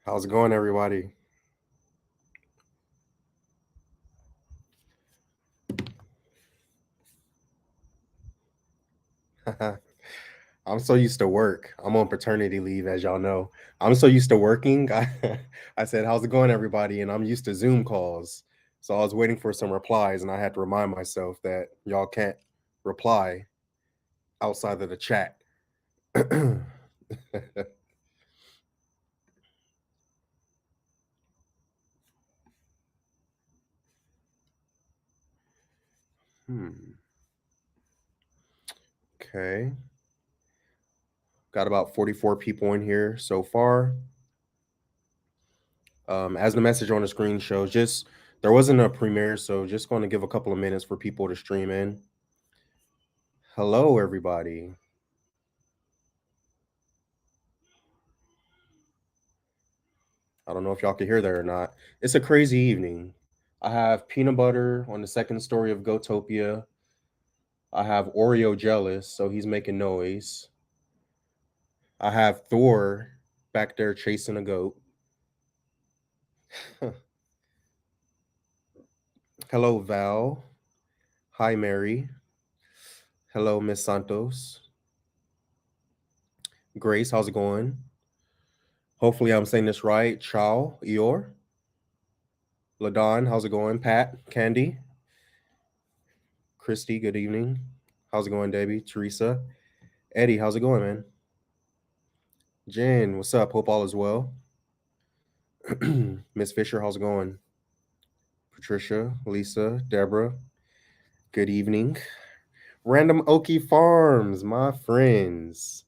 How's it going, everybody? I'm so used to work. I'm on paternity leave, as y'all know. I'm so used to working. I said, "How's it going, everybody?" And I'm used to Zoom calls. So I was waiting for some replies, and I had to remind myself that y'all can't reply outside of the chat. Hmm. Okay. Got about 44 people in here so far. As the message on the screen shows, just there wasn't a premiere, so just going to give a couple of minutes for people to stream in. Hello, everybody. I don't know if y'all can hear that or not. It's a crazy evening. I have peanut butter on the second story of Gotopia. I have Oreo jealous, so he's making noise. I have Thor back there chasing a goat. Hello, Val. Hi, Mary. Hello, Miss Santos. Grace, how's it going? Hopefully, I'm saying this right. Chow, Eor. Ladon, how's it going? Pat, Candy, Christy, good evening. How's it going, Debbie? Teresa, Eddie, how's it going, man? Jen, what's up? Hope all is well. Miss Fisher, how's it going? Patricia, Lisa, Deborah, good evening. Random Okie Farms, my friends.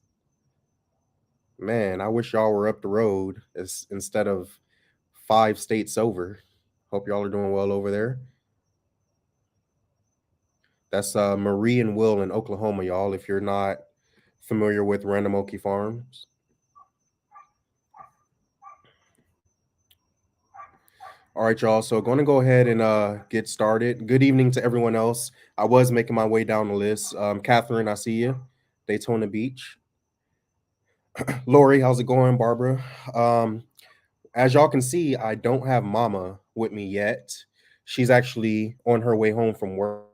Man, I wish y'all were up the road instead of 5 states over. Hope y'all are doing well over there. That's Marie and Will in Oklahoma, y'all. If you're not familiar with Random Okie Farms, all right, y'all. So going to go ahead and get started. Good evening to everyone else. I was making my way down the list. Catherine, I see you. Daytona Beach. Lori, how's it going? Barbara. Um, as y'all can see, I don't have Mama with me yet. She's actually on her way home from work.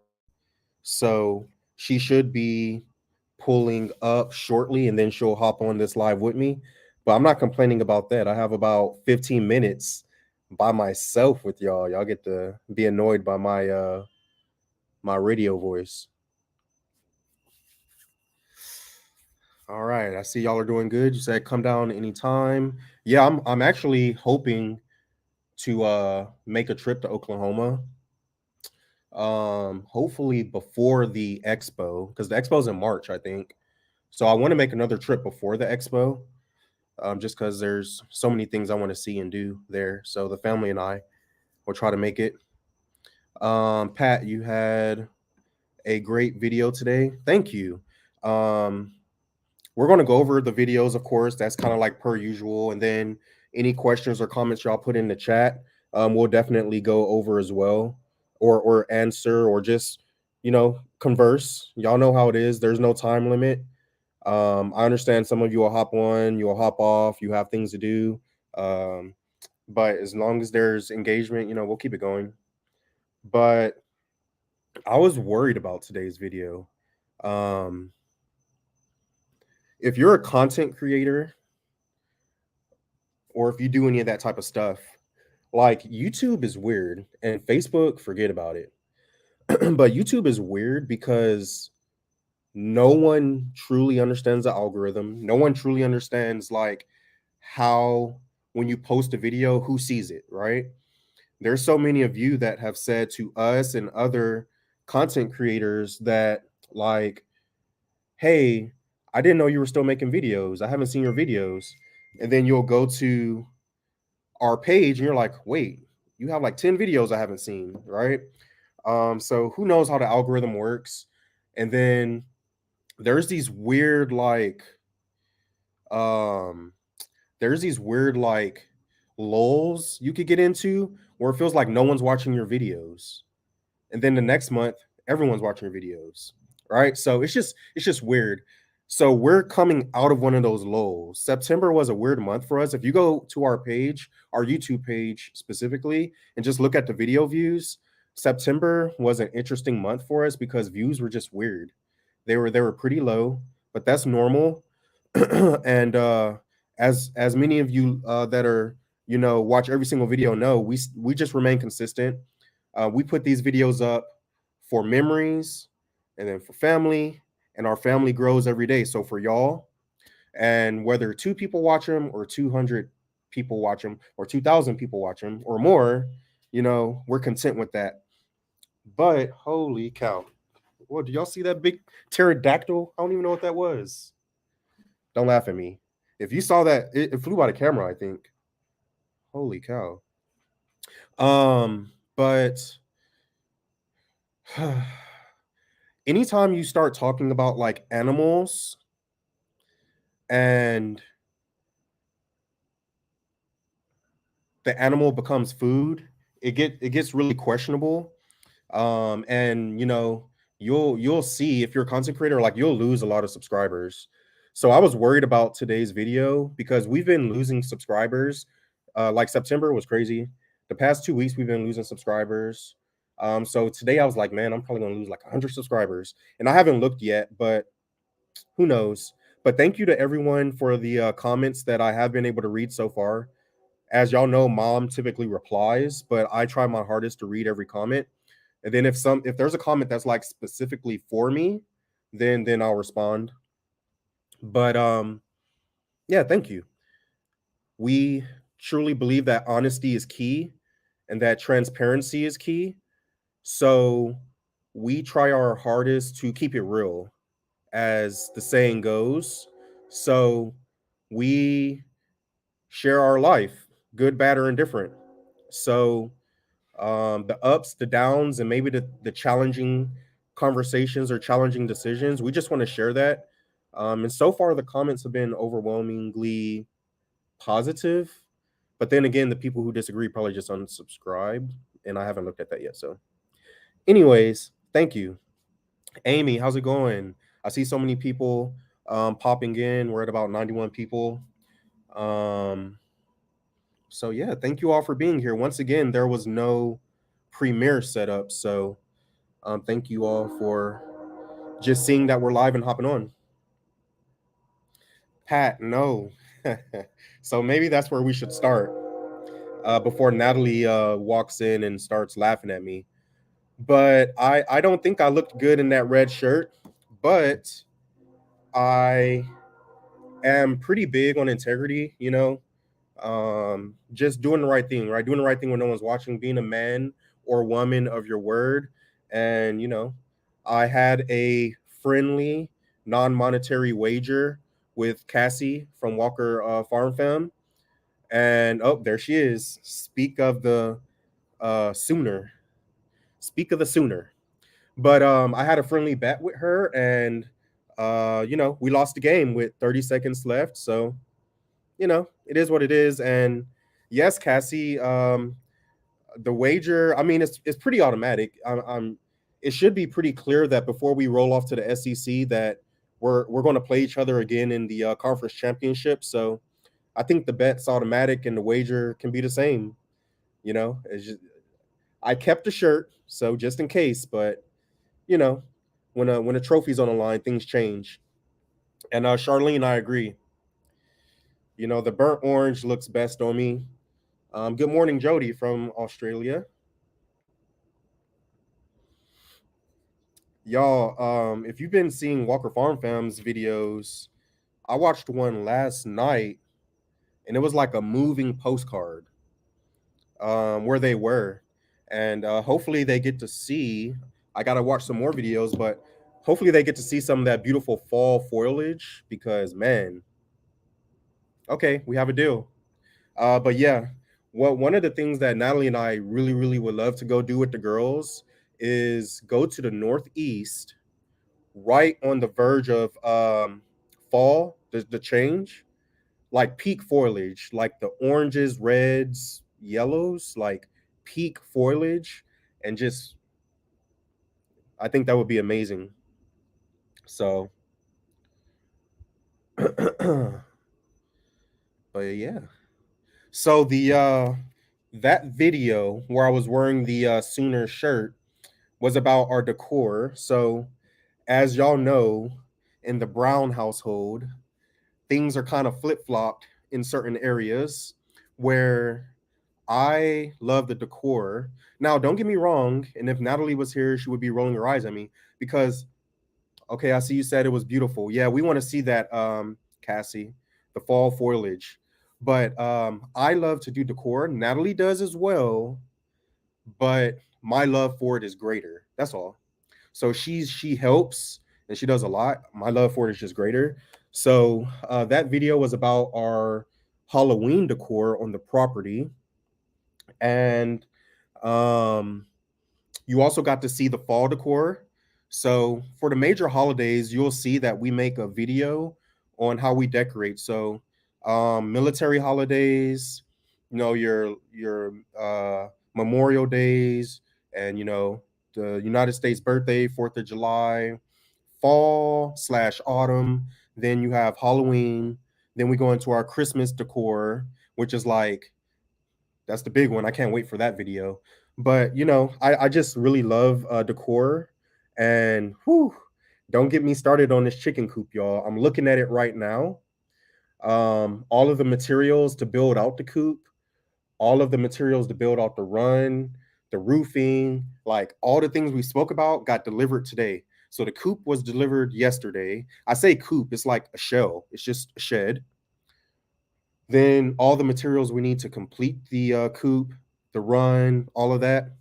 So she should be pulling up shortly and then she'll hop on this live with me. But I'm not complaining about that. I have about 15 minutes by myself with y'all. Y'all get to be annoyed by my radio voice. All right. I see y'all are doing good. You said come down anytime. Yeah, I'm actually hoping to make a trip to Oklahoma. Hopefully before the expo, because the expo's in March, I think. So I want to make another trip before the expo, just because there's so many things I want to see and do there. So the family and I will try to make it. Pat, you had a great video today. Thank you. Um, we're going to go over the videos, of course. That's kind of like per usual. And then any questions or comments y'all put in the chat, we'll definitely go over as well, or answer, or just converse. Y'all know how it is. There's no time limit. I understand some of you will hop on, you will hop off, you have things to do. Um, but as long as there's engagement, we'll keep it going. But I was worried about today's video. Um, if you're a content creator or if you do any of that type of stuff, like YouTube is weird and Facebook, forget about it. But YouTube is weird because no one truly understands the algorithm. No one truly understands like how when you post a video, who sees it, right? There's so many of you that have said to us and other content creators that like, hey, I didn't know you were still making videos. I haven't seen your videos. And then you'll go to our page and you're like, wait, you have like 10 videos I haven't seen, right? So who knows how the algorithm works? And then there's these weird um there's these weird like lulls you could get into where it feels like no one's watching your videos. And then the next month, everyone's watching your videos. Right. So it's just weird. So we're coming out of one of those lulls. September was a weird month for us. If you go to our page, our YouTube page specifically, and just look at the video views, September was an interesting month for us because views were just weird. They were pretty low, but that's normal. And as many of you that are watch every single video know, we just remain consistent. We put these videos up for memories and then for family, and our family grows every day. So for y'all, and whether two people watch them or 200 people watch them or 2,000 people watch them or more, we're content with that. But holy cow. Well, do y'all see that big pterodactyl? I don't even know what that was. Don't laugh at me. If you saw that, it flew by the camera, I think. Holy cow. But anytime you start talking about like animals and the animal becomes food, it gets really questionable. And you'll see if you're a content creator, like you'll lose a lot of subscribers. So I was worried about today's video because we've been losing subscribers. Like September was crazy. The past 2 weeks we've been losing subscribers. So today I was like, man, I'm probably gonna lose like 100 subscribers, and I haven't looked yet, but who knows. But thank you to everyone for the comments that I have been able to read so far. As y'all know, mom typically replies, but I try my hardest to read every comment. And then if there's a comment that's like specifically for me, then I'll respond. But yeah, thank you. We truly believe that honesty is key and that transparency is key. So we try our hardest to keep it real, as the saying goes. So we share our life, good, bad, or indifferent. So the ups, the downs, and maybe the challenging conversations or challenging decisions. We just want to share that. And so far, the comments have been overwhelmingly positive. But then again, the people who disagree probably just unsubscribed, and I haven't looked at that yet. So, anyways, thank you, Amy. How's it going? I see so many people popping in. We're at about 91 people. Um, so yeah, thank you all for being here. Once again, there was no premiere set up, so thank you all for just seeing that we're live and hopping on. Pat, no. So maybe that's where we should start before Natalie walks in and starts laughing at me. But I don't think I looked good in that red shirt, but I am pretty big on integrity, just doing the right thing, right? Doing the right thing when no one's watching, being a man or woman of your word. And I had a friendly non-monetary wager with Cassie from Walker Farm Fam, and oh, there she is. Sooner speak of the sooner. But I had a friendly bet with her, and we lost the game with 30 seconds left. So it is what it is. And yes, Cassie, the wager, I mean, it's pretty automatic. It should be pretty clear that before we roll off to the SEC that we're going to play each other again in the conference championship. So I think the bet's automatic and the wager can be the same. It's just, I kept the shirt, so just in case. But you know, when a trophy's on the line, things change. And Charlene, I agree. The burnt orange looks best on me. Good morning, Jody from Australia. Y'all, if you've been seeing Walker Farm Fam's videos, I watched one last night, and it was like a moving postcard where they were. And hopefully they get to see. I got to watch some more videos, but hopefully they get to see some of that beautiful fall foliage because, man, okay, we have a deal. But yeah, one of the things that Natalie and I really, really would love to go do with the girls is go to the Northeast, right on the verge of fall, the change, like peak foliage, like the oranges, reds, yellows, like peak foliage, and just I think that would be amazing. So But yeah. So the that video where I was wearing the Sooner shirt was about our decor. So as y'all know, in the Brown household, things are kind of flip-flopped in certain areas where I love the decor. Now, don't get me wrong, and if Natalie was here, she would be rolling her eyes at me because okay, I see you said it was beautiful. Yeah, we want to see that, Cassie, the fall foliage. But I love to do decor. Natalie does as well, but my love for it is greater. That's all. So she helps and she does a lot. My love for it is just greater. So that video was about our Halloween decor on the property, and um, you also got to see the fall decor. So for the major holidays, you'll see that we make a video on how we decorate. So military holidays, your Memorial Days, and the United States birthday, 4th of July, fall slash autumn. Then you have Halloween. Then we go into our Christmas decor, which is like that's the big one. I can't wait for that video. But I just really love decor, and whew, don't get me started on this chicken coop, y'all. I'm looking at it right now. All of the materials to build out the coop, all of the materials to build out the run, the roofing, like all the things we spoke about got delivered today. So the coop was delivered yesterday. I say coop, it's like a shell. It's just a shed. Then all the materials we need to complete the coop, the run, all of that.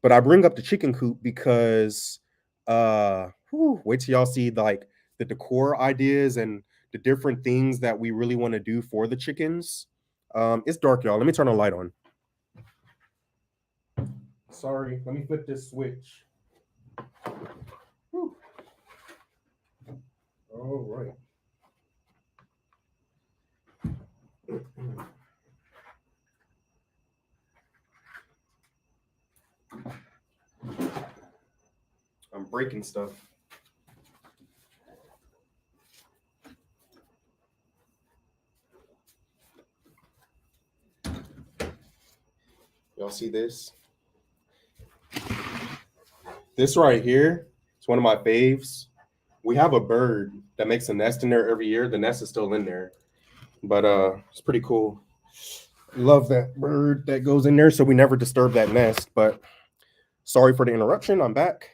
But I bring up the chicken coop because wait till y'all see like the decor ideas and the different things that we really want to do for the chickens. It's dark, y'all. Let me turn the light on. Sorry, let me flip this switch. Whew. All right. I'm breaking stuff. Y'all see this? This right here, it's one of my faves. We have a bird that makes a nest in there every year. The nest is still in there, but it's pretty cool. Love that bird that goes in there, so we never disturb that nest. But sorry for the interruption. I'm back.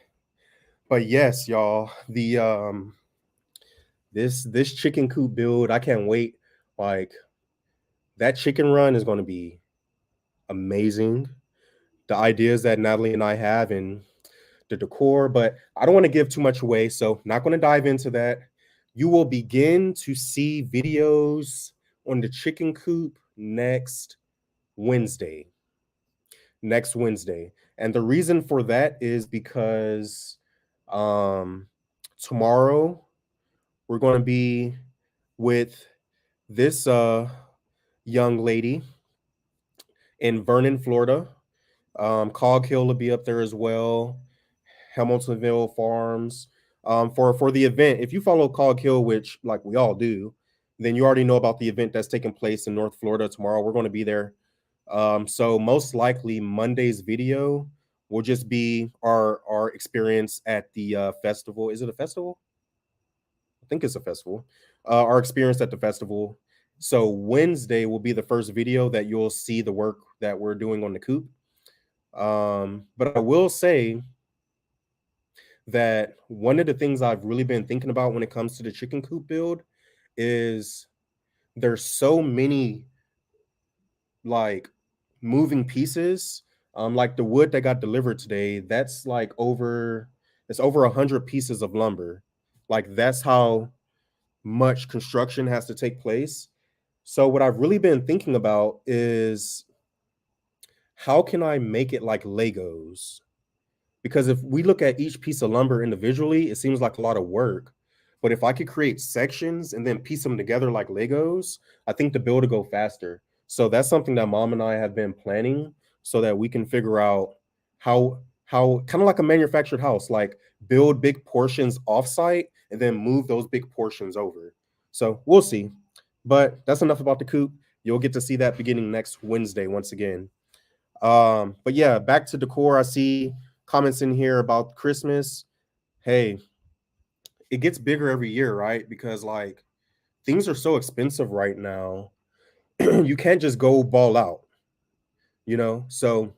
But yes, y'all, the this chicken coop build, I can't wait. Like that chicken run is going to be amazing. The ideas that Natalie and I have and the decor, but I don't want to give too much away, so not going to dive into that. You will begin to see videos on the chicken coop Wednesday. Next Wednesday. And the reason for that is because um tomorrow we're going to be with this young lady in Vernon, Florida. Cog Hill will be up there as well. Hamiltonville Farms. For the event, if you follow Cog Hill, which like we all do, then you already know about the event that's taking place in North Florida tomorrow. We're going to be there. So most likely Monday's video will just be our experience at the festival. Is it a festival? I think it's a festival. Our experience at the festival. So Wednesday will be the first video that you'll see the work that we're doing on the coop. But I will say that one of the things I've really been thinking about when it comes to the chicken coop build is there's so many like moving pieces. Like the wood that got delivered today, that's like it's over 100 pieces of lumber. Like that's how much construction has to take place. So what I've really been thinking about is how can I make it like Legos? Because if we look at each piece of lumber individually, it seems like a lot of work. But if I could create sections and then piece them together like Legos, I think the build will go faster. So that's something that mom and I have been planning so that we can figure out how kind of like a manufactured house, like build big portions offsite and then move those big portions over. So we'll see. But that's enough about the coop. You'll get to see that beginning next Wednesday once again. But yeah, back to decor. I see comments in here about Christmas. Hey, it gets bigger every year, right? Because like things are so expensive right now. You can't just go ball out, you know? So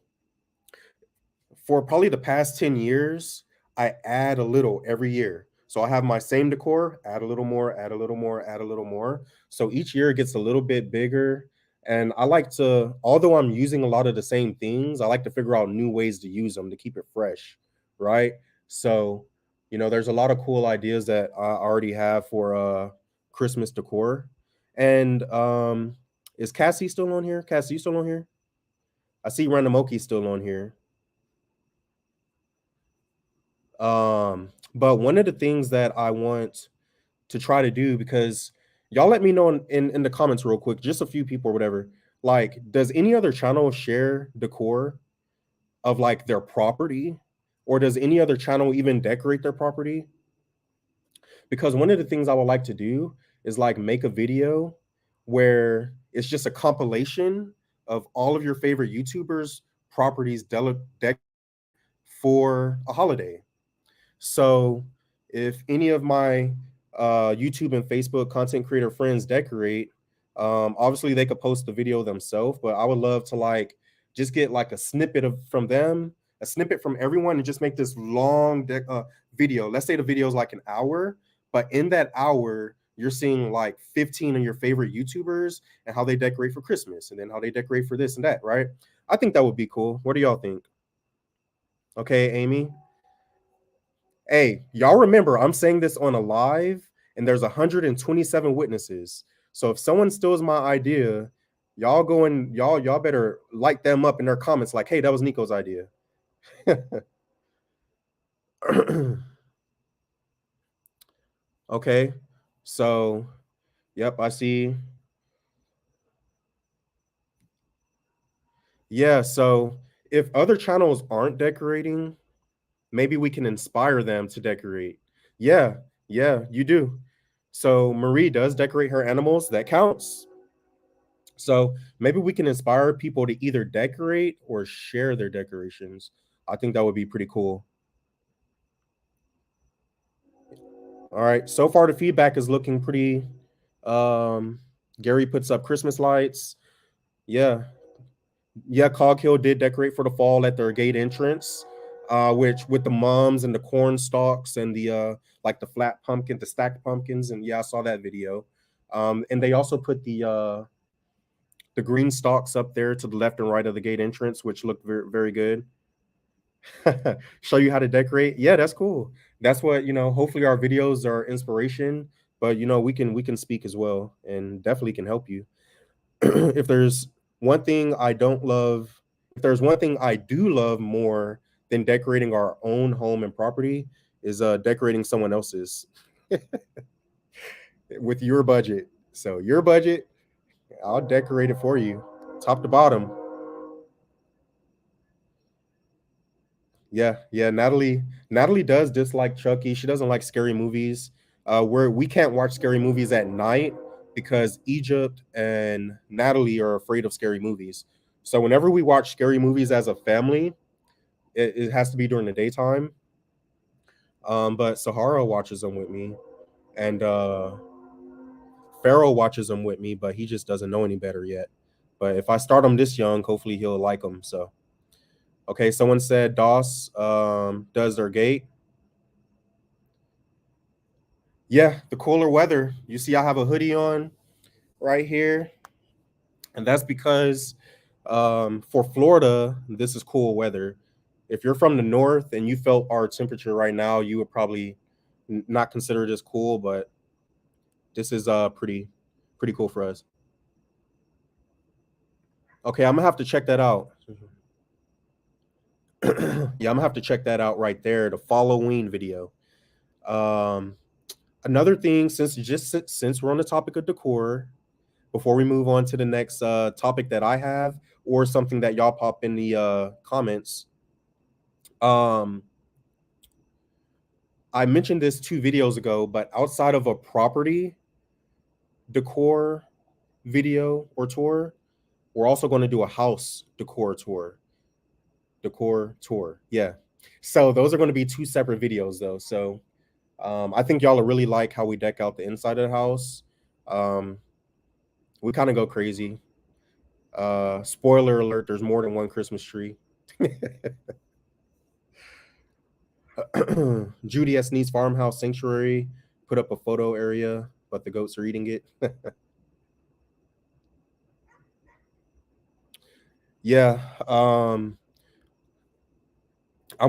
for probably the past 10 years, I add a little every year. So I have my same decor, add a little more, add a little more, add a little more. So each year it gets a little bit bigger. And I like to, although I'm using a lot of the same things, I like to figure out new ways to use them to keep it fresh, right? So, there's a lot of cool ideas that I already have for Christmas decor. And is Cassie still on here? Cassie, you still on here? I see Randomoki still on here. But one of the things that I want to try to do, because y'all let me know in the comments real quick, just a few people or whatever. Like, does any other channel share decor of like their property? Or does any other channel even decorate their property? Because one of the things I would like to do is like make a video where it's just a compilation of all of your favorite YouTubers' properties for a holiday. So if any of my YouTube and Facebook content creator friends decorate, obviously they could post the video themselves, but I would love to like just get like a snippet of from them, a snippet from everyone, and just make this long video. Let's say the video is like an hour, but in that hour, you're seeing like 15 of your favorite YouTubers and how they decorate for Christmas, and then how they decorate for this and that, right? I think that would be cool. What do y'all think? Okay, Amy. Hey, y'all remember I'm saying this on a live and there's 127 witnesses. So if someone steals my idea, y'all go and y'all better light them up in their comments like, "Hey, that was Nico's idea." Okay. So, yep, I see. Yeah, so if other channels aren't decorating, maybe we can inspire them to decorate. Yeah, yeah, you do. So Marie does decorate her animals. That counts. So maybe we can inspire people to either decorate or share their decorations. I think that would be pretty cool. All right. So far the feedback is looking pretty um Gary puts up Christmas lights. Yeah. Yeah, Cog Hill did decorate for the fall at their gate entrance. Which with the mums and the corn stalks and the like the flat pumpkin, the stacked pumpkins, and yeah, I saw that video. And they also put the green stalks up there to the left and right of the gate entrance, which looked very, very good. Show you how to decorate. Yeah, that's cool. That's what, hopefully our videos are inspiration, but we can speak as well and definitely can help you. If there's one thing I don't love, if there's one thing I do love more than decorating our own home and property is decorating someone else's with your budget. So your budget, I'll decorate it for you, top to bottom. Yeah, yeah. Natalie does dislike Chucky. She doesn't like scary movies. Where we can't watch scary movies at night because Egypt and Natalie are afraid of scary movies. So whenever we watch scary movies as a family, it has to be during the daytime. But Sahara watches them with me, and Pharaoh watches them with me, but he just doesn't know any better yet. But if I start him this young, hopefully he'll like them. So okay, someone said Doss does their gate. Yeah, the cooler weather. You see, I have a hoodie on right here, and that's because for Florida, this is cool weather. If you're from the north and you felt our temperature right now, you would probably not consider this cool, but this is pretty cool for us. Okay, I'm gonna have to check that out. Yeah, I'm gonna have to check that out right there. The Halloween video. Um, Another thing, since we're on the topic of decor, before we move on to the next topic that I have or something that y'all pop in the comments. Um, I mentioned this 2 videos ago, but outside of a property, decor video or tour. We're also going to do a house decor tour. Decor tour. Yeah. So those are going to be two separate videos though. So I think y'all will really like how we deck out the inside of the house. Um, we kind of go crazy. Spoiler alert: there's more than one Christmas tree. Judy S. Needs Farmhouse Sanctuary put up a photo area, but the goats are eating it. Yeah, I'm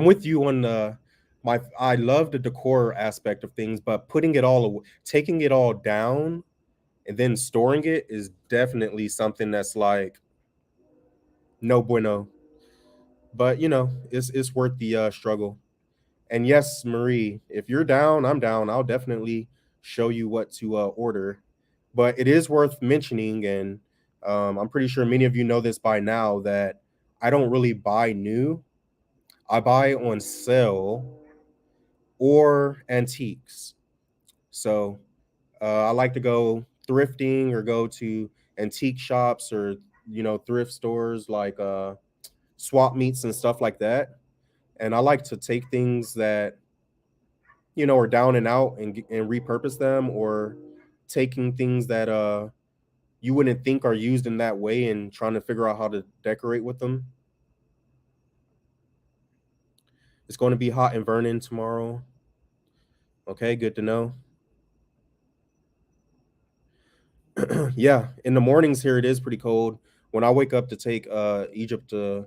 with you on the my. I love the decor aspect of things, but putting it all, taking it all down, and then storing it is definitely something that's like no bueno. But it's worth the struggle. And yes, Marie, if you're down, I'm down. I'll definitely show you what to order. But it is worth mentioning, and I'm pretty sure many of you know this by now, that I don't really buy new. I buy on sale or antiques. So I like to go thrifting or go to antique shops or thrift stores like swap meets and stuff like that. And I like to take things that are down and out and repurpose them, or taking things that you wouldn't think are used in that way and trying to figure out how to decorate with them. It's going to be hot in Vernon tomorrow. Okay, good to know. Yeah, in the mornings here it is pretty cold. When I wake up to take Egypt to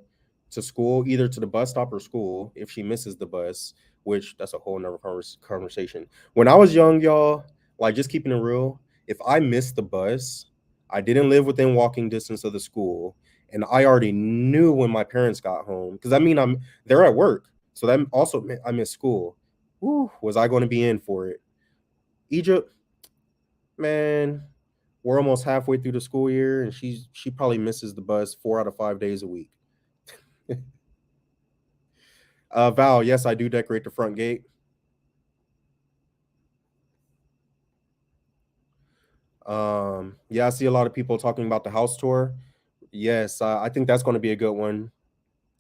school, either to the bus stop or school, if she misses the bus, which that's a whole nother conversation. When I was young, y'all, like just keeping it real, if I missed the bus, I didn't live within walking distance of the school, and I already knew when my parents got home, because I mean they're at work, so that also meant I missed school. Woo, was I going to be in for it? Egypt, man, we're almost halfway through the school year, and she probably misses the bus 4 out of 5 days a week. Val, yes, I do decorate the front gate. Yeah, I see a lot of people talking about the house tour. Yes, I think that's going to be a good one.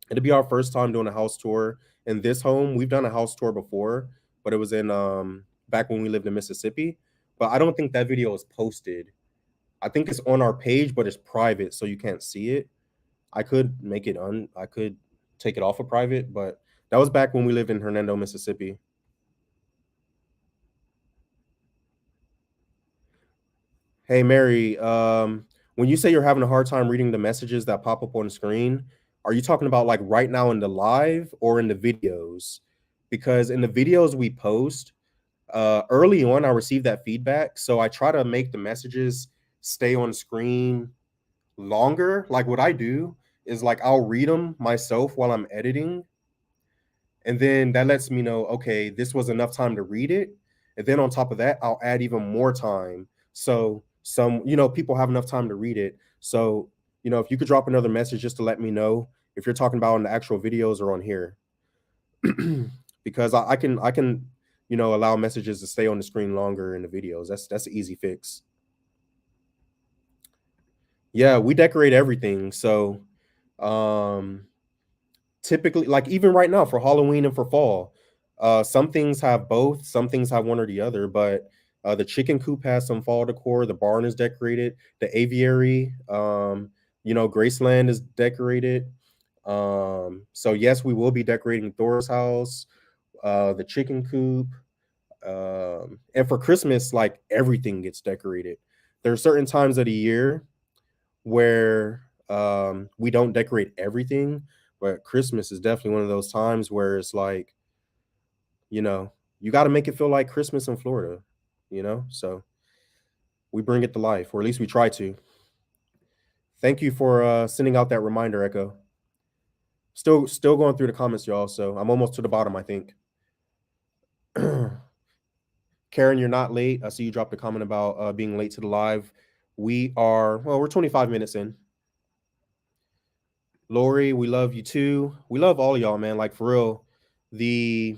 It'll be our first time doing a house tour in this home. We've done a house tour before, but it was in back when we lived in Mississippi. But I don't think that video is posted. I think it's on our page, but it's private, so you can't see it. I could take it off of private, but that was back when we lived in Hernando, Mississippi. Hey Mary, when you say you're having a hard time reading the messages that pop up on the screen, are you talking about like right now in the live or in the videos? Because in the videos we post, early on I received that feedback, so I try to make the messages stay on screen longer. Like what I do is like I'll read them myself while I'm editing, and then that lets me know, okay, this was enough time to read it. And then on top of that, I'll add even more time, so some people have enough time to read it. So if you could drop another message just to let me know if you're talking about on the actual videos or on here. Because I can allow messages to stay on the screen longer in the videos. That's an easy fix. Yeah, we decorate everything. So um typically, like even right now for Halloween and for fall, some things have both, some things have one or the other. But the chicken coop has some fall decor. The barn is decorated. The aviary, Graceland is decorated. So yes, we will be decorating Thor's house, the chicken coop, and for Christmas, like everything gets decorated. There are certain times of the year where we don't decorate everything, but Christmas is definitely one of those times where it's like, you know, you got to make it feel like Christmas in Florida. So we bring it to life, or at least we try to. Thank you for sending out that reminder, Echo. Still going through the comments, y'all. So I'm almost to the bottom, I think. Karen, you're not late. I see you dropped a comment about being late to the live. We're 25 minutes in. Lori, we love you too. We love all of y'all, man. Like for real. The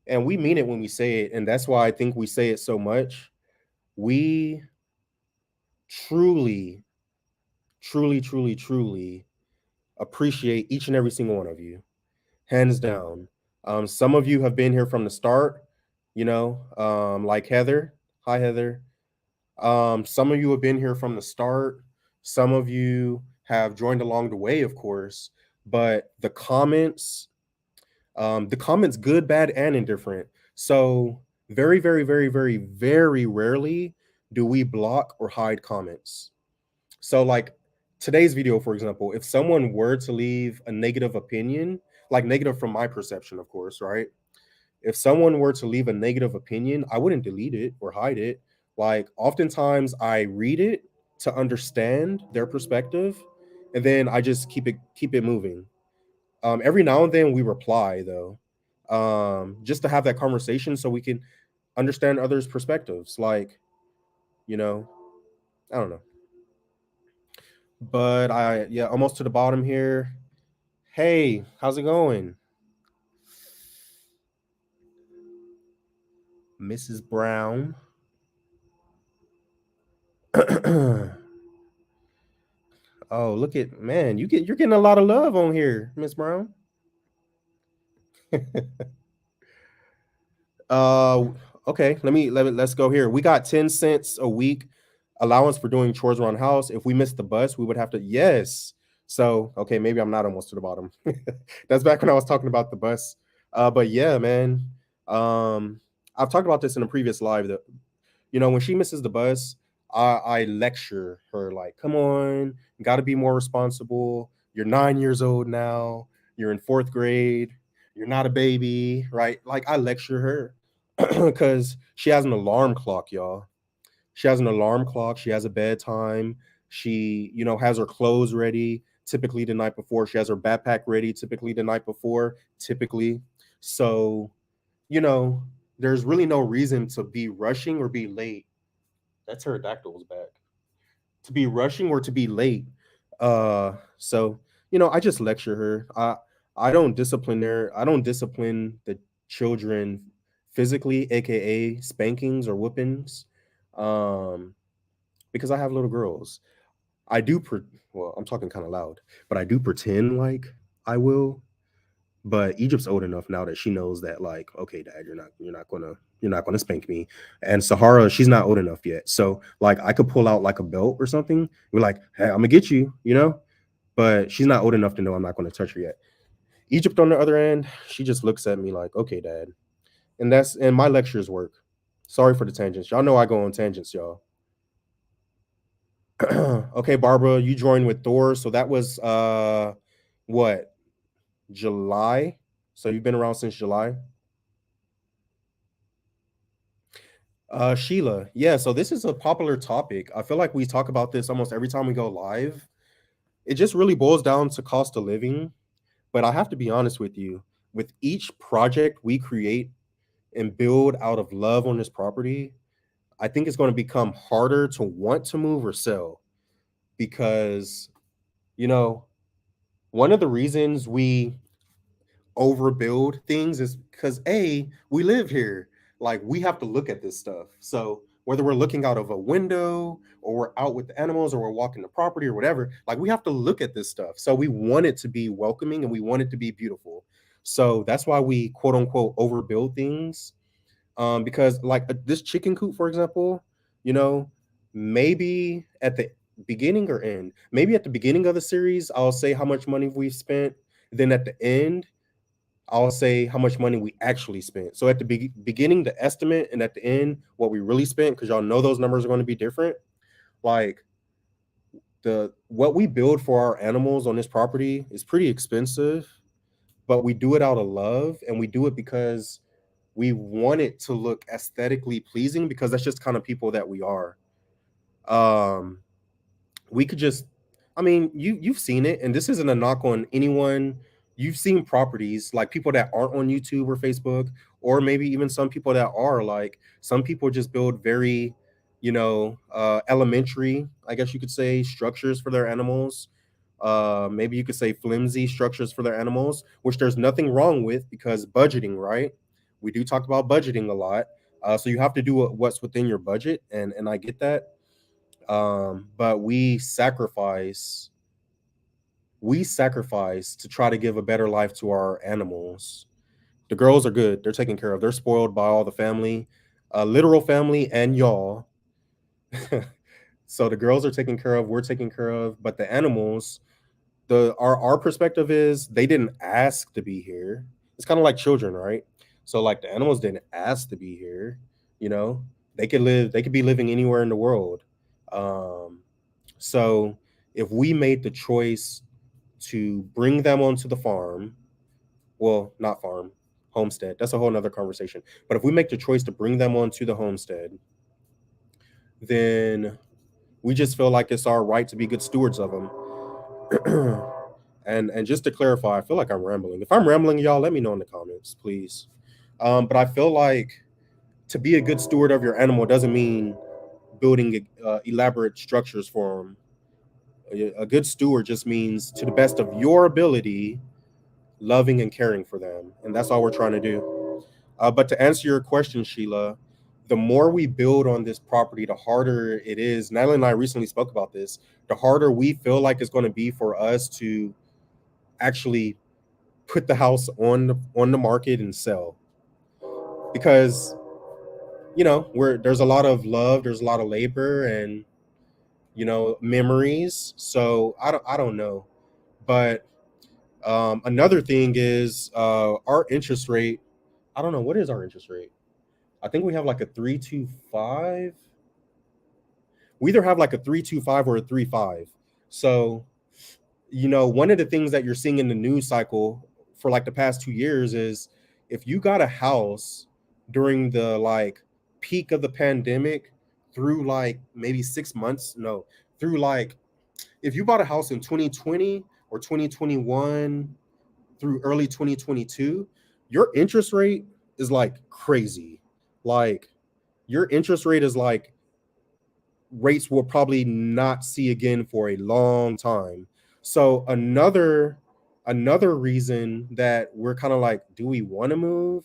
and we mean it when we say it, and that's why I think we say it so much. We truly, truly, truly, truly appreciate each and every single one of you, hands down. Some of you have been here from the start, like Heather. Hi, Heather. Some of you have been here from the start. Some of you have joined along the way, of course. But the comments, good, bad, and indifferent. So very, very, very, very, very rarely do we block or hide comments. So like today's video, for example, if someone were to leave a negative opinion, like negative from my perception, of course, right? If someone were to leave a negative opinion, I wouldn't delete it or hide it. Like oftentimes I read it to understand their perspective, and then I just keep it moving. Every now and then we reply though, just to have that conversation so we can understand others' perspectives. Like, you know, I don't know. But yeah, almost to the bottom here. Hey, how's it going? Mrs. Brown. Oh, look at man, you're getting a lot of love on here, Miss Brown. uh okay, let's go here. We got 10 cents a week allowance for doing chores around the house. If we missed the bus, we would have to yes. So okay, maybe I'm not almost to the bottom. That's back when I was talking about the bus. But yeah, man. I've talked about this in a previous live that when she misses the bus, I lecture her like, come on, gotta be more responsible. You're 9 years old now, you're in fourth grade, you're not a baby, right? Like I lecture her because she has an alarm clock, y'all. She has an alarm clock. She has a bedtime. She, has her clothes ready typically the night before. She has her backpack ready typically the night before, typically. So, you know, there's really no reason to be rushing or be late. That pterodactyl's back. To be rushing or to be late. So, I just lecture her. I don't discipline her. I don't discipline the children physically, aka spankings or whoopings. Um, because I have little girls. I do well, I'm talking kind of loud, but I do pretend like I will. But Egypt's old enough now that she knows that, like, okay, Dad, you're not gonna spank me. And Sahara, she's not old enough yet. So like I could pull out like a belt or something. We're like, hey, I'm gonna get you. But she's not old enough to know I'm not gonna touch her yet. Egypt on the other end, she just looks at me like, okay, Dad. And my lectures work. Sorry for the tangents. Y'all know I go on tangents, y'all. Okay, Barbara, you joined with Thor. So that was what, July? So you've been around since July? Sheila, yeah, so this is a popular topic. I feel like we talk about this almost every time we go live. It just really boils down to cost of living. But I have to be honest with you, with each project we create and build out of love on this property, I think it's going to become harder to want to move or sell because, you know, one of the reasons we overbuild things is because we live here. Like we have to look at this stuff. So whether we're looking out of a window or we're out with the animals or we're walking the property or whatever, like we have to look at this stuff. So we want it to be welcoming and we want it to be beautiful. So that's why we quote unquote overbuild things. Because like this chicken coop, for example, you know, maybe at the beginning or end, maybe at the beginning of the series, I'll say how much money we've spent. Then at the end, I'll say how much money we actually spent. So at the beginning, the estimate, and at the end, what we really spent, because y'all know those numbers are going to be different. Like the what we build for our animals on this property is pretty expensive, but we do it out of love, and we do it because we want it to look aesthetically pleasing, because that's just kind of people that we are. Um, we could just I mean, you've seen it, and this isn't a knock on anyone. You've seen properties like people that aren't on YouTube or Facebook, or maybe even some people that are. Like some people just build very, elementary, I guess you could say, structures for their animals. Maybe you could say flimsy structures for their animals, which there's nothing wrong with, because budgeting, right? We do talk about budgeting a lot. So you have to do what's within your budget, and I get that. But we sacrifice to try to give a better life to our animals. The girls are good. They're taken care of. They're spoiled by all the family, literal family and y'all. So the girls are taken care of, we're taken care of, but the animals, our perspective is they didn't ask to be here. It's kind of like children, right? So like the animals didn't ask to be here, you know. They could be living anywhere in the world. Um so if we made the choice to bring them onto the farm, well, not farm, homestead, that's a whole nother conversation. But if we make the choice to bring them onto the homestead, then we just feel like it's our right to be good stewards of them. And just to clarify, I feel like I'm rambling. If I'm rambling, y'all, let me know in the comments, please. But I feel like to be a good steward of your animal doesn't mean building elaborate structures for them. A good steward just means, to the best of your ability, loving and caring for them, and that's all we're trying to do. But to answer your question, Sheila, the more we build on this property, the harder it is. Natalie and I recently spoke about this. The harder we feel like it's going to be for us to actually put the house on the market and sell, because where there's a lot of love, there's a lot of labor, and memories. So I don't know, but another thing is our interest rate. I don't know, what is our interest rate. I think we have like a 3.25. We either have like a 3.25 or a 3.5. So one of the things that you're seeing in the news cycle for like the past 2 years is, if you got a house during the like peak of the pandemic through like maybe 6 months, no, through like, if you bought a house in 2020 or 2021 through early 2022, your interest rate is like crazy. Like, your interest rate is like rates we'll probably not see again for a long time. So another reason that we're kind of like, do we want to move,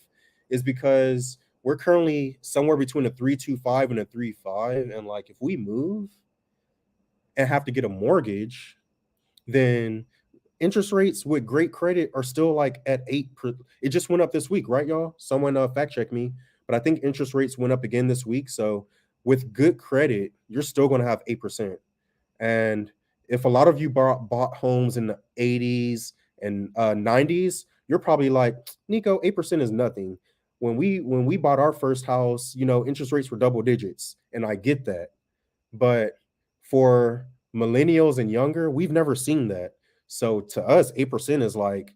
is because we're currently somewhere between a 3.25 and a 3.5, and like if we move and have to get a mortgage, then interest rates with great credit are still like at 8 it just went up this week, right, y'all? Someone fact check me, but I think interest rates went up again this week. So with good credit, you're still going to have 8%. And if a lot of you bought homes in the 80s and 90s, you're probably like, Nico, 8% is nothing. When we bought our first house, interest rates were double digits, and I get that. But for millennials and younger, we've never seen that. So to us, 8% is like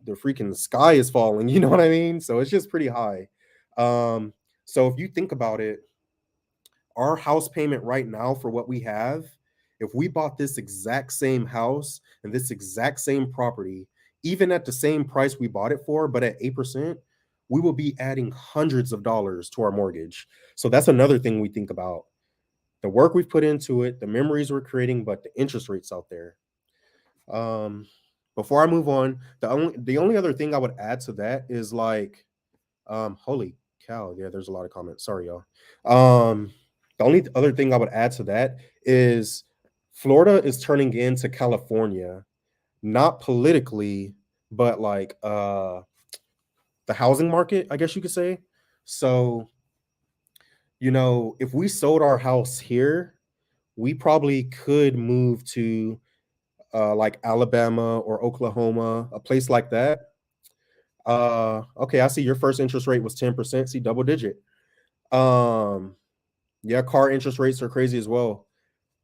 the freaking sky is falling. You know what I mean? So it's just pretty high. Um, so if you think about it, our house payment right now for what we have, if we bought this exact same house and this exact same property, even at the same price we bought it for, but at 8%, we will be adding hundreds of dollars to our mortgage. So that's another thing we think about. The work we've put into it, the memories we're creating, but the interest rates out there. Um, Before I move on, the only other thing I would add to that is like, holy cow, yeah, there's a lot of comments. Sorry, y'all. The only other thing I would add to that is Florida is turning into California, not politically, but like the housing market, I guess you could say. So, if we sold our house here, we probably could move to like Alabama or Oklahoma, a place like that. Okay, I see your first interest rate was 10%. See, double digit. Um, yeah, car interest rates are crazy as well.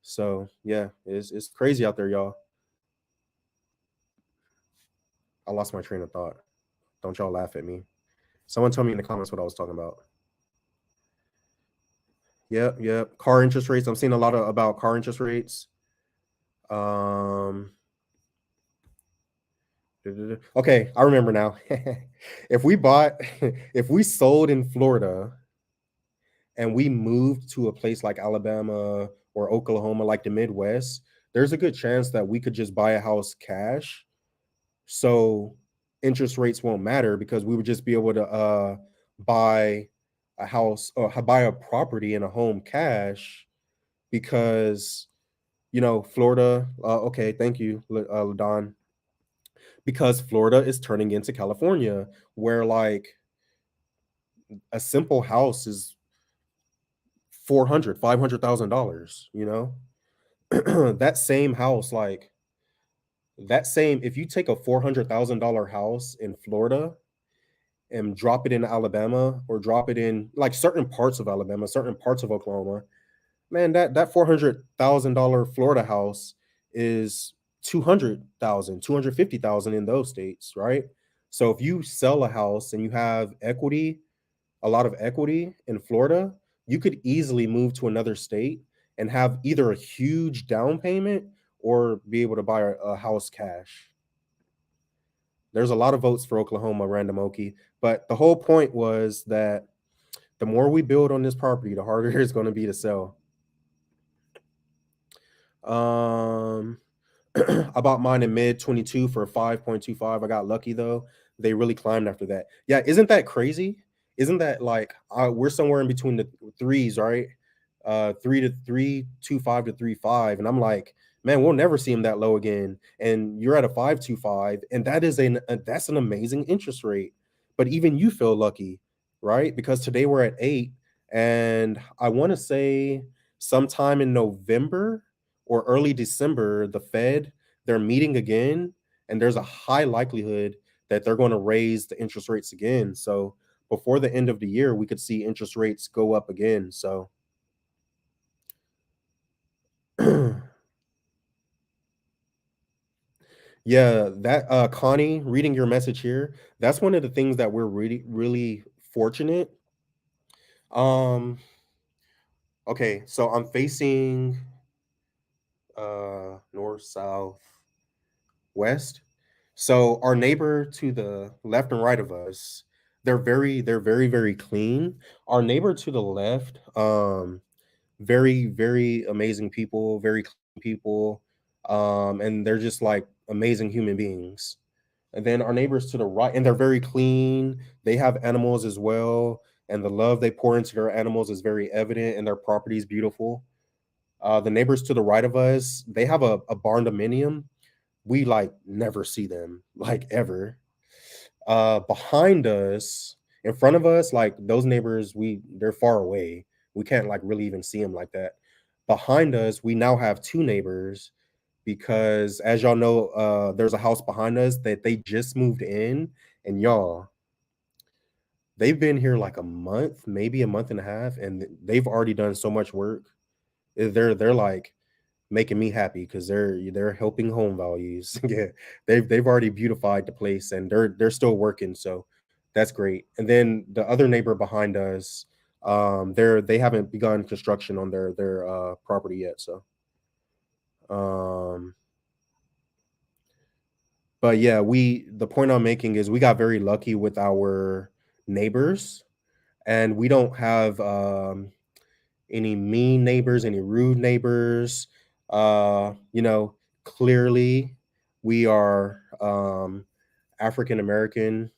So yeah, it's crazy out there, y'all. I lost my train of thought. Don't y'all laugh at me. Someone tell me in the comments what I was talking about. Yep, yep. Car interest rates. I'm seeing a lot about car interest rates. Um, okay, I remember now. if we bought, if we sold in Florida and we moved to a place like Alabama or Oklahoma, like the Midwest, there's a good chance that we could just buy a house cash. So interest rates won't matter, because we would just be able to buy a house or buy a property and a home cash. because Florida. Okay, thank you, Don. Because Florida is turning into California, where like a simple house is 400, $500,000. That same house, like that same. If you take a $400,000 house in Florida and drop it in Alabama, or drop it in like certain parts of Alabama, certain parts of Oklahoma, man, that $400,000 Florida house is 200,000, 250,000 in those states, right? So if you sell a house and you have equity, a lot of equity in Florida, you could easily move to another state and have either a huge down payment or be able to buy a house cash. There's a lot of votes for Oklahoma, Random Okie, but the whole point was that the more we build on this property, the harder it's going to be to sell. Um, I bought mine in mid 22 for 5.25. I got lucky though. They really climbed after that. Yeah, isn't that crazy? Isn't that like we're somewhere in between the threes, right? 3 to 3, 2.5 to 3.5, and I'm like, man, we'll never see them that low again. And you're at a 5.25, and that's an amazing interest rate. But even you feel lucky, right? Because today we're at 8, and I want to say sometime in November or early December, the Fed, they're meeting again, and there's a high likelihood that they're going to raise the interest rates again. So before the end of the year, we could see interest rates go up again. So yeah, that Connie, reading your message here, that's one of the things that we're really, really fortunate. Um, okay, so I'm facing north, south, west. So our neighbor to the left and right of us, they're very, very clean. Our neighbor to the left, very, very amazing people, very clean people, and they're just like amazing human beings. And then our neighbors to the right, and they're very clean. They have animals as well, and the love they pour into their animals is very evident, and their property is beautiful. The neighbors to the right of us, they have a barn dominium. We like never see them, like ever. Behind us, in front of us, like those neighbors, they're far away. We can't like really even see them like that. Behind us, we now have two neighbors because, as y'all know, there's a house behind us that they just moved in, and y'all, they've been here like a month, maybe a month and a half, and they've already done so much work. They're like making me happy because they're helping home values. Yeah, they've already beautified the place, and they're still working, so that's great. And then the other neighbor behind us, they haven't begun construction on their property yet. So, um, but yeah, the point I'm making is we got very lucky with our neighbors, and we don't have any mean neighbors, any rude neighbors. You know, clearly we are African American,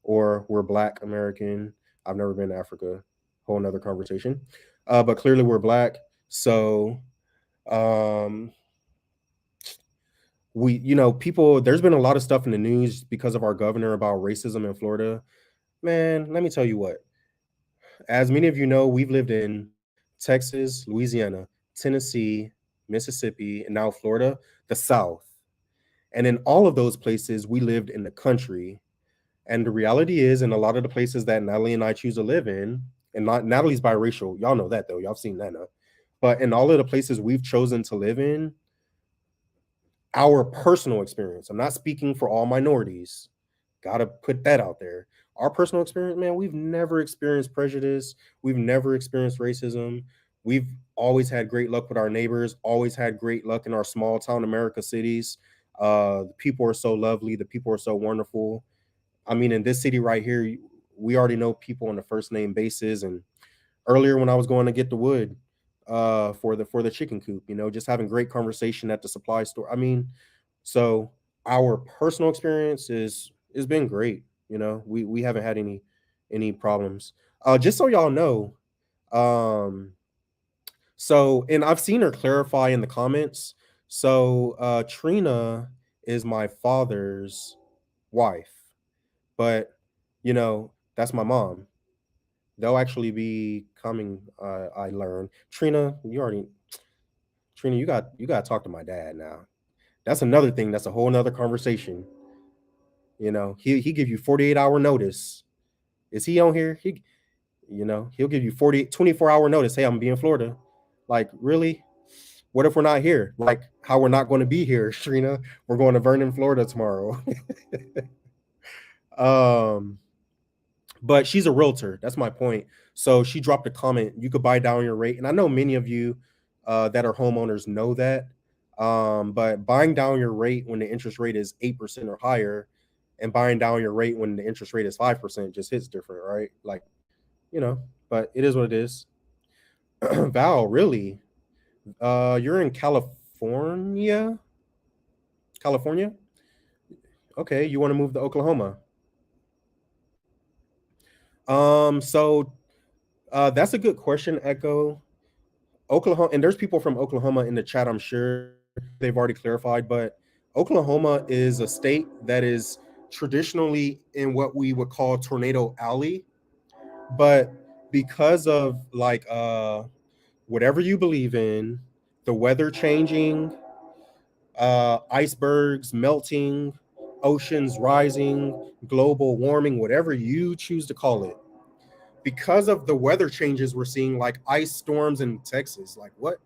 or we're Black American. I've never been to Africa, whole nother conversation. But clearly we're Black. So um, people, there's been a lot of stuff in the news because of our governor about racism in Florida. Man, let me tell you what. As many of you know, we've lived in Texas, Louisiana, Tennessee, Mississippi, and now Florida, the South. And in all of those places, we lived in the country. And the reality is, in a lot of the places that Natalie and I choose to live in, and not Natalie's biracial, y'all know that though, y'all have seen that now. But in all of the places we've chosen to live in, our personal experience, I'm not speaking for all minorities, gotta put that out there. Our personal experience, man, we've never experienced prejudice. We've never experienced racism. We've always had great luck with our neighbors, always had great luck in our small town America cities. The people are so lovely. The people are so wonderful. I mean, in this city right here, we already know people on a first name basis. And earlier when I was going to get the wood for the chicken coop, just having great conversation at the supply store. I mean, so our personal experience is been great. We haven't had any problems. Just so y'all know, um So, and I've seen her clarify in the comments. So, Trina is my father's wife, but that's my mom. They'll actually be coming. I learned. Trina, you got to talk to my dad now. That's another thing. That's a whole nother conversation. He give you 48-hour notice. Is he on here? He'll give you 24-hour notice. Hey, I'm gonna be in Florida. Like, really? What if we're not here? Like, how we're not going to be here, Trina? We're going to Vernon, Florida tomorrow. um, but she's a realtor. That's my point. So she dropped a comment. You could buy down your rate, and I know many of you that are homeowners know that. But buying down your rate when the interest rate is 8% or higher, and buying down your rate when the interest rate is 5% just hits different, right? Like, you know. But it is what it is. Val, really? You're in California? California? Okay, you want to move to Oklahoma? So that's a good question, Echo. Oklahoma, and there's people from Oklahoma in the chat, I'm sure they've already clarified, but Oklahoma is a state that is traditionally in what we would call tornado alley, but because of like whatever you believe in, the weather changing, icebergs melting, oceans rising, global warming, whatever you choose to call it, because of the weather changes we're seeing, like ice storms in Texas, like what,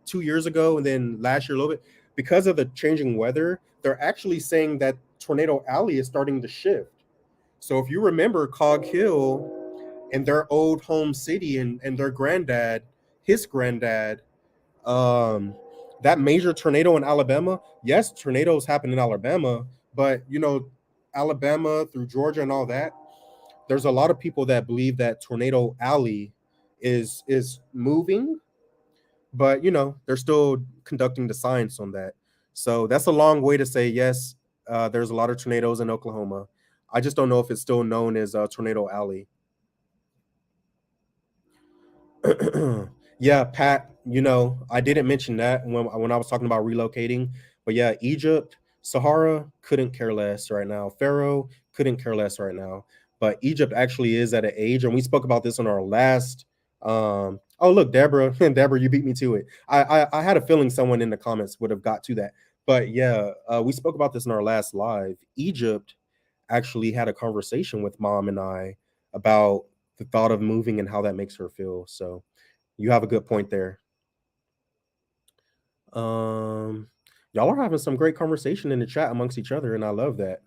2 years ago, and then last year a little bit, because of the changing weather, they're actually saying that Tornado Alley is starting to shift. So if you remember Cog Hill and their old home city and their granddad, his granddad, um, that major tornado in Alabama, yes, tornadoes happen in Alabama, but Alabama through Georgia and all that, there's a lot of people that believe that Tornado Alley is moving, but they're still conducting the science on that. So that's a long way to say yes. There's a lot of tornadoes in Oklahoma. I just don't know if it's still known as Tornado Alley. Yeah, Pat, I didn't mention that when I was talking about relocating, but yeah, Egypt, Sahara couldn't care less right now. Pharaoh couldn't care less right now. But Egypt actually is at an age, and we spoke about this on our last. Oh, look, Deborah, Deborah, you beat me to it. I had a feeling someone in the comments would have got to that. But yeah, we spoke about this in our last live. Egypt actually had a conversation with mom and I about the thought of moving and how that makes her feel. So you have a good point there. Um, y'all are having some great conversation in the chat amongst each other, and I love that.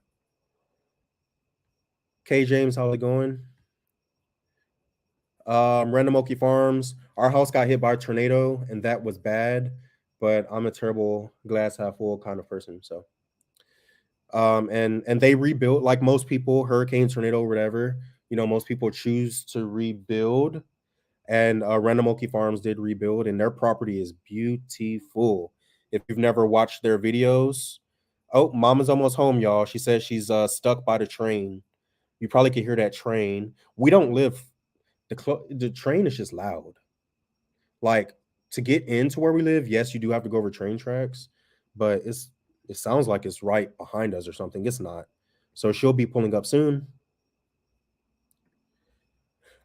K James, how's it going? Random Okie Farms. Our house got hit by a tornado, and that was bad. But I'm a terrible glass half full kind of person. So, and they rebuilt like most people, hurricane, tornado, whatever. Most people choose to rebuild, and Random Okie Farms did rebuild, and their property is beautiful. If you've never watched their videos, oh, Mama's almost home, y'all. She says she's stuck by the train. You probably could hear that train. We don't live the train is just loud. Like, to get into where we live, yes, you do have to go over train tracks, but it sounds like it's right behind us or something. It's not. So she'll be pulling up soon.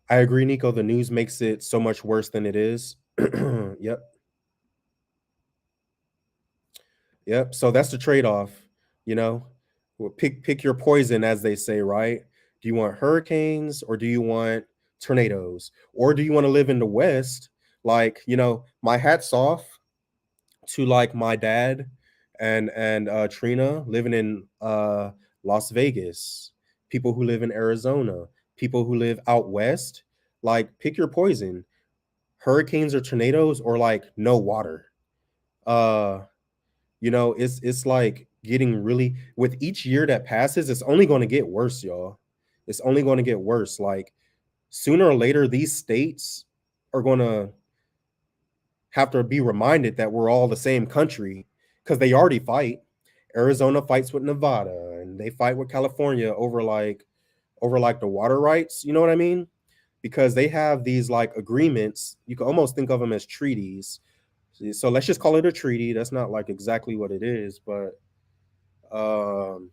I agree, Nico. The news makes it so much worse than it is. Yep. Yep. So that's the trade-off, you know. Well, pick your poison, as they say, right? Do you want hurricanes or do you want tornadoes? Or do you want to live in the West? Like, my hat's off to like my dad and Trina living in Las Vegas, people who live in Arizona, people who live out west. Like, pick your poison. Hurricanes or tornadoes or like no water. Uh it's like getting really, with each year that passes, it's only going to get worse, y'all. It's only going to get worse. Like, sooner or later, these states are going to have to be reminded that we're all the same country, because they already fight. Arizona fights with Nevada, and they fight with California over like the water rights. You know what I mean? because they have these like agreements. You can almost think of them as treaties. So let's just call it a treaty. That's not like exactly what it is, but um,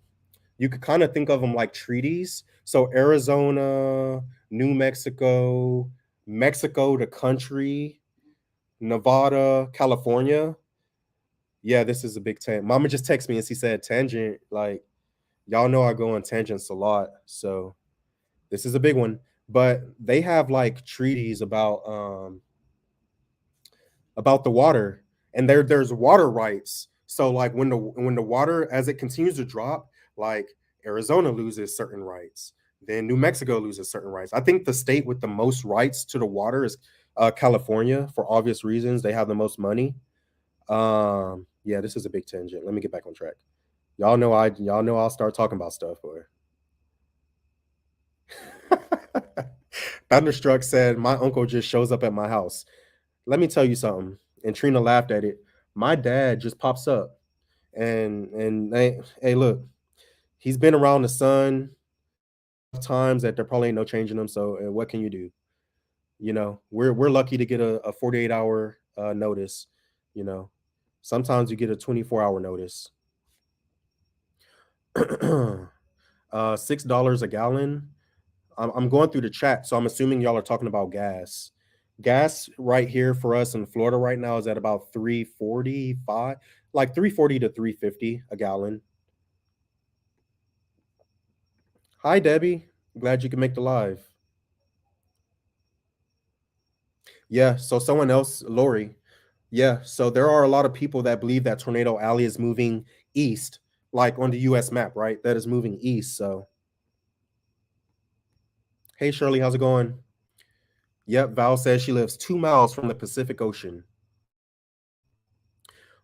you could kind of think of them like treaties. So Arizona, New Mexico, Mexico, the country, Nevada, California. Yeah, this is a big tangent. Mama just texted me and she said tangent. Like y'all know I go on tangents a lot, so this is a big one. But they have like treaties about the water, and there's water rights. So like when the water as it continues to drop, like Arizona loses certain rights, then New Mexico loses certain rights. I think the state with the most rights to the water is California, for obvious reasons. They have the most money. Yeah, this is a big tangent. Let me get back on track. Y'all know I'll start talking about stuff, or Thunderstruck said my uncle just shows up at my house. Let me tell you something. And Trina laughed at it. My dad just pops up, and hey, look, he's been around the sun times that there probably ain't no changing him. So what can you do? We're lucky to get a 48-hour notice. You know, sometimes you get a 24-hour notice. $6 a gallon. I'm going through the chat, so I'm assuming y'all are talking about gas. Gas right here for us in Florida right now is at about 345, like 340 to 350 a gallon. Hi Debbie, glad you can make the live. Yeah, so someone else, Lori. Yeah, so there are a lot of people that believe that Tornado Alley is moving east, like on the US map, right? That is moving east. So, hey Shirley, how's it going? Yep, Val says she lives 2 miles from the Pacific Ocean.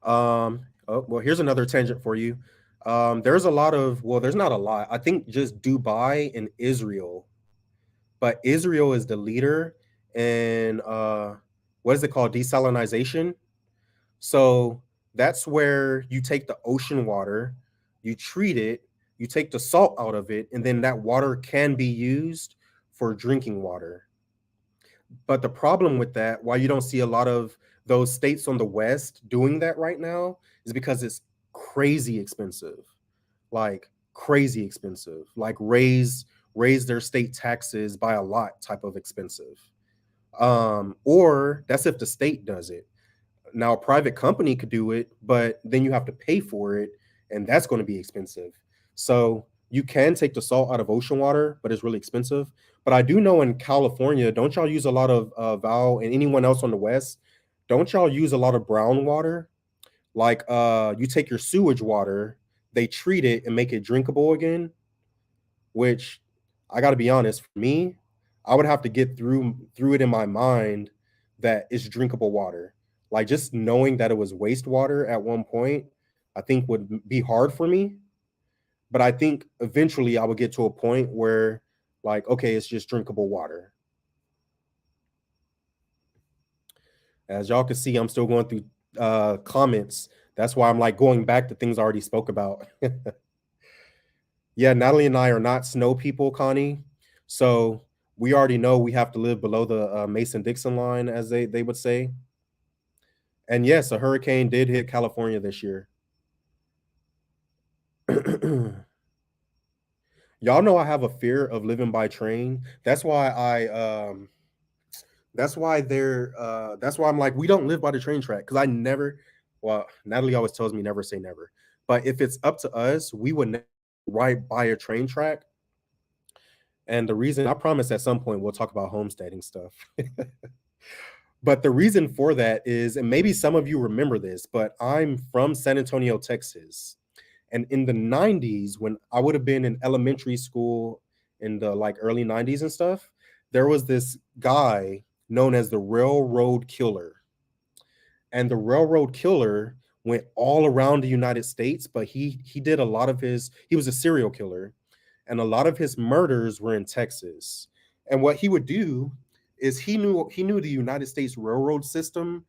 Oh, well, here's another tangent for you. There's a lot of, well, there's not a lot. I think just Dubai and Israel, but Israel is the leader in what is it called? Desalinization. So that's where you take the ocean water, you treat it, you take the salt out of it, and then that water can be used for drinking water. But the problem with that, why you don't see a lot of those states on the West doing that right now, is because it's crazy expensive. Like crazy expensive. Like raise their state taxes by a lot type of expensive. Or that's if the state does it. Now, a private company could do it, but then you have to pay for it, and that's going to be expensive. So you can take the salt out of ocean water, but it's really expensive. But I do know in California, don't y'all use a lot of Val and anyone else on the West? Don't y'all use a lot of brown water? Like you take your sewage water, they treat it and make it drinkable again, which I got to be honest, for me, I would have to get through it in my mind that it's drinkable water. Like just knowing that it was wastewater at one point, I think would be hard for me. But I think eventually I would get to a point where, like, okay, it's just drinkable water. As y'all can see, I'm still going through comments. That's why I'm like going back to things I already spoke about. Yeah, Natalie and I are not snow people, Connie. So we already know we have to live below the Mason Dixon line, as they would say. And yes, a hurricane did hit California this year. Y'all know I have a fear of living by train. That's why I'm like, we don't live by the train track because I never, well, Natalie always tells me never say never. But if it's up to us, we would never ride by a train track. And the reason, I promise at some point we'll talk about homesteading stuff. But the reason for that is, and maybe some of you remember this, but I'm from San Antonio, Texas. And in the 90s, when I would have been in elementary school in the like early 90s and stuff, there was this guy known as the Railroad Killer. And the Railroad Killer went all around the United States, but he did a lot of he was a serial killer, and a lot of his murders were in Texas. And what he would do is he knew the United States railroad system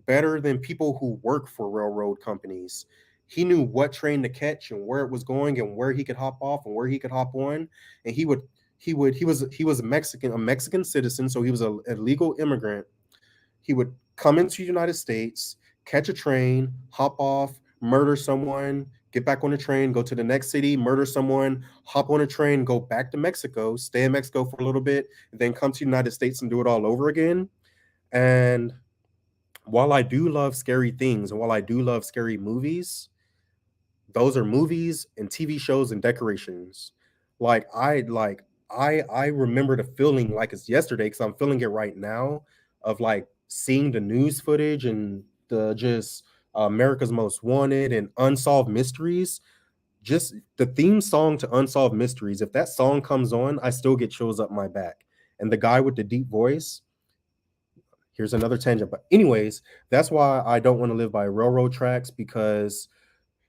better than people who work for railroad companies. He knew what train to catch and where it was going and where he could hop off and where he could hop on, and he was a Mexican citizen, so he was a legal immigrant. He would come into the United States, catch a train, hop off, murder someone, get back on the train, go to the next city, murder someone, hop on a train, go back to Mexico, stay in Mexico for a little bit, and then come to the United States and do it all over again. And while I do love scary things and while I do love scary movies, those are movies and TV shows and decorations. I remember the feeling like it's yesterday because I'm feeling it right now of like seeing the news footage and the just America's Most Wanted and Unsolved Mysteries. Just the theme song to Unsolved Mysteries. If that song comes on, I still get chills up my back. And the guy with the deep voice, here's another tangent. But anyways, that's why I don't want to live by railroad tracks because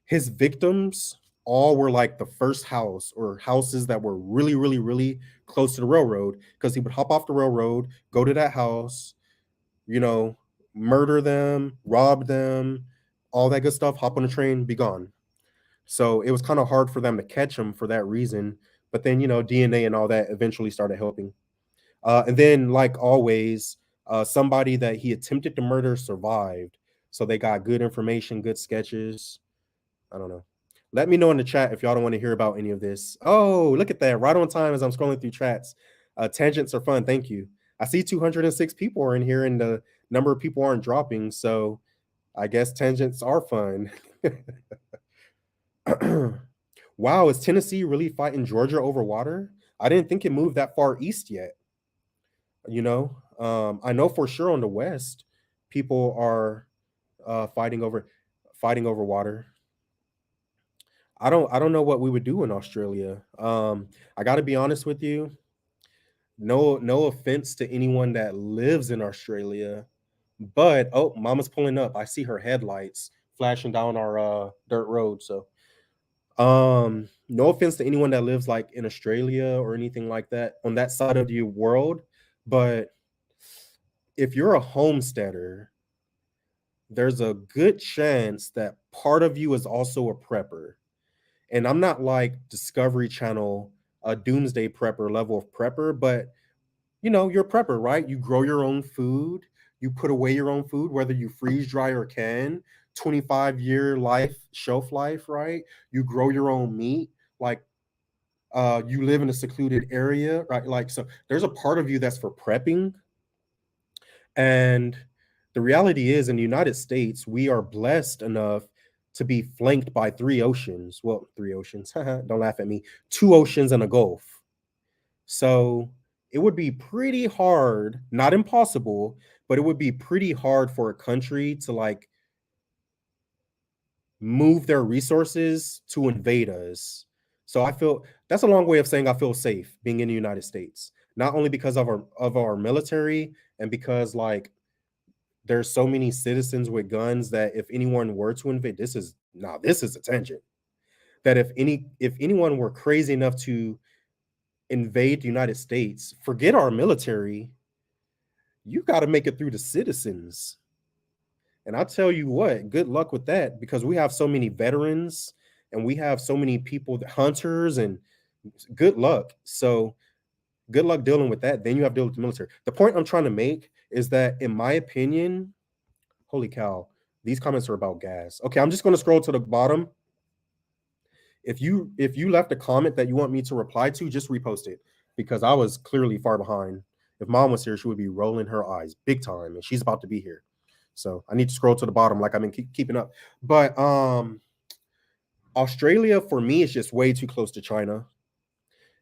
his victims all were like the first house or houses that were really, really, really close to the railroad because he would hop off the railroad, go to that house, you know, murder them, rob them, all that good stuff, hop on a train, be gone. So it was kind of hard for them to catch him for that reason. But then, DNA and all that eventually started helping. And then, like always, somebody that he attempted to murder survived. So they got good information, good sketches. I don't know. Let me know in the chat if y'all don't want to hear about any of this. Oh, look at that. Right on time as I'm scrolling through chats. Tangents are fun. Thank you. I see 206 people are in here and the number of people aren't dropping. So I guess tangents are fun. Wow, is Tennessee really fighting Georgia over water? I didn't think it moved that far east yet. I know for sure on the west, people are fighting over water. I don't know what we would do in Australia. I got to be honest with you. No offense to anyone that lives in Australia, but oh, Mama's pulling up. I see her headlights flashing down our dirt road. So, no offense to anyone that lives like in Australia or anything like that on that side of the world, but if you're a homesteader, there's a good chance that part of you is also a prepper. And I'm not like Discovery Channel, a doomsday prepper level of prepper, but you're a prepper, right? You grow your own food, you put away your own food, whether you freeze dry or can, 25-year shelf life, right? You grow your own meat, like you live in a secluded area, right? Like, so there's a part of you that's for prepping. And the reality is, in the United States, we are blessed enough to be flanked by three oceans. Well, three oceans. Don't laugh at me. Two oceans and a gulf. So it would be pretty hard, not impossible, but it would be pretty hard for a country to like move their resources to invade us. So I feel that's a long way of saying I feel safe being in the United States, not only because of our military and because like there's so many citizens with guns that if anyone were to invade, this is a tangent. That if anyone were crazy enough to invade the United States, forget our military, you got to make it through the citizens. And I tell you what, good luck with that because we have so many veterans and we have so many people, hunters, and good luck. So good luck dealing with that. Then you have to deal with the military. The point I'm trying to make is that, in my opinion, holy cow, these comments are about gas. Okay, I'm just going to scroll to the bottom. If you left a comment that you want me to reply to, just repost it because I was clearly far behind. If Mom was here, she would be rolling her eyes big time, and she's about to be here. So I need to scroll to the bottom like I've been keeping up. But Australia for me is just way too close to China,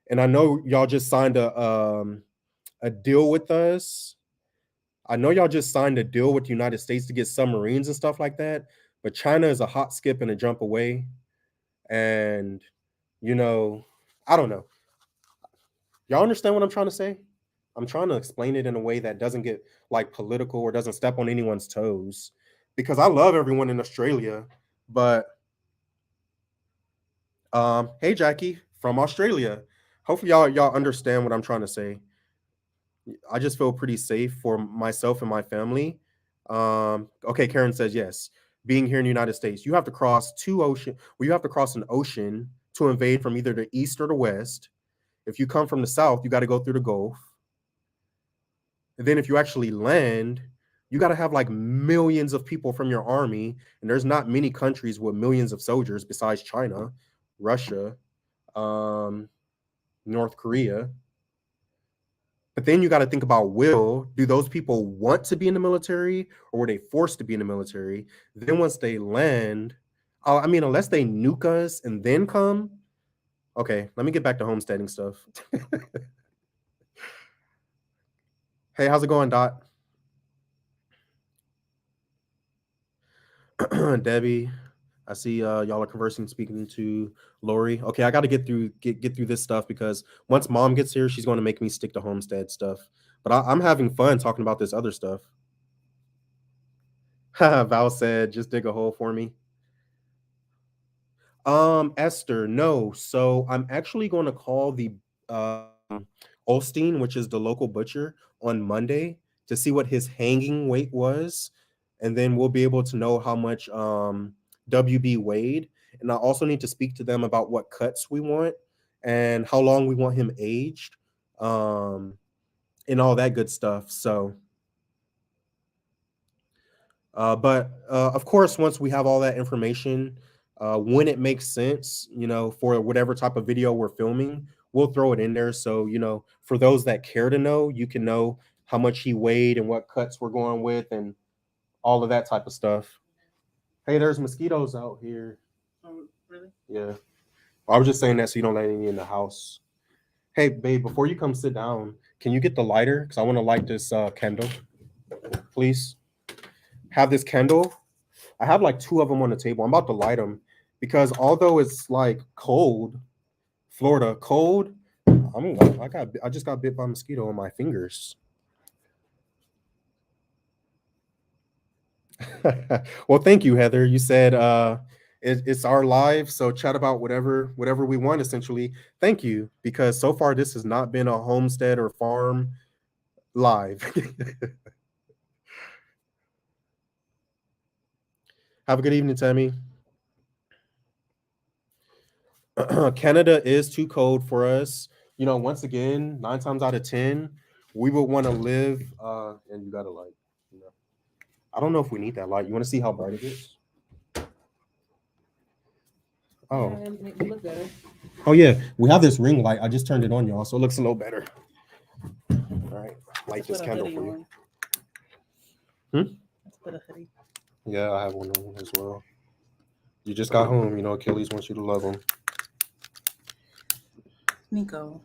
and I know y'all just signed a deal with us. I know y'all just signed a deal with the United States to get submarines and stuff like that, but China is a hot skip and a jump away. And you know, I don't know. Y'all understand what I'm trying to say? I'm trying to explain it in a way that doesn't get like political or doesn't step on anyone's toes. Because I love everyone in Australia, but hey Jackie from Australia. Hopefully y'all understand what I'm trying to say. I just feel pretty safe for myself and my family. Okay, Karen says yes. Being here in the United States, you have to cross two ocean. Well, you have to cross an ocean to invade from either the east or the west. If you come from the south, you got to go through the Gulf. And then if you actually land, you got to have like millions of people from your army. And there's not many countries with millions of soldiers besides China, Russia, um, North Korea. But then you got to think about, do those people want to be in the military, or were they forced to be in the military? Then once they land, I mean, unless they nuke us and then come. Okay, let me get back to homesteading stuff. Hey, how's it going, Dot? Debbie, I see y'all are conversing, speaking to Lori. Okay, I got to get through this stuff because once Mom gets here, she's going to make me stick to homestead stuff. But I'm having fun talking about this other stuff. Val said, "Just dig a hole for me." Esther, no. So I'm actually going to call the Olstein, which is the local butcher, on Monday to see what his hanging weight was, and then we'll be able to know how much WB weighed. And I also need to speak to them about what cuts we want and how long we want him aged, um, and all that good stuff. So but of course, once we have all that information, when it makes sense, for whatever type of video we're filming, we'll throw it in there. So, for those that care to know, you can know how much he weighed and what cuts we're going with and all of that type of stuff. Hey, there's mosquitoes out here. Oh, really? Yeah. I was just saying that so you don't let any in the house. Hey, babe, before you come sit down, can you get the lighter? Because I want to light this candle, please. Have this candle. I have like two of them on the table. I'm about to light them because although it's like cold, Florida cold, I just got bit by a mosquito on my fingers. Well, thank you, Heather. You said it's our live, so chat about whatever we want. Essentially, thank you, because so far this has not been a homestead or farm live. Have a good evening, Tammy. Canada is too cold for us. Once again, 9 times out of 10, we would want to live. And you got to like, you know, I don't know if we need that light. You want to see how bright it is? Oh, Yeah, it make me look better. oh yeah, we have this ring light. I just turned it on, y'all, so it looks a little better. All right, light this Put a candle hoodie for you. on. Hmm? Let's put a hoodie. Yeah, I have one on as well. You just got home, Achilles wants you to love him. Nico.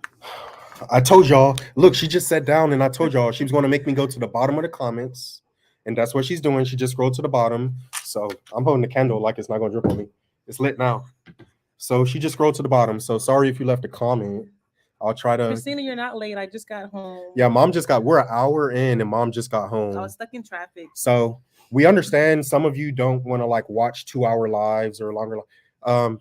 I told y'all, look, she just sat down and I told y'all she was going to make me go to the bottom of the comments. And that's what she's doing. She just scrolled to the bottom. So I'm holding the candle like it's not going to drip on me. It's lit now. So she just scrolled to the bottom. So sorry if you left a comment. I'll try to. Christina, you're not late. I just got home. Yeah, we're an hour in and mom just got home. I was stuck in traffic. So we understand some of you don't want to like watch 2 hour lives or longer.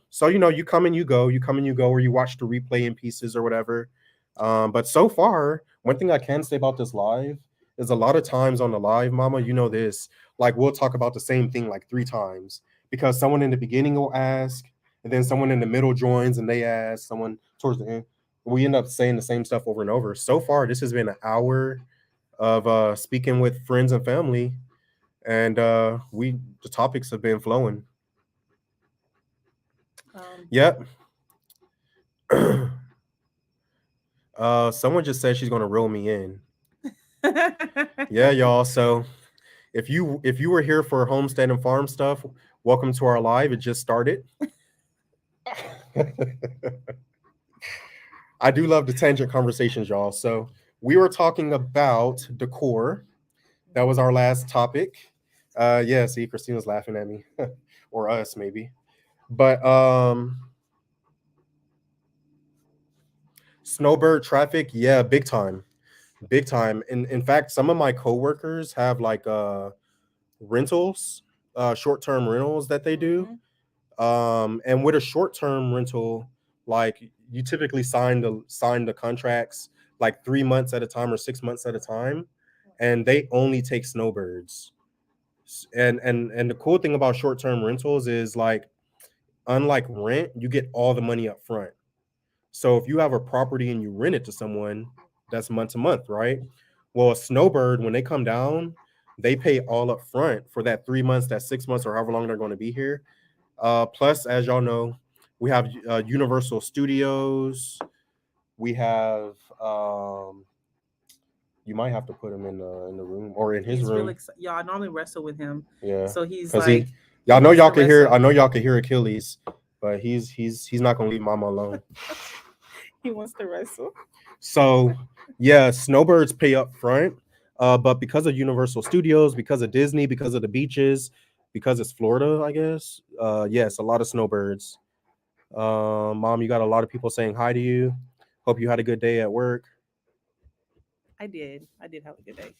So, you come and you go, or you watch the replay in pieces or whatever. But so far, one thing I can say about this live is a lot of times on the live, mama, this, like we'll talk about the same thing like 3 times because someone in the beginning will ask, and then someone in the middle joins and they ask, someone towards the end. We end up saying the same stuff over and over. So far, this has been an hour of speaking with friends and family, and the topics have been flowing. Yep. Someone just said she's gonna reel me in. Yeah, y'all. So if you were here for homestead and farm stuff, welcome to our live. It just started. I do love the tangent conversations, y'all. So we were talking about decor. That was our last topic. Yeah, see, Christina's laughing at me. Or us maybe. But snowbird traffic, yeah, big time. Big time. In fact, some of my coworkers have like rentals, short-term rentals that they do. And with a short-term rental, like you typically sign the contracts like 3 months at a time or 6 months at a time, and they only take snowbirds. And the cool thing about short-term rentals is like unlike rent, you get all the money up front. So if you have a property and you rent it to someone, that's month to month, right? Well, a snowbird, when they come down, they pay all up front for that 3 months, that 6 months, or however long they're going to be here. Plus, as y'all know, we have Universal Studios. We have you might have to put him in the room or in his He's really room. excited. Y'all, I normally wrestle with him. Yeah, So he's because like, y'all know wants y'all to can hear. I wrestle. know y'all can hear Achilles, but he's not gonna leave Mama alone. He wants to wrestle. So yeah, snowbirds pay up front, but because of Universal Studios, because of Disney, because of the beaches, because it's Florida, I guess. Yes, a lot of snowbirds. Mom, you got a lot of people saying hi to you. Hope you had a good day at work. I did. I did have a good day.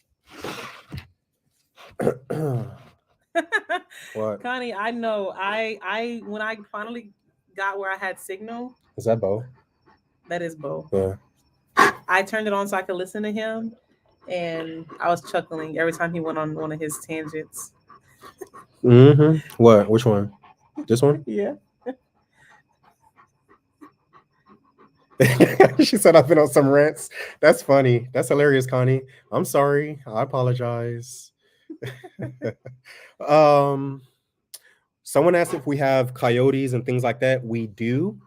What Connie, I know. I when I finally got where I had signal, is that, Bo? that is Bo. Yeah. I turned it on so I could listen to him, and I was chuckling every time he went on one of his tangents. Mm-hmm. What? Which one? This one? Yeah. She said I've been on some rants. That's funny. That's hilarious, Connie. I'm sorry. I apologize. um, someone asked if we have coyotes and things like that. We do.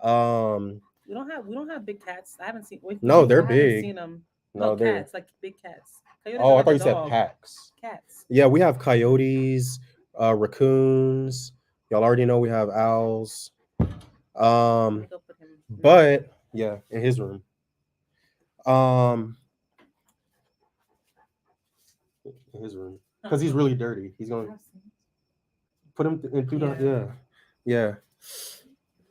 Um, We don't have big cats. I haven't seen. We no, do, but they're I haven't big. seen them. No, No, they're. cats, like big cats. Coyotes are Oh, I like thought a you said dog. packs. Cats. Yeah, we have coyotes, raccoons. Y'all already know we have owls. Let me Um, go put him. but yeah, in his room. Um, in his room because he's really dirty. He's gonna put him into the yeah.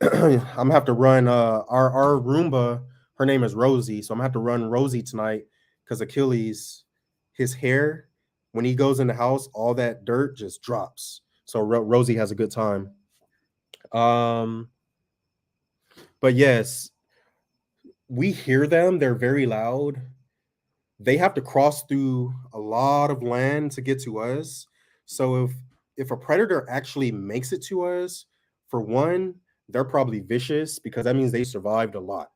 I'm gonna have to run our Roomba. Her name is Rosie, so I'm gonna have to run Rosie tonight because Achilles, his hair, when he goes in the house, all that dirt just drops. So Rosie has a good time. Um, but yes, we hear them. They're very loud. They have to cross through a lot of land to get to us. So if a predator actually makes it to us, for one, they're probably vicious because that means they survived a lot.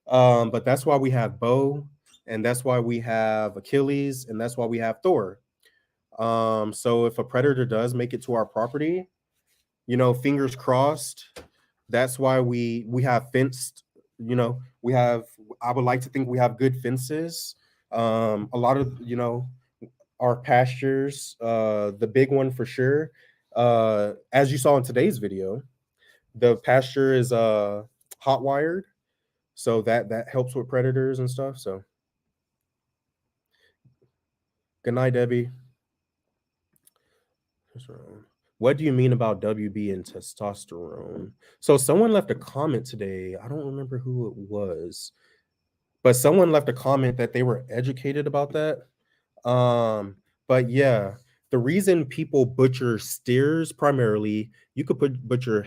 But that's why we have Bo, and that's why we have Achilles, and that's why we have Thor. So if a predator does make it to our property, fingers crossed. That's why we have fenced. We have. I would like to think we have good fences. A lot of our pastures. The big one for sure. As you saw in today's video, the pasture is hot wired, so that helps with predators and stuff. So good night, Debbie. What do you mean about WB and testosterone? So someone left a comment today. I don't remember who it was, but someone left a comment that they were educated about that. But yeah, the reason people butcher steers primarily, you could butcher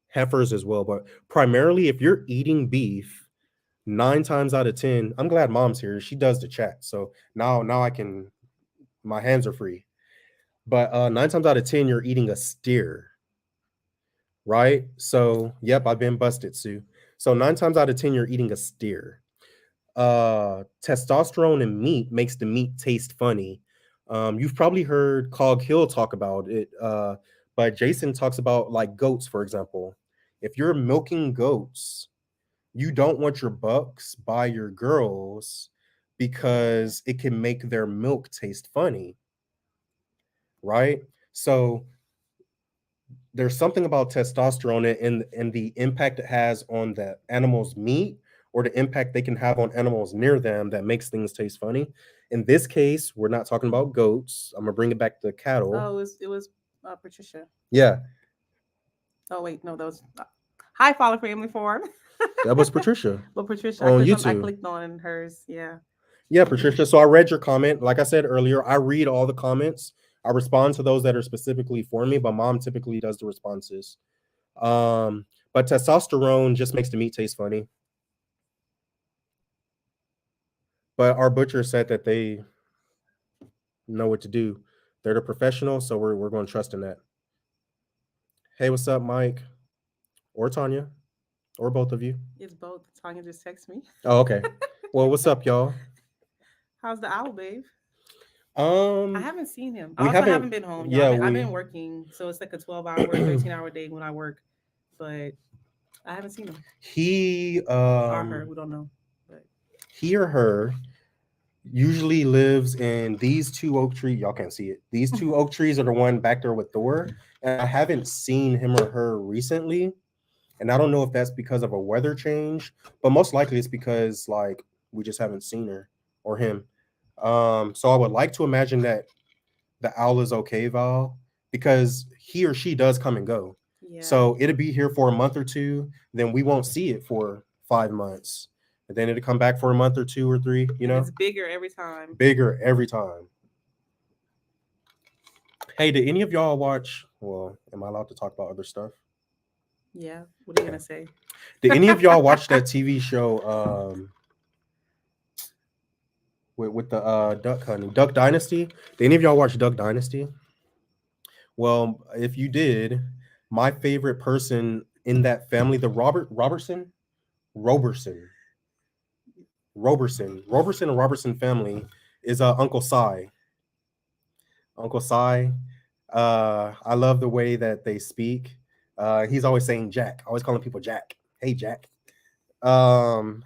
heifers as well, but primarily if you're eating beef, 9 times out of 10, I'm glad mom's here. She does the chat. So now I can, my hands are free. But 9 times out of 10, you're eating a steer, right? So, yep, I've been busted, Sue. So 9 times out of 10, you're eating a steer. Testosterone in meat makes the meat taste funny. You've probably heard Cog Hill talk about it, but Jason talks about like goats, for example. If you're milking goats, you don't want your bucks by your girls because it can make their milk taste funny, right? So there's something about testosterone and the impact it has on the animal's meat or the impact they can have on animals near them that makes things taste funny. In this case, we're not talking about goats. I'm gonna bring it back to cattle. Oh, it was Patricia. Yeah, Oh wait, no, that was Hi Follow Family Forum. that was Patricia But Patricia, on I YouTube. clicked on hers. Yeah. Yeah, Patricia. So I read your comment. Like I said earlier, I read all the comments. I respond to those that are specifically for me, but mom typically does the responses. But testosterone just makes the meat taste funny. But our butcher said that they know what to do. They're the professionals, so we're going to trust in that. Hey, what's up, Mike or Tanya? or both of you? It's both. Tanya just text me. Oh, okay. Well, what's up, y'all? How's the owl, babe? I Um, haven't seen him. I we also haven't. haven't been home, y'all. Yeah, I've we. been working, so it's like a 12-hour, 13-hour day when I work. But I haven't seen him he or her. We don't know. But he or her usually lives in these two oak trees. Y'all can't see it. These two oak trees are the one back there with Thor. And I haven't seen him or her recently. And I don't know if that's because of a weather change, but most likely it's because like we just haven't seen her or him. So I would like to imagine that the owl is okay, Val, because he or she does come and go. yeah, So it'll be here for a month or two, then we won't see it for 5 months. And then it'll come back for a month or two or three, and it's bigger every time. bigger every time. Hey, did any of y'all watch? Well, am I allowed to talk about other stuff? Yeah. What are you Okay. gonna say? Did any of y'all watch that TV show with the duck hunting, Duck Dynasty? Did any of y'all watch Duck Dynasty? Well, if you did, my favorite person in that family, the Roberson, Roberson and Robertson family is Uncle Si. Uncle Si. I love the way that they speak. He's always saying Jack. Always calling people Jack. Hey Jack. And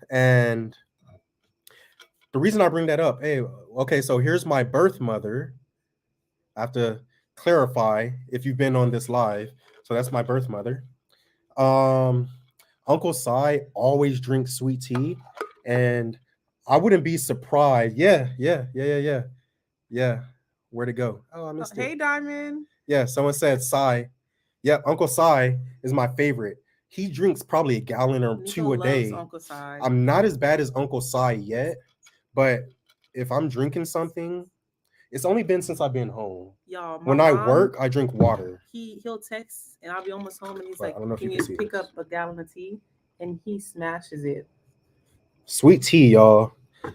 the reason I bring that up, hey, okay, so here's my birth mother. I have to clarify if you've been on this live. So that's my birth mother. Um, Uncle Si always drinks sweet tea, and I wouldn't be surprised. Yeah. Where'd it go? Oh, I Oh, missed it. hey, Diamond. Yeah, someone said Si. Yep, Uncle Si is my favorite. He drinks probably a gallon or Nico two a loves day. Uncle Si. I'm not as bad as Uncle Si yet, but if I'm drinking something, it's only been since I've been home. Y'all, my When I mom, work, I drink water. he'll text and I'll be almost home and he's But like, I don't know if "Can you can you see pick this. up a gallon of tea?" And he smashes it. Sweet tea, y'all.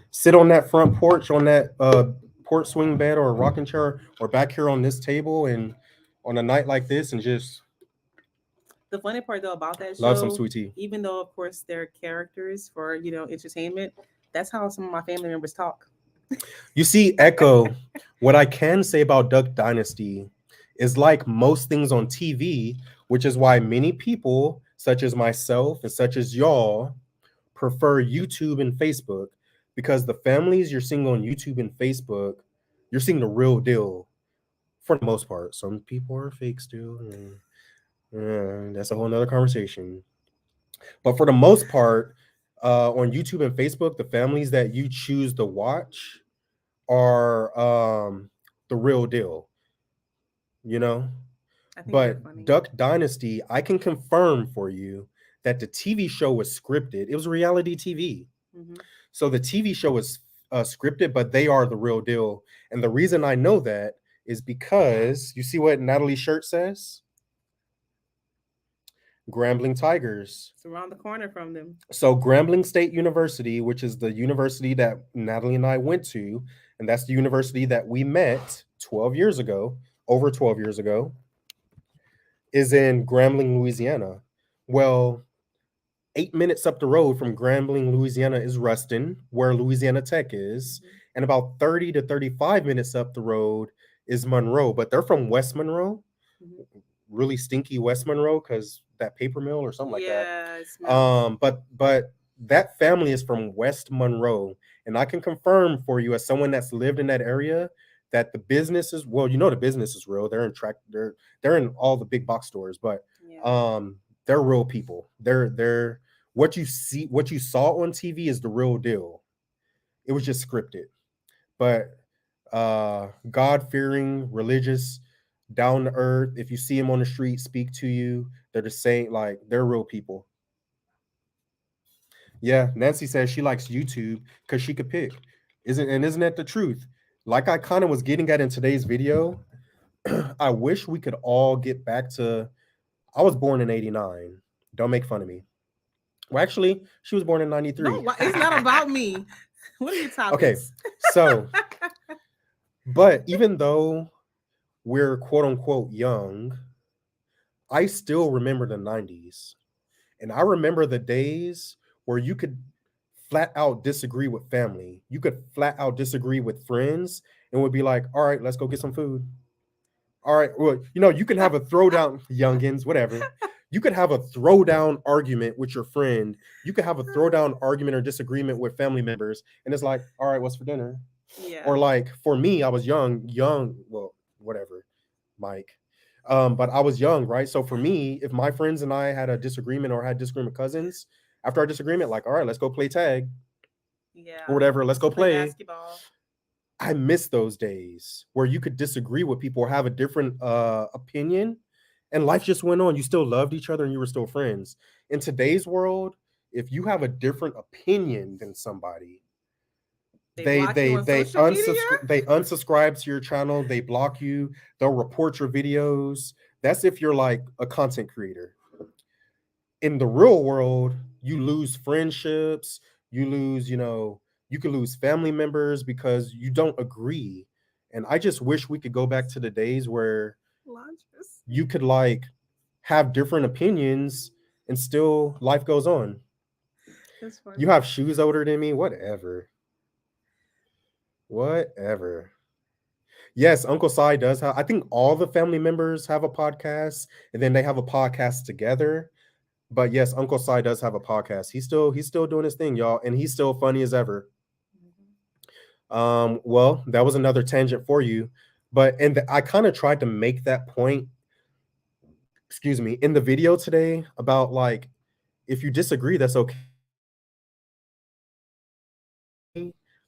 Sit on that front porch, on that porch swing bed or a rocking chair, or back here on this table, and on a night like this, and just The funny part though about that love some show, sweet tea. even though of course they're characters for entertainment, that's how some of my family members talk. You see, Echo, what I can say about Duck Dynasty is like most things on TV, which is why many people, such as myself and such as y'all, prefer YouTube and Facebook, because the families you're seeing on YouTube and Facebook, you're seeing the real deal for the most part. Some people are fake still. That's a whole nother conversation. But for the most part, on YouTube and Facebook, the families that you choose to watch are the real deal, you know. I think they're But funny. Duck Dynasty, I can confirm for you that the TV show was scripted. It was reality TV. Hmm. So the TV show is scripted, but they are the real deal. And the reason I know that is because you see what Natalie's shirt says? Grambling Tigers. It's around the corner from them. So Grambling State University, which is the university that Natalie and I went to, and that's the university that we met 12 years ago, over 12 years ago, is in Grambling, Louisiana. Well, 8 minutes up the road from Grambling, Louisiana is Ruston, where Louisiana Tech is. Hmm. And about 30 to 35 minutes up the road is Monroe, but they're from West Monroe, Hmm. really stinky West Monroe, because that paper mill or something like that. Yeah, it smells. But that family is from West Monroe, and I can confirm for you, as someone that's lived in that area, that the business is, well, the business is real. They're in they're in all the big box stores, but Yeah. they're real people. They're what you saw on TV is the real deal. It was just scripted, but God fearing, religious, down to earth. If you see them on the street, speak to you. They're the same. Like, they're real people. Yeah, Nancy says she likes YouTube because she could pick. Isn't that the truth? Like I kind of was getting at in today's video, I wish we could all get back to. I was born in '89. Don't make fun of me. Well, actually, she was born in No, '93. it's not about me. What are your Okay, topics? so, but even though we're quote unquote young, I still remember the '90s. And I remember the days where you could flat out disagree with family. You could flat out disagree with friends and would be like, all right, let's go get some food. All right. Well, you can have a throwdown, youngins, whatever. You could have a throwdown argument with your friend. You could have a throwdown argument or disagreement with family members. And it's like, all right, what's for dinner? Yeah. Or like for me, I was young, well, whatever, Mike. But I was young, right? So for me, if my friends and I had a disagreement or had disagreement cousins, after our disagreement, like, all right, let's go play tag or Yeah. whatever, let's go Play play. basketball. I miss those days where you could disagree with people or have a different opinion and life just went on. You still loved each other and you were still friends. In today's world, if you have a different opinion than somebody, They they block you they on they social media. they unsubscribe to your channel, they block you, they'll report your videos. That's if you're like a content creator. In the real world, you lose friendships, you lose, you can lose family members because you don't agree. And I just wish we could go back to the days where Launches. you could like have different opinions and still life goes on. That's funny. You have shoes older than me, whatever. Whatever. Yes, Uncle Si does have, I think all the family members have a podcast and then they have a podcast together. But yes, Uncle Si does have a podcast. He's still doing his thing, y'all, and he's still funny as ever. Well, that was another tangent for you, but I kind of tried to make that point, excuse me, in the video today about like if you disagree, that's okay.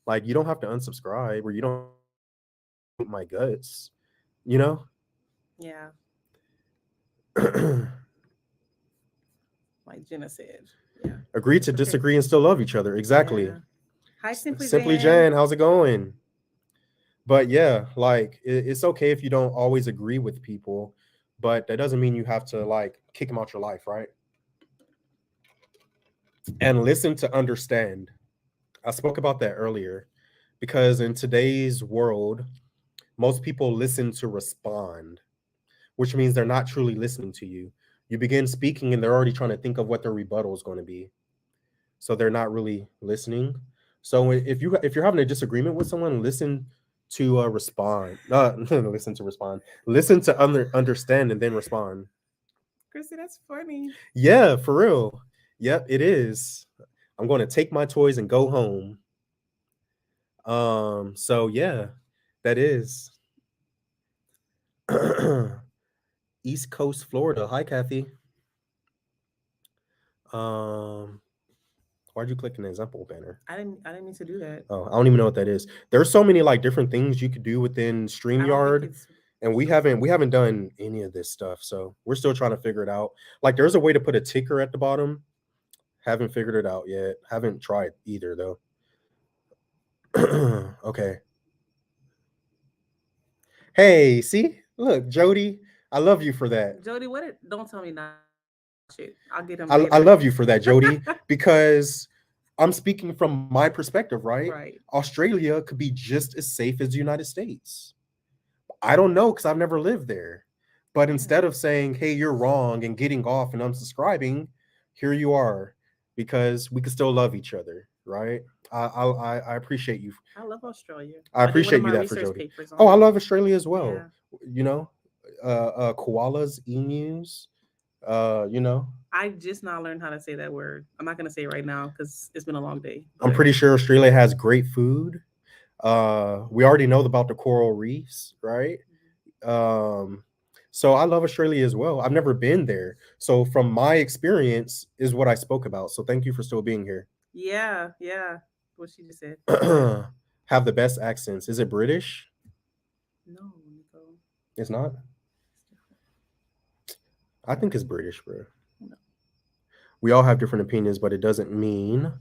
Like you don't have to unsubscribe or you don't hate my guts, you know? Yeah. Like Jenna said. Yeah. Agree to Okay. disagree and still love each other. Exactly. Yeah. Hi, Simply Jan, how's it going? But yeah, like it's okay if you don't always agree with people, but that doesn't mean you have to like kick them out your life, right? And listen to understand. I spoke about that earlier because in today's world, most people listen to respond, which means they're not truly listening to you. You begin speaking and they're already trying to think of what their rebuttal is going to be. So they're not really listening. So if you're having a disagreement with someone, listen to respond. Listen to respond. Listen to understand and then respond. Chrissy, that's funny. Yeah, for real. Yep, it is. I'm going to take my toys and go home. So yeah, that is East Coast, Florida. Hi, Kathy. Why'd you click an example banner? I didn't mean to do that. Oh, I don't even know what that is. There's so many like different things you could do within I don't StreamYard, think it's and we haven't done any of this stuff, so we're still trying to figure it out. Like, there's a way to put a ticker at the bottom. Haven't figured it out yet. Haven't tried either though. Okay. Hey, see, look, Jody, I love you for that. Jody. Don't tell me not shit. I'll get him I later. love you for that, Jody, because I'm speaking from my perspective, right? Right. Australia could be just as safe as the United States. I don't know because I've never lived there. But instead of saying, hey, you're wrong and getting off and unsubscribing, here you are because we can still love each other, right? I appreciate you. I love Australia. I did one appreciate of you my that for research Jody. papers on Oh, I it. love Australia as well. Yeah. You know, koalas, emus, you know. I just now learned how to say that word. I'm not gonna say it right now because it's been a long day. I'm but pretty sure Australia has great food. We already know about the coral reefs, right? So I love Australia as well. I've never been there. So from my experience is what I spoke about. So thank you for still being here. Yeah, what she just said. Have the best accents. Is it British? No, Nico. It's not. I think it's British, bro. No. We all have different opinions, but it doesn't mean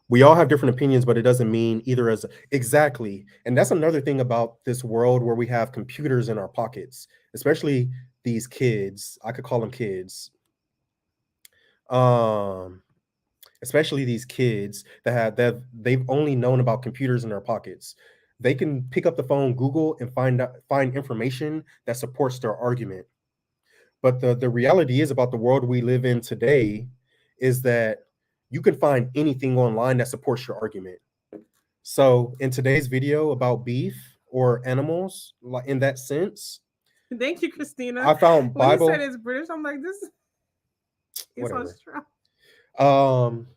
we all have different opinions, but it doesn't mean either as exactly. And that's another thing about this world where we have computers in our pockets, especially these kids. I could call them kids. Especially these kids that they've only known about computers in their pockets. They can pick up the phone, Google, and find information that supports their argument. But the reality is about the world we live in today is that you can find anything online that supports your argument. So in today's video about beef or animals, like in that sense, Thank you, Christina. I found When you said Bible, it's British, I'm like, this is whatever. Australia. Um,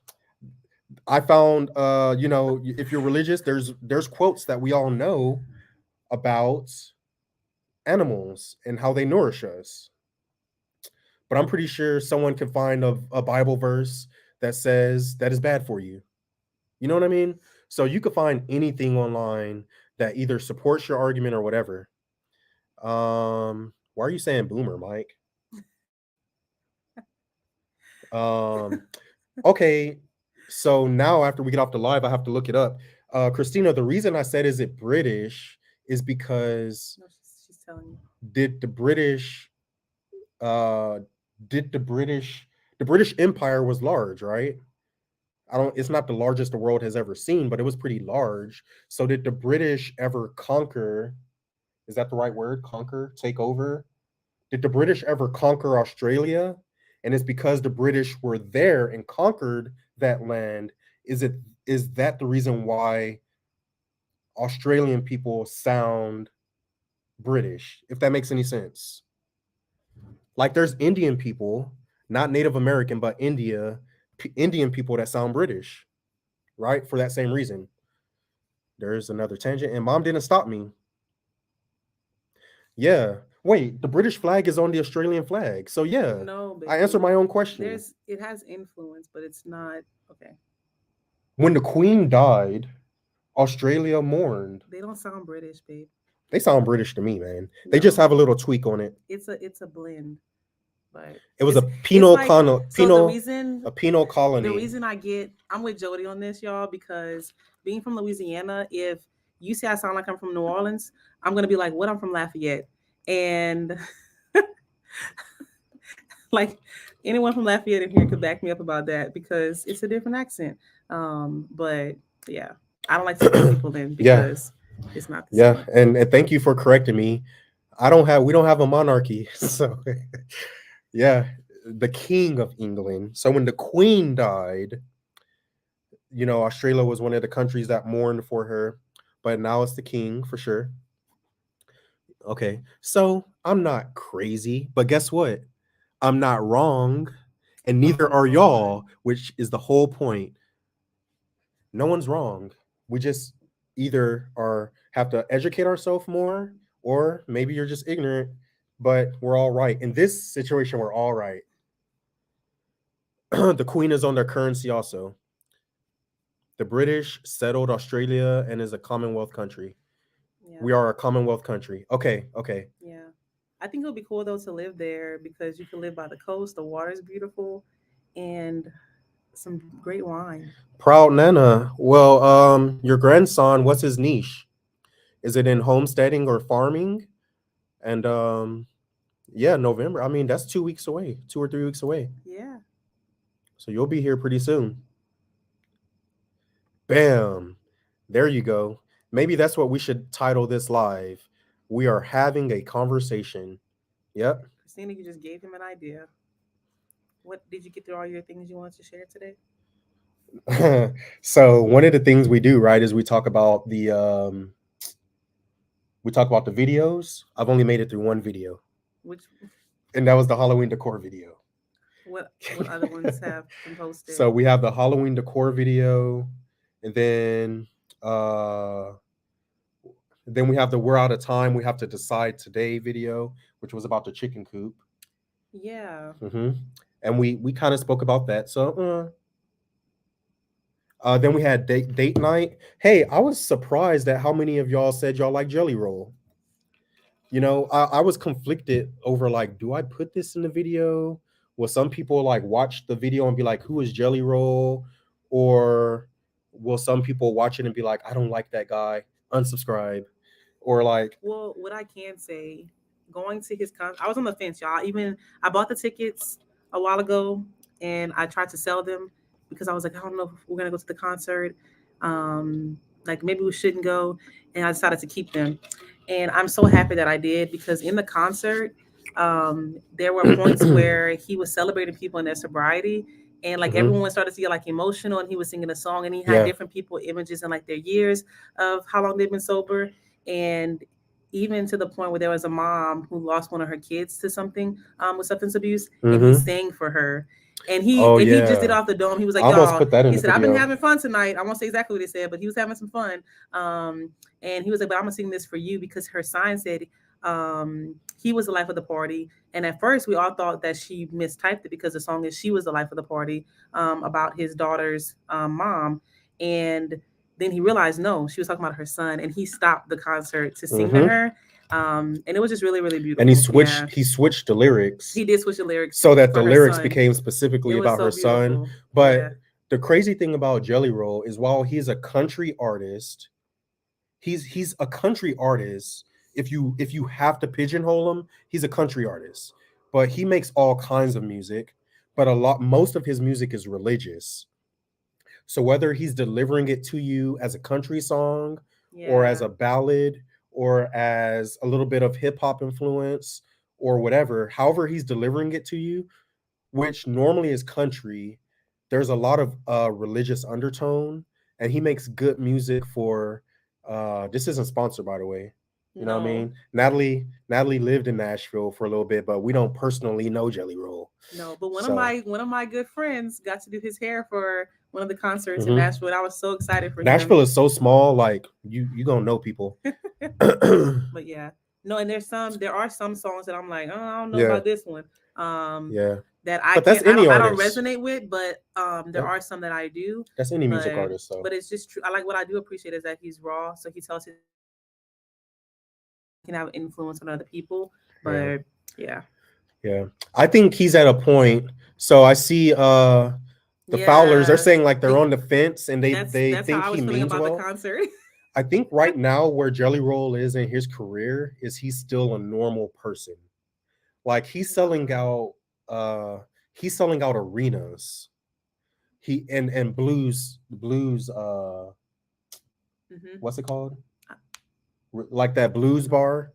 I found, if you're religious, there's quotes that we all know about animals and how they nourish us. But I'm pretty sure someone can find a Bible verse that says that is bad for you. You know what I mean? So you could find anything online that either supports your argument or whatever. Why are you saying boomer, Mike? Um, okay. So now after we get off the live, I have to look it up. Christina, the reason I said is it British is because No, she's telling you. did the British uh did the British Empire was large, right? I don't it's not the largest the world has ever seen, but it was pretty large. So did the British ever conquer, is that the right word? Conquer, take over? Did the British ever conquer Australia? And it's because the British were there and conquered that land. Is it is that the reason why Australian people sound British? If that makes any sense. Like there's Indian people, not Native American, but Indian people that sound British, right? For that same reason. There's another tangent, and mom didn't stop me. Yeah. Wait, the British flag is on the Australian flag. So yeah, No, baby. I answered my own question. It has influence, but it's not okay. When the Queen died, Australia mourned. They don't sound British, babe. They sound British to me, man. They just No. have a little tweak on it. It's a blend. But It was a it's like, so the penal reason a penal colony. the reason I'm with Jody on this, y'all, because being from Louisiana, if you say I sound like I'm from New Orleans, I'm gonna be like, what? I'm from Lafayette. And like anyone from Lafayette in here could back me up about that because it's a different accent. But yeah, I don't like to put people in Yeah. because it's not the Yeah, same. and thank you for correcting me. We don't have a monarchy. So yeah, the king of England. So when the queen died, Australia was one of the countries that mourned for her, but now it's the king for sure. Okay. So I'm not crazy, but guess what? I'm not wrong, and neither Oh, are y'all, Lord. which is the whole point. No one's wrong. We just either are have to educate ourselves more, or maybe you're just ignorant, but we're all right. In this situation, we're all right. The Queen is on their currency also. The British settled Australia and is a Commonwealth country. Yeah. We are a Commonwealth country. Okay, okay. Yeah. I think it'll be cool though to live there because you can live by the coast, the water is beautiful, and some great wine. Proud Nana. Well, your grandson, what's his niche? Is it in homesteading or farming? And yeah, November. I mean, that's 2 weeks away, 2 or 3 weeks away. Yeah. So you'll be here pretty soon. Bam. There you go. Maybe that's what we should title this live. We are having a conversation. Yep. Christina, you just gave him an idea. What did you get through all your things you wanted to share today? So one of the things we do, right, is we talk about the videos. I've only made it through one video, Which and that was the Halloween decor video. what other ones have been posted? So we have the Halloween decor video, and then we have the we're out of time. We have to decide today video, which was about the chicken coop. Yeah. And we kind of spoke about that. So then we had date night. Hey, I was surprised at how many of y'all said y'all like Jelly Roll. I was conflicted over like, do I put this in the video? Will some people like watch the video and be like, who is Jelly Roll? Or will some people watch it and be like, I don't like that guy, unsubscribe? Or like, Well, what I can say, going to his concert, I was on the fence, y'all. I bought the tickets a while ago, and I tried to sell them because I was like, I don't know if we're gonna go to the concert. Like maybe we shouldn't go, and I decided to keep them. And I'm so happy that I did because in the concert, there were points where he was celebrating people in their sobriety, and like Mhm. everyone started to get like emotional, and he was singing a song, and he had Yeah. different people images and like their years of how long they've been sober, and even to the point where there was a mom who lost one of her kids to something with substance abuse, and he Mhm. sang for her. Oh And he just did yeah. off the dome. He was I like, almost "Y'all," put that in he the said, "I've been video. having fun tonight." I won't say exactly what he said, but he was having some fun. And he was like, "But I'm gonna sing this for you," because her sign said he was the life of the party. And at first, we all thought that she mistyped it because the song is "She Was the Life of the Party" about his daughter's mom. And then he realized no, she was talking about her son, and he stopped the concert to sing to Mhm. her. And it was just really, really And he beautiful. switched Yeah, he switched the lyrics he did switch the lyrics so that for the her lyrics son. became It specifically was about so her son. beautiful. But Yeah. the crazy thing about Jelly Roll is while he's a country artist, he's a country artist. If you have to pigeonhole him, he's a country artist. But he makes all kinds of music, but most of his music is religious. So whether he's delivering it to you as a country song or as Yeah. a ballad or as a little bit of hip hop influence or whatever, however he's delivering it to you, which normally is country, there's a lot of religious undertone, and he makes good music for. This isn't sponsored, by the way. You know what I No. mean? Natalie lived in Nashville for a little bit, but we don't personally know Jelly Roll. No, but So one of my good friends got to do his hair for one of the concerts in mhm. Nashville. And I was so excited for him. Nashville is so small, like you gonna know people. But yeah, no, and there are some songs that I'm like, oh, I don't know Yeah, about this one. Um, yeah. that But that's any I don't artist. resonate with, but there Yep. are some that I do. That's any music But artist. So it's just true. I like what I do appreciate is that he's raw, so he tells his can have influence on other people. yeah. But yeah, Yeah. I think he's at a point. So I see the Fowlers, they're yeah, saying like they're on the fence and they that's how think I he was feeling means about the well. concert. I think right now where Jelly Roll is in his career is he's still a normal person. Like uh he's selling out arenas. He and blues Hmm. what's it called? Like that blues bar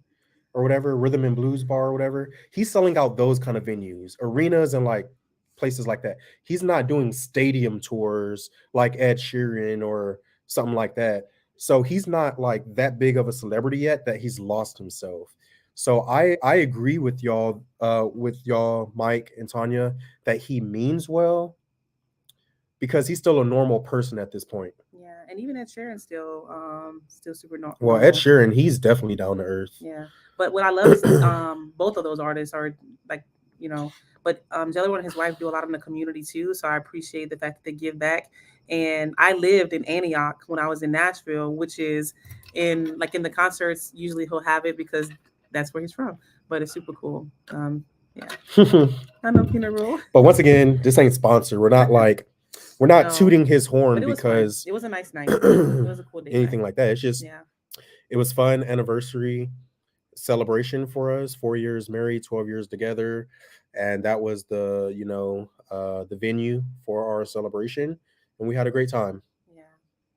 or whatever, rhythm and blues bar or whatever. He's selling out those kind of venues, arenas and like places like that. He's not doing stadium tours like Ed Sheeran or something like that. So he's not like that big of a celebrity yet that he's lost himself. So I agree with y'all Mike and Tanya that he means well because he's still a normal person at this point. Yeah, and even Ed Sheeran still super Well, Ed normal. Sheeran, he's definitely down to earth. Yeah, but what I love is both of those artists are like you know, but Jelly Roll and his wife do a lot in the community too. So I appreciate the fact that they give back. And I lived in Antioch when I was in Nashville, which is in the concerts. Usually he'll have it because that's where he's from. But it's super cool. Yeah, I know Peanut Roll. But once again, this ain't sponsored. We're not No, tooting his horn but it was fun. because It was a nice night. It was a cool date night. anything like that. It's just Yeah. it was fun anniversary celebration for us. 4 years married, 12 years together, and that was the venue for our celebration, and we had a great time. Yeah.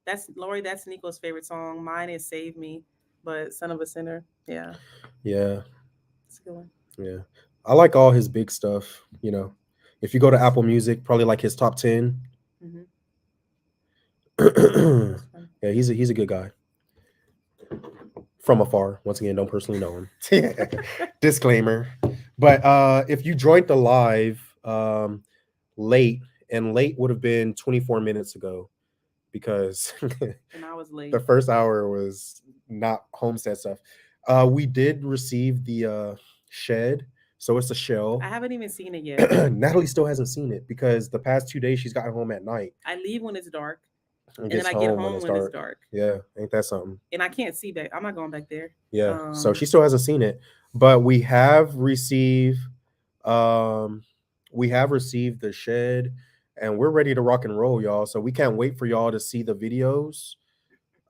That's Lori, that's Nico's favorite song. Mine is Save Me, but Son of a Sinner. Yeah. Yeah, It's a good one. yeah. I like all his big stuff. If you go to Apple Music, probably like his top 10. Hmm. Yeah, That's fun. he's a good guy from afar. Once again, don't personally know him. Disclaimer. But if you joined the live late, and late would have been 24 minutes ago because And I was late. the first hour was not homestead stuff. We did receive the shed, so it's a I shell. haven't even seen it yet. Natalie still hasn't seen it because the past 2 days she's gotten home at night I leave when it's dark, and and then gets I get home when home it's when it's dark. dark. Yeah, ain't that something? And I can't see back. I'm not going back there. Yeah, so Um, she still hasn't seen it, but um we have received the shed, and we're ready to rock and roll, y'all. So we can't wait for y'all to see the videos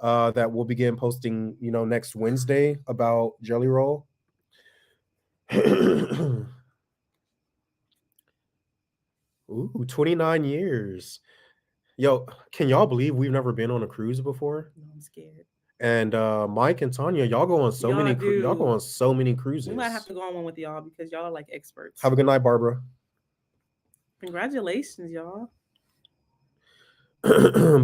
that we'll begin posting, next Wednesday about Jelly Roll. Ooh, 29 years. Yo, can y'all believe we've never been on a cruise before? no, I'm scared. And Mike and Tanya, Y'all y'all go do. on so many We might have cruises. to go on one with y'all because y'all are like experts. Have a good night, Barbara. Congratulations, y'all.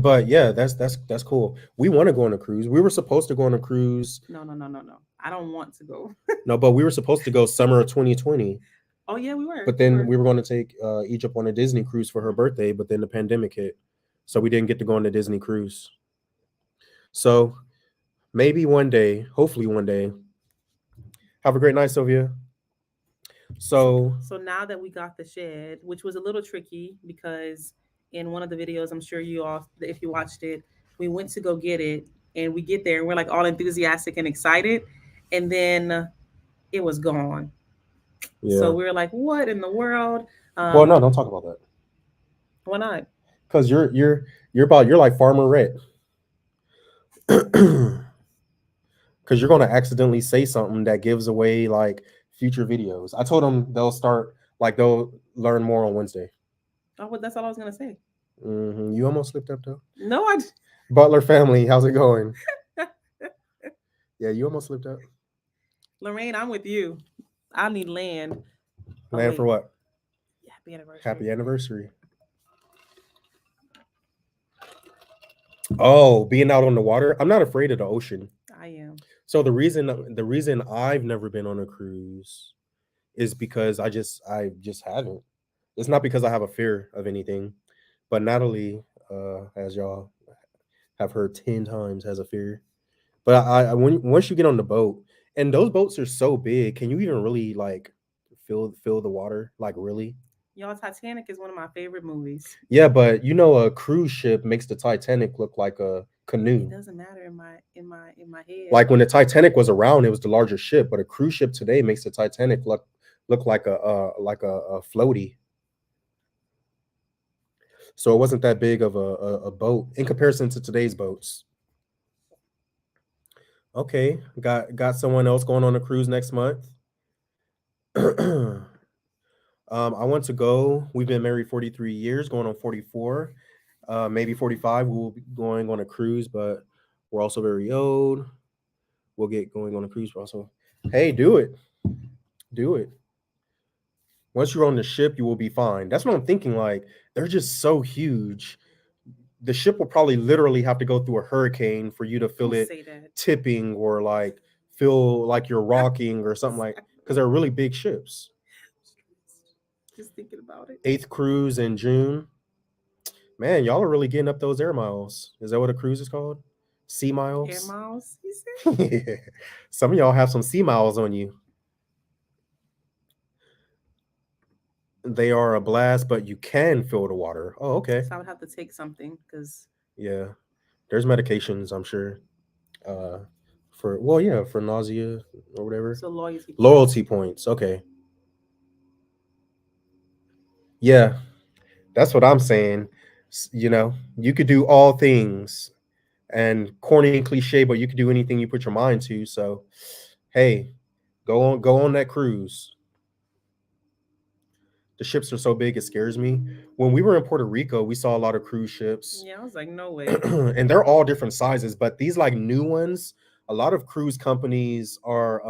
But yeah, that's cool. We want to go on a cruise. We were supposed to go on a cruise. No, no, no, no, no. I don't want to go. No, but we were supposed to go summer of 2020. Oh yeah, we were. But We then were. we were going to take Egypt on a Disney cruise for her Mhm. birthday. But then the pandemic hit, so we didn't get to go on the Disney cruise. So maybe one day, hopefully one day. Have a great night, Sylvia. So, So so now that we got the shed, which was a little tricky because in one of the videos, I'm sure you all, if you watched it, we went to go get it, and we get there and we're like all enthusiastic and excited, and then it was gone. So yeah. we were like, "What in the world?" Well, no, Um, don't talk about that why not? because you're like Farmer Red. Because you're going to accidentally say something that gives away like future videos. I told them they'll learn more on Wednesday. Oh, well, that's all I was gonna say. You almost slipped up though. No, I. Butler family, how's it going? Yeah, you almost slipped up. Lorraine, I'm with you. I need land. Oh Land for wait, what? happy anniversary. Happy anniversary. Oh, being out on the water. I'm not afraid of the ocean. I am. So the reason I've never been on a cruise is because I just haven't. It's not because I have a fear of anything, but Natalie, as y'all have heard 10 times, has a fear. But when once you get on the boat, and those boats are so big, can you even really like feel the water? Like really? Y'all, Titanic is one of my favorite movies. Yeah, but you know, a cruise ship makes the Titanic look like a It canoe. doesn't matter in my head. Like when the Titanic was around, it was the larger ship, but a cruise ship today makes the Titanic look like a floaty. So it wasn't that big of a boat in comparison to today's boats. Okay, got someone else going on a cruise next month. I want to go. We've been married 43 years, going on 44, maybe 45. We will be going on a cruise, but we're also very old. We'll get going on a cruise. But also, hey, do it, do it. Once you're on the ship, you will be fine. That's what I'm thinking. Like they're just so huge. The ship will probably literally have to go through a hurricane for you to feel Don't it say that. tipping or like feel like you're rocking or something like because they're really big ships. Just thinking about it. Eighth cruise in June. Man, y'all are really getting up those air miles. Is that what a cruise is called? Sea Air miles? miles, he said. Yeah. Some of y'all have some sea miles on you. They are a blast, but you can feel the water. Oh, okay. So I would have to take something because Yeah. There's medications, I'm sure. Uh for well, yeah, for nausea or whatever. so loyalty points. Loyalty points. Okay. Yeah, that's what I'm saying. You know, you could do all things and corny and cliche, but you could do anything you put your mind to. So, hey, go on that cruise. The ships are so big it scares me. When we were in Puerto Rico, we saw a lot of cruise ships, Yeah, I was like, no way. and they're all different sizes. But these like new ones, a lot of cruise companies are,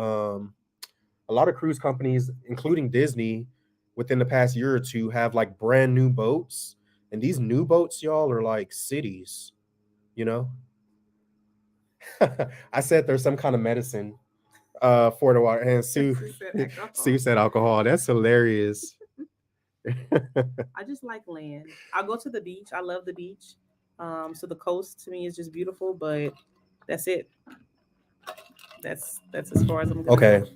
a lot of cruise companies, including Disney, within the past year or two, have like brand new boats, and these new boats, y'all, are like cities. You know, I said there's some kind of medicine for the water, and Sue She said Sue alcohol. said alcohol. That's hilarious. I just like land. I'll go to the beach. I love the beach. So the coast to me is just beautiful, but that's it. That's as far as I'm gonna Okay, go.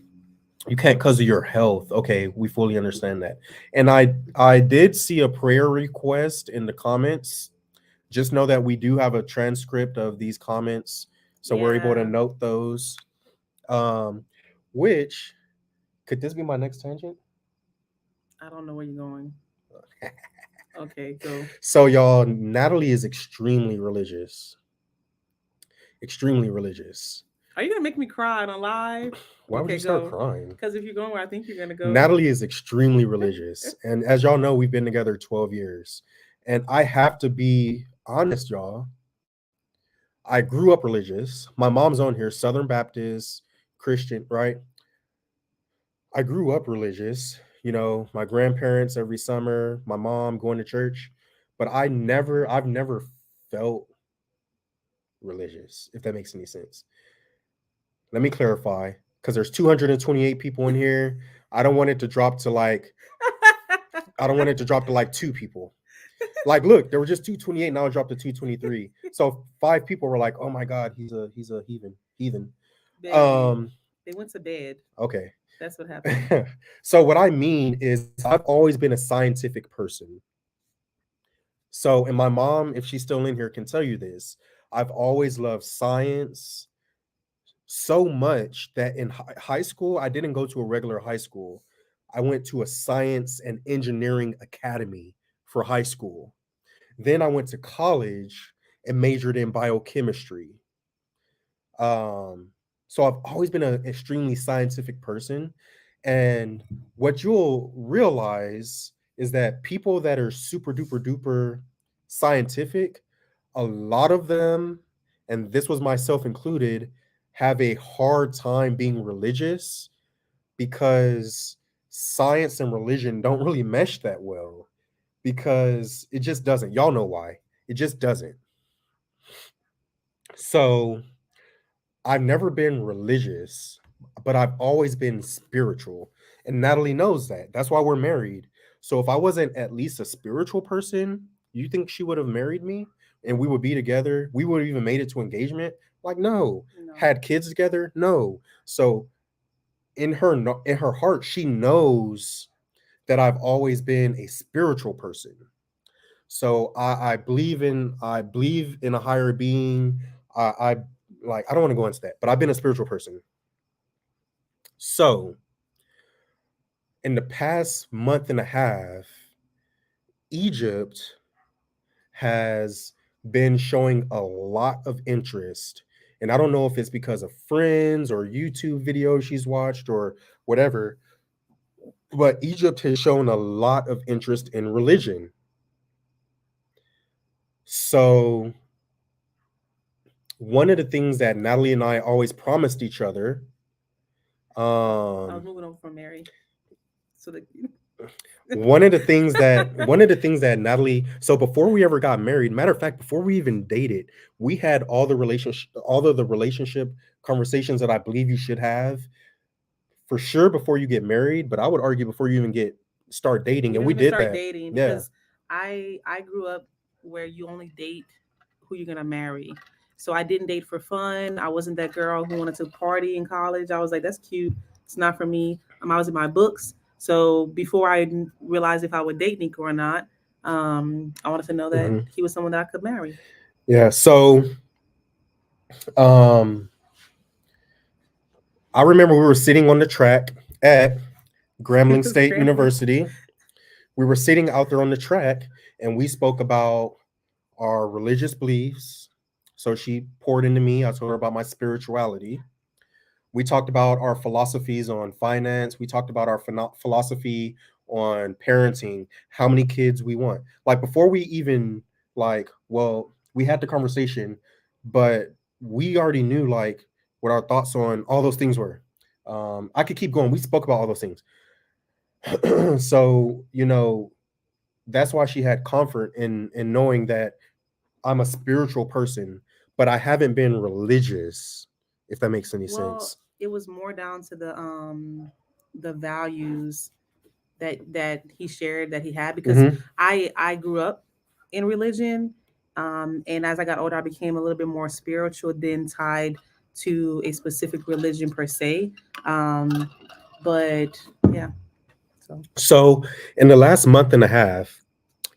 you can't because of your health. Okay, we fully understand that. And I did see a prayer request in the comments. Just know that we do have a transcript of these comments, so we're able to Yeah, note those. Um, which could this be my next tangent? I don't know where you're going. Okay, go. So y'all, Natalie is extremely religious. Extremely religious. Are you gonna make me cry on live? Why would Okay, you start go. crying? Because if you're going where I think you're gonna go, Natalie is extremely religious. And as y'all know, we've been together 12 years. And I have to be honest, y'all. I grew up religious. My mom's on here, Southern Baptist, Christian, right? I grew up religious. my grandparents every summer, my mom going to church, but I've never felt religious, if that makes any sense. Let me clarify, because there's 228 people in here. I don't want it to drop to like I don't want it to drop to like two people. Like, look, there were just 228, now it dropped to 223. So five people were like, "Oh my God, he's a heathen." Baby, Um, they went to bed. okay. That's what happened. So what I mean is, I've always been a scientific person. So, and my mom, if she's still in here, can tell you this. I've always loved science so much that in high school, I didn't go to a regular high school. I went to a science and engineering academy for high school. Then I went to college and majored in biochemistry. Um, so I've always been an extremely scientific person. And what you'll realize is that people that are super duper duper scientific, a lot of them, and this was myself included, have a hard time being religious because science and religion don't really mesh that well, because it just doesn't. Y'all know why. It just doesn't. So I've never been religious, but I've always been spiritual. And Natalie knows that. That's why we're married. So if I wasn't at least a spiritual person, you think she would have married me and we would be together? We would have even made it to engagement? Like, no. No. Had kids together? No. So in her heart, she knows that I've always been a spiritual person. So I believe in a higher being. I like, I don't want to go into that, but I've been a spiritual person. So in the past month and a half, Egypt has been showing a lot of interest. And I don't know if it's because of friends or YouTube videos she's watched or whatever, but Egypt has shown a lot of interest in religion. So one of the things that Natalie and I always promised each other, I was um, moving over from Mary. So the one of the things that Natalie, so before we ever got married, matter of fact, before we even dated, we had all of the relationship conversations that I believe you should have for sure before you get married, but I would argue before you even get start dating, we and don't we even did start that. dating Yeah. because I grew up where you only date who you're gonna marry. So I didn't date for fun. I wasn't that girl who wanted to party in college. I was like, that's cute. It's not for me. I was in my books. So before I realized if I would date Nico or not, I wanted to know that Mhm. he was someone that I could marry. Yeah. So um I remember we were sitting on the track at Grambling State Scrambling. University. We were sitting out there on the track and we spoke about our religious beliefs. So she poured into me. I told her about my spirituality. We talked about our philosophies on finance. We talked about our philosophy on parenting, how many kids we want. Like before we even we had the conversation, but we already knew like what our thoughts on all those things were. I could keep going. We spoke about all those things. So, that's why she had comfort in knowing that I'm a spiritual person, but I haven't been religious, if that makes any Well, sense. it was more down to the values that he shared that he had because Hmm. I grew up in religion, and as I got older, I became a little bit more spiritual than tied to a specific religion per se. Um, but yeah, so So, in the last month and a half,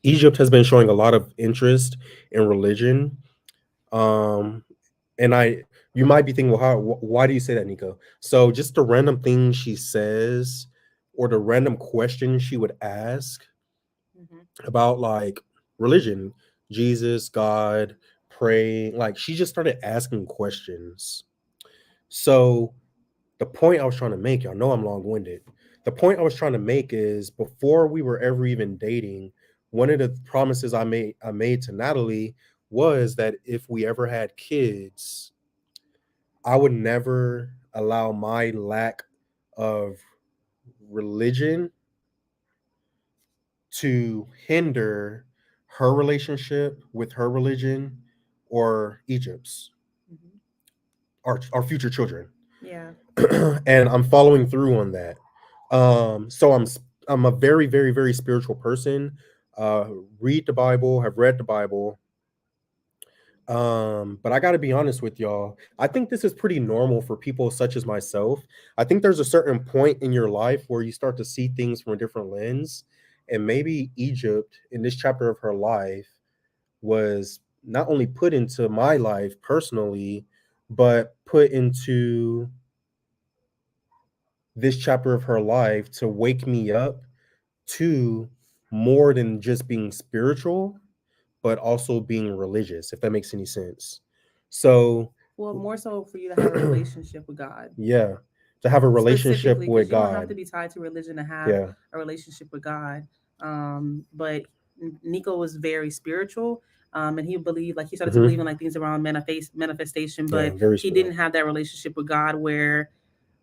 Egypt has been showing a lot of interest in religion. Um, and you might be thinking, well, why do you say that, Nico? So, just the random things she says or the random questions she would ask mhm. about like religion, Jesus, God, praying, like she just started asking questions. So, the point I was trying to make, y'all know I'm long winded. The point I was trying to make is before we were ever even dating, one of the promises I made to Natalie was that if we ever had kids, I would never allow my lack of religion to hinder her relationship with her religion or Egypt's, Mhm. our future children. Yeah. And I'm following through on that. So I'm a very, very, very spiritual person. Uh, read the Bible, have read the Bible. But I got to be honest with y'all. I think this is pretty normal for people such as myself. I think there's a certain point in your life where you start to see things from a different lens. And maybe Egypt, in this chapter of her life, was not only put into my life personally, but put into this chapter of her life to wake me up to more than just being spiritual, but also being religious, if that makes any sense. So, Well, more so for you to have a relationship with God. yeah, to have a relationship Specifically, with because you don't have to God. be tied to religion to have Yeah. a relationship with God. But Nico was very spiritual, and he believed, like he started to believe Hmm. in like things around manifestation, Yeah, but very he spiritual. didn't have that relationship with God. Where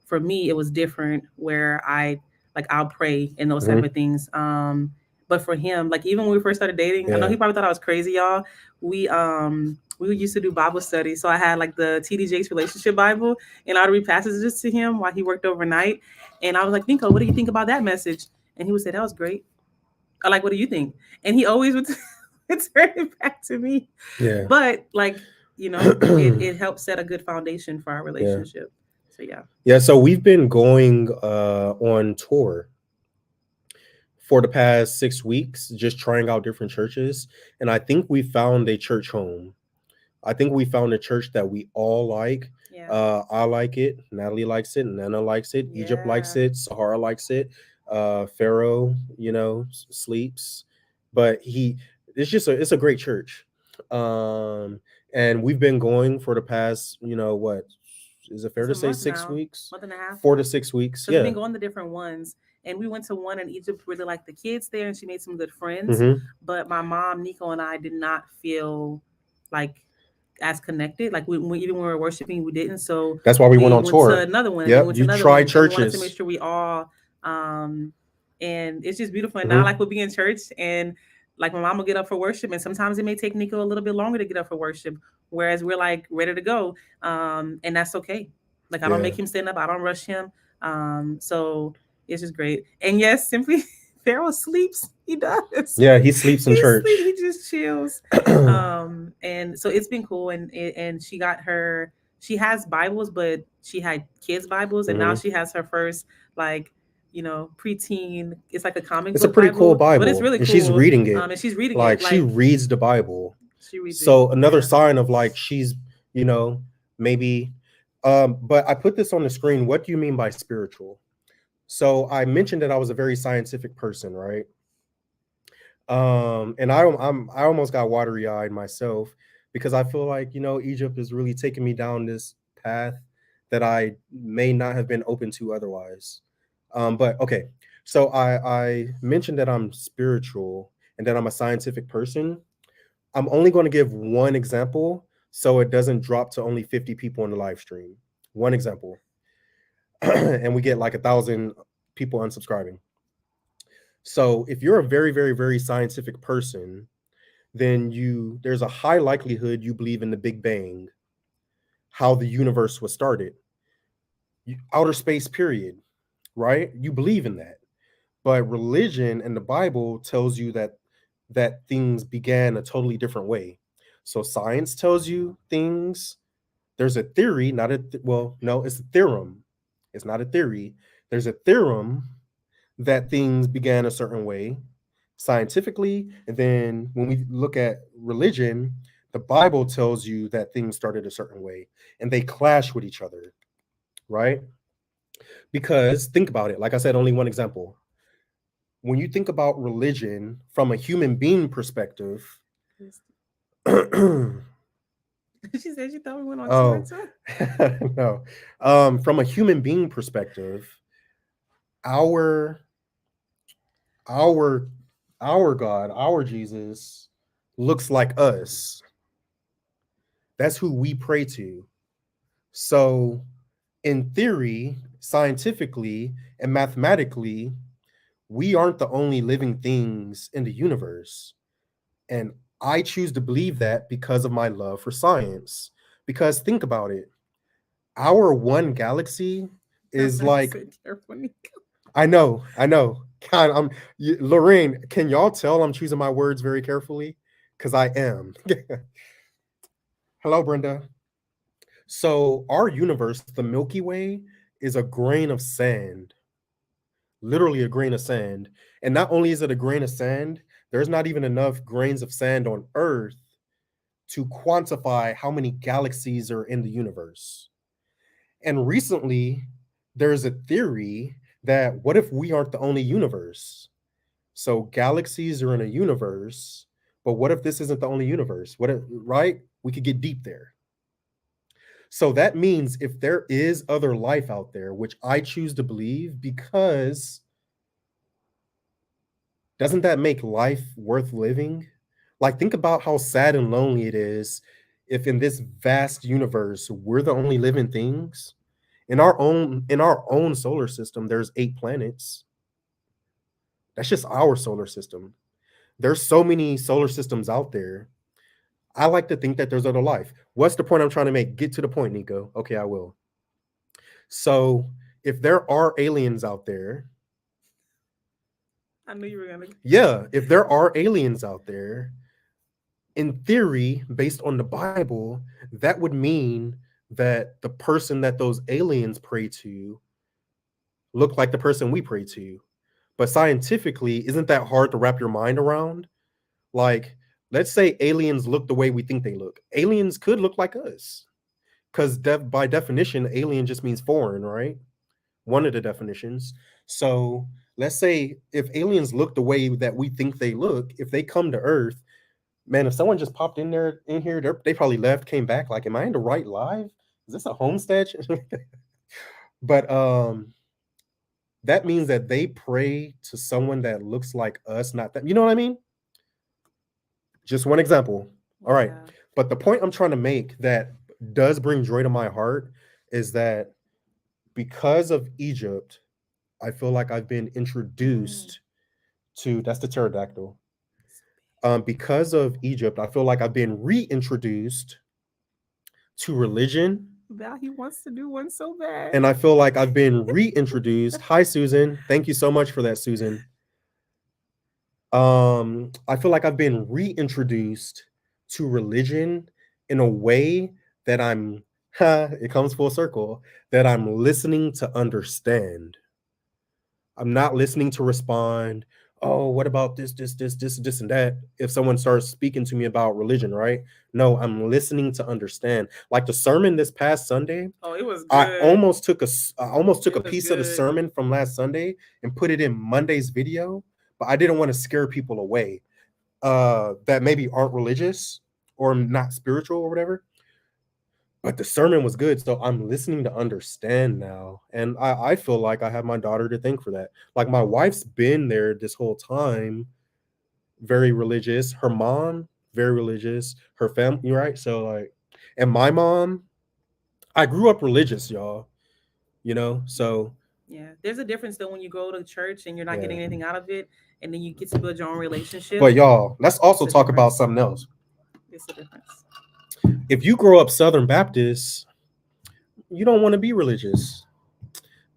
for me it was different, where I'll pray and those type Hmm. of things. But for him, like even when we first started dating, I know Yeah. he probably thought I was crazy, y'all. We used to do Bible study, so I had like the TD Jakes relationship Bible, and I'd read passages to him while he worked overnight. And I was like, Nico, what do you think about that message? And he would say, that was great. I like, what do you think? And he always would turn it back to me. Yeah. But like, it helped set a good foundation for our Yeah. relationship. So yeah. Yeah. So we've been going on tour for the past 6 weeks, just trying out different churches. And I think we found a church home. I think we found a church that we all like. Yeah. I like it. Natalie likes it. Nana likes it. Egypt likes Yeah. it. Sahara likes it. Pharaoh, sleeps, but it's a great church. Um, and we've been going for the past, what is it fair It's a to say, month 6 weeks, month and a half. 4 to 6 weeks? Because we've Yeah. been going to different ones. And we went to one in Egypt, really liked the kids there, and she made some good friends. Hmm. But my mom, Nico, and I did not feel like as connected. Like even when we were worshiping, we didn't. So That's why we went we on went to tour. another one, and we Yep. went to You another try one, and we wanted to make churches. sure we all. Um, and it's just beautiful. And now, Hmm. like we'll be in church, and like my mom will get up for worship, and sometimes it may take Nico a little bit longer to get up for worship, whereas we're like ready to go, and that's okay. Like I don't Yeah. make him stand up, I don't rush him. So it's just great. And yes, simply Pharaoh sleeps. He does. Yeah. He sleeps in He sleeps. church. He just chills. And so it's been cool. And she got her. She has Bibles, but she had kids Bibles, and now Hmm. she has her first like preteen. It's like a comic It's a book pretty cool Bible, but it's Bible, really and she's cool. reading it. And she's reading Like, it she like reads the Bible. she reads it. So another Yeah. sign of like she's, you know, maybe. But I put this on the screen. What do you mean by spiritual? So I mentioned that I was a very scientific person, right? And I almost got watery eyed myself because I feel like Egypt is really taking me down this path that I may not have been open to otherwise. But okay, so I mentioned that I'm spiritual and that I'm a scientific person. I'm only going to give one example so it doesn't drop to only 50 people on the live stream. One example, and we get like 1,000 people unsubscribing. So if you're a very, very, very scientific person, then there's a high likelihood you believe in the Big Bang, how the universe was started, outer space period, right? You believe in that. But religion and the Bible tells you that things began a totally different way. So science tells you things. There's a theory, not well, no, it's a theorem. It's not a theory. There's a theorem that things began a certain way scientifically, and then when we look at religion, the Bible tells you that things started a certain way, and they clash with each other, right? Because think about it. Like I said, only one example. When you think about religion from a human being perspective, She said she thought we went on tour oh too. no, from a human being perspective, our our our God, our Jesus looks like us. That's who we pray to. So, in theory, scientifically, and mathematically, we aren't the only living things in the universe. And I choose to believe that because of my love for science. Because think about it, our one galaxy is like, Sit careful, Nico. I know. God, Lorraine, can y'all tell I'm choosing my words very carefully? Because I am. Hello, Brenda. So, our universe, the Milky Way, is a grain of sand, literally a grain of sand. And not only is it a grain of sand, there's not even enough grains of sand on Earth to quantify how many galaxies are in the universe. And recently, there's a theory that what if we aren't the only universe? So galaxies are in a universe, but what if this isn't the only universe? What if, right? We could get deep there. So that means if there is other life out there, which I choose to believe, because doesn't that make life worth living? Like, think about how sad and lonely it is if in this vast universe we're the only living things. In our own solar system, there's 8 planets. That's just our solar system. There's so many solar systems out there. I like to think that there's other life. What's the point I'm trying to make? Get to the point, Nico. Okay, I will. So, if there are aliens out there, I knew you were gonna. yeah, if there are aliens out there, in theory, based on the Bible, that would mean that the person that those aliens pray to look like the person we pray to. But scientifically, isn't that hard to wrap your mind around? Like, let's say aliens look the way we think they look. Aliens could look like us. Because by definition, alien just means foreign, right? One of the definitions. So let's say if aliens look the way that we think they look, if they come to Earth, man, if someone just popped in here, they probably left, came back. Like, am I in the right live? Is this a homestead? But that means that they pray to someone that looks like us, not that. You know what I mean? Just one example. All right. Yeah. But the point I'm trying to make that does bring joy to my heart is that because of Egypt, I feel like I've been introduced to that's the pterodactyl. Because of Egypt, I feel like I've been reintroduced to religion. Val, he wants to do one so bad. And I feel like I've been reintroduced. Hi, Susan. Thank you so much for that, Susan. I feel like I've been reintroduced to religion in a way that it comes full circle, that I'm listening to understand. I'm not listening to respond. Oh, what about this, and that? If someone starts speaking to me about religion, right? No, I'm listening to understand. Like the sermon this past Sunday, Oh, it was I good. almost took a It was piece of the good. sermon from last Sunday and put it in Monday's video, but I didn't want to scare people away that maybe aren't religious or not spiritual or whatever. But the sermon was good, so I'm listening to understand now, and I feel like I have my daughter to thank for that. Like my wife's been there this whole time, very religious. Her mom, very religious. Her family, right? So like, and my mom, I grew up religious, y'all. So Yeah. There's a difference though when you go to church and you're not getting yeah. anything out of it, and then you get to build your own relationship. But y'all, let's It's also a talk about difference. something else. It's a difference. If you grow up Southern Baptist, you don't want to be religious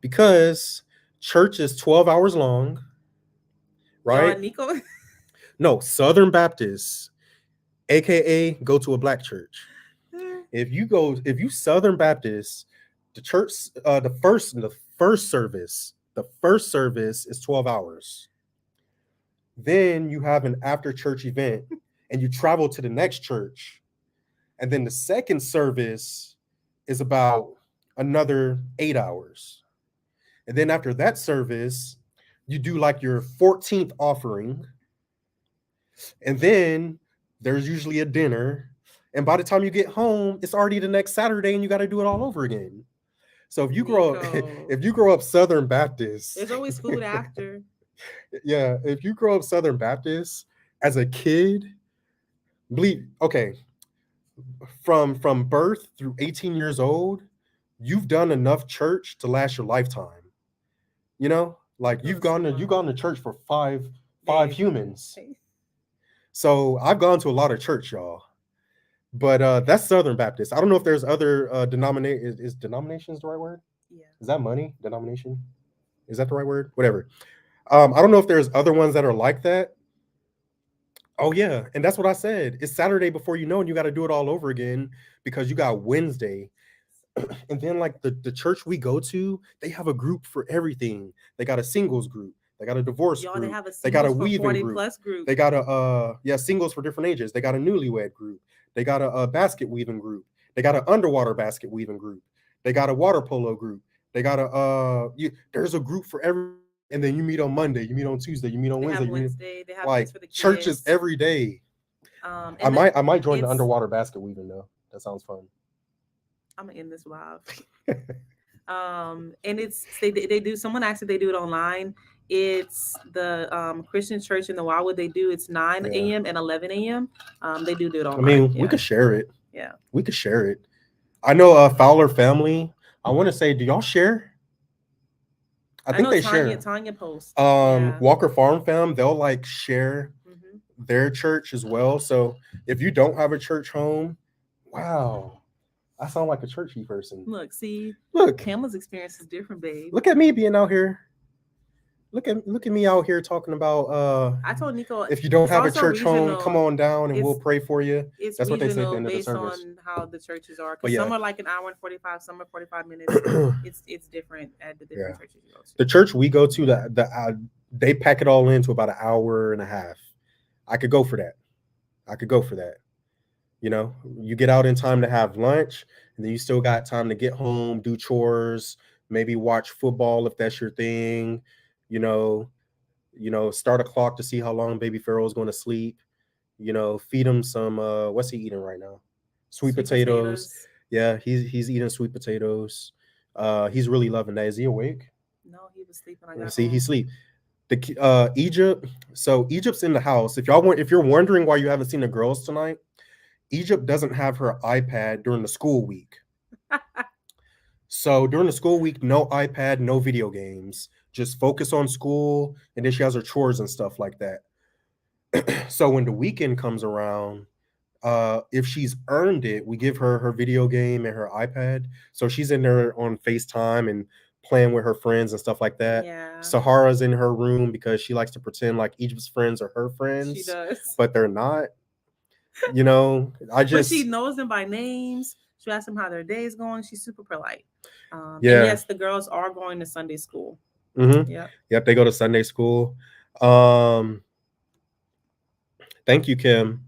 because church is 12 hours long, Y'all, right? Nico. No, Southern Baptist, aka go to a black church. If you Southern Baptist, the church, the first service is 12 hours. Then you have an after church event, and you travel to the next church, and then the second service is about another 8 hours, and then after that service, you do like your 14th offering, and then there's usually a dinner. And by the time you get home, it's already the next Saturday, and you got to do it all over again. So if you grow up, Nico. if you grow up Southern Baptist, There's always food after. yeah, if you grow up Southern Baptist as a kid, believe okay, from birth through 18 years old, you've done enough church to last your lifetime. You know, Like you've gone to church for five Babe. humans. So I've gone to a lot of church, y'all. But that's Southern Baptist. I don't know if there's other is denominations the right word? Yeah. Is that money? Denomination? Is that the right word? Whatever. I don't know if there's other ones that are like that. Oh yeah, and that's what I said. It's Saturday before you know, and you got to do it all over again because you got Wednesday. And then like the church we go to, they have a group for everything. They got a singles group, they got a divorce Y'all, they group, have a they got a singles for weaving 40 group, plus group. they got a singles for different ages, they got a newlywed group, they got a basket weaving group, they got an underwater basket weaving group, they got a water polo group, they got there's a group for every. And then you meet on Monday, you meet on Tuesday, you meet on They have Wednesday, Wednesday. They have like things for the kids. churches every day. And I might join the underwater basket weaving though. That sounds fun. I'm gonna end this live. And it's they do. Someone asked if they do it online. It's the Christian church in the Wildwood. They do. It's 9 a.m. and 11 a.m. They do it online. I mean, we could share it. Yeah, we could share it. I know Fowler family. I want to say, do y'all share? I think they share. Tanya posts. Walker Farm fam, they'll like share their church as well. So if you don't have a church home, wow, I sound like a churchy person. Look, Pamela's experience is different, babe. Look at me being out here. Look at me out here talking about. I told Nico, if you don't have a church home, come on down and we'll pray for you. That's what they say at the end of the service. Based on how the churches are, because some are like an hour and 45, some are 45 minutes. it's different at the different churches you go to. The church we go to, they pack it all into about an hour and a half. I could go for that. You know, you get out in time to have lunch, and then you still got time to get home, do chores, maybe watch football if that's your thing. You know, start a clock to see how long baby Pharaoh is going to sleep. You know, feed him some. What's he eating right now? Sweet potatoes. Yeah, he's eating sweet potatoes. He's really loving that. Is he awake? No, he was sleeping. See, he's asleep. The Egypt. So Egypt's in the house. If you're wondering why you haven't seen the girls tonight, Egypt doesn't have her iPad during the school week. So during the school week, no iPad, no video games. Just focus on school, and then she has her chores and stuff like that. So when the weekend comes around, if she's earned it, we give her her video game and her iPad. So she's in there on FaceTime and playing with her friends and stuff like that. Yeah. Sahara's in her room because she likes to pretend like Egypt's friends are her friends. She does. But they're not. You know, But she knows them by names. She asks them how their day is going. She's super polite. And yes, the girls are going to Sunday school. Mm-hmm. Yep, they go to Sunday school. Thank you, Kim.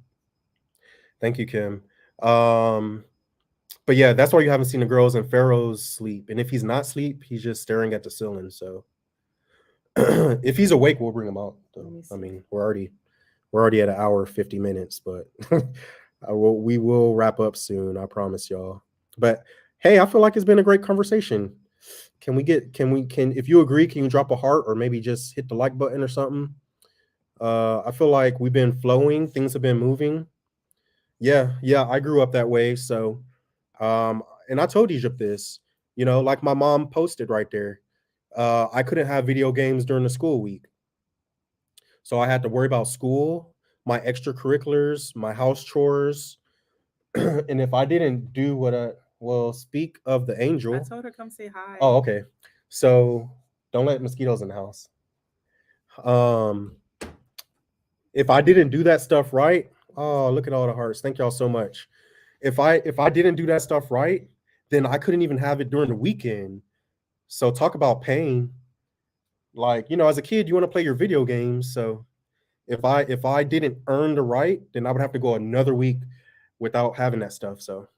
But yeah, that's why you haven't seen the girls and Pharaoh's sleep. And if he's not asleep, he's just staring at the ceiling. So if he's awake, we'll bring him out. I mean, we're already at an hour 50 minutes, but we will wrap up soon. I promise y'all. But hey, I feel like it's been a great conversation. If you agree, can you drop a heart or maybe just hit the like button or something? I feel like we've been flowing. Things have been moving. Yeah, I grew up that way. So, and I told Egypt this, you know, like my mom posted right there. I couldn't have video games during the school week. So I had to worry about school, my extracurriculars, my house chores. And if I didn't do speak of the angel. I told her come say hi. Oh, okay. So don't let mosquitoes in the house. If I didn't do that stuff right, oh, look at all the hearts. Thank y'all so much. If I didn't do that stuff right, then I couldn't even have it during the weekend. So talk about pain. Like, you know, as a kid, you want to play your video games. So if I didn't earn the right, then I would have to go another week without having that stuff. So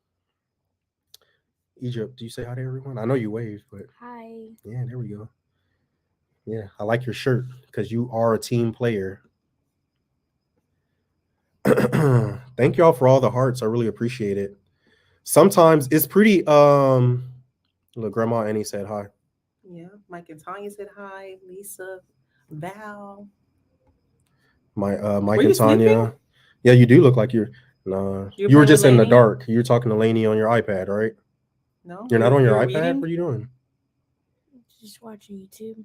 Egypt, do you say hi to everyone? I know you wave, but hi. Yeah, there we go. Yeah, I like your shirt because you are a team player. Thank y'all for all the hearts. I really appreciate it. Sometimes it's pretty look, Grandma Annie said hi. Yeah, Mike and Tanya said hi. Lisa, Val. Mike and Tanya. Sleeping? Yeah, you do look like you're you were just in the dark. You're talking to Lainey on your iPad, right? No. You're not on your iPad? Reading? What are you doing? Just watching YouTube.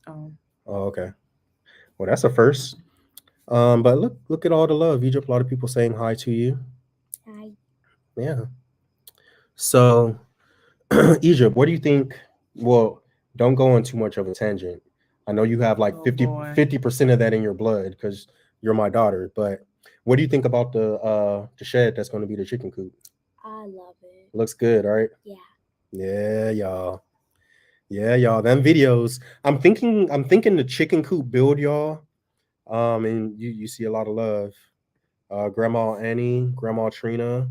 Oh. Oh, okay. Well, that's a first. But look at all the love, Egypt. A lot of people saying hi to you. Hi. Yeah. So, Egypt, what do you think? Well, don't go on too much of a tangent. I know you have like Oh 50 boy. 50% of that in your blood because you're my daughter. But what do you think about the shed that's going to be the chicken coop? I love it. Looks good, right? Yeah. Yeah, y'all. Yeah, y'all. Them videos. I'm thinking the chicken coop build, y'all. And you see a lot of love. Grandma Annie, Grandma Trina,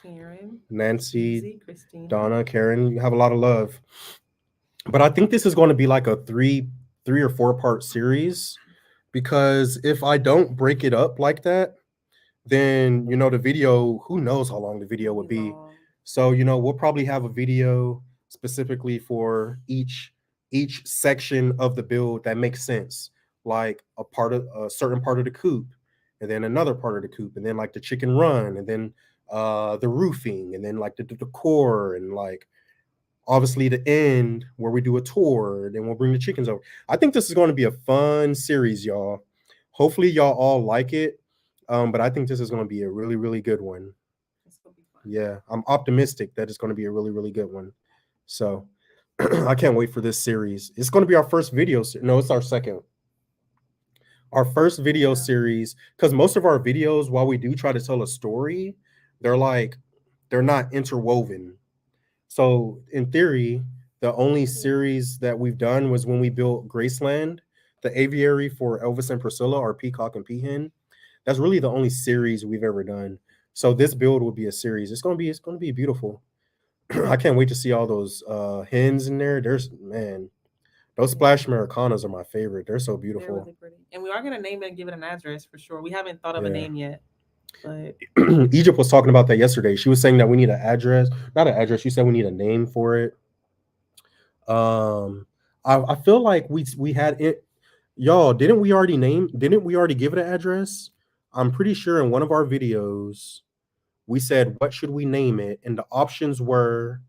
Karen, Nancy, Easy, Christina. Donna, Karen. You have a lot of love. But I think this is going to be like a three or four part series because if I don't break it up like that, then the video, who knows how long the video It'll would be be. long. So we'll probably have a video specifically for each section of the build that makes sense, like a certain part of the coop, and then another part of the coop, and then like the chicken run, and then the roofing, and then like the decor, and like obviously the end where we do a tour, then we'll bring the chickens over. I think this is going to be a fun series, y'all. Hopefully y'all all like it. But I think this is going to be a really, really good one. It's gonna be fun. Yeah, I'm optimistic that it's going to be a really, really good one. So I can't wait for this series. It's going to be our first video. No, it's our second. Our first video Yeah. series, because most of our videos, while we do try to tell a story, they're not interwoven. So in theory, the only series that we've done was when we built Graceland, the aviary for Elvis and Priscilla, or Peacock and Peahen. That's really the only series we've ever done. So this build will be a series. It's gonna be beautiful. I can't wait to see all those hens in there. There's man, those Yeah. splash Americanas are my favorite. They're so They're beautiful. really pretty. And we are gonna name it and give it an address for sure. We haven't thought of a Yeah. name yet, but Egypt was talking about that yesterday. She was saying that we need an address, not an address. She said we need a name for it. Um, I feel like we had it. Y'all, didn't we already give it an address? I'm pretty sure in one of our videos we said what should we name it, and the options weren't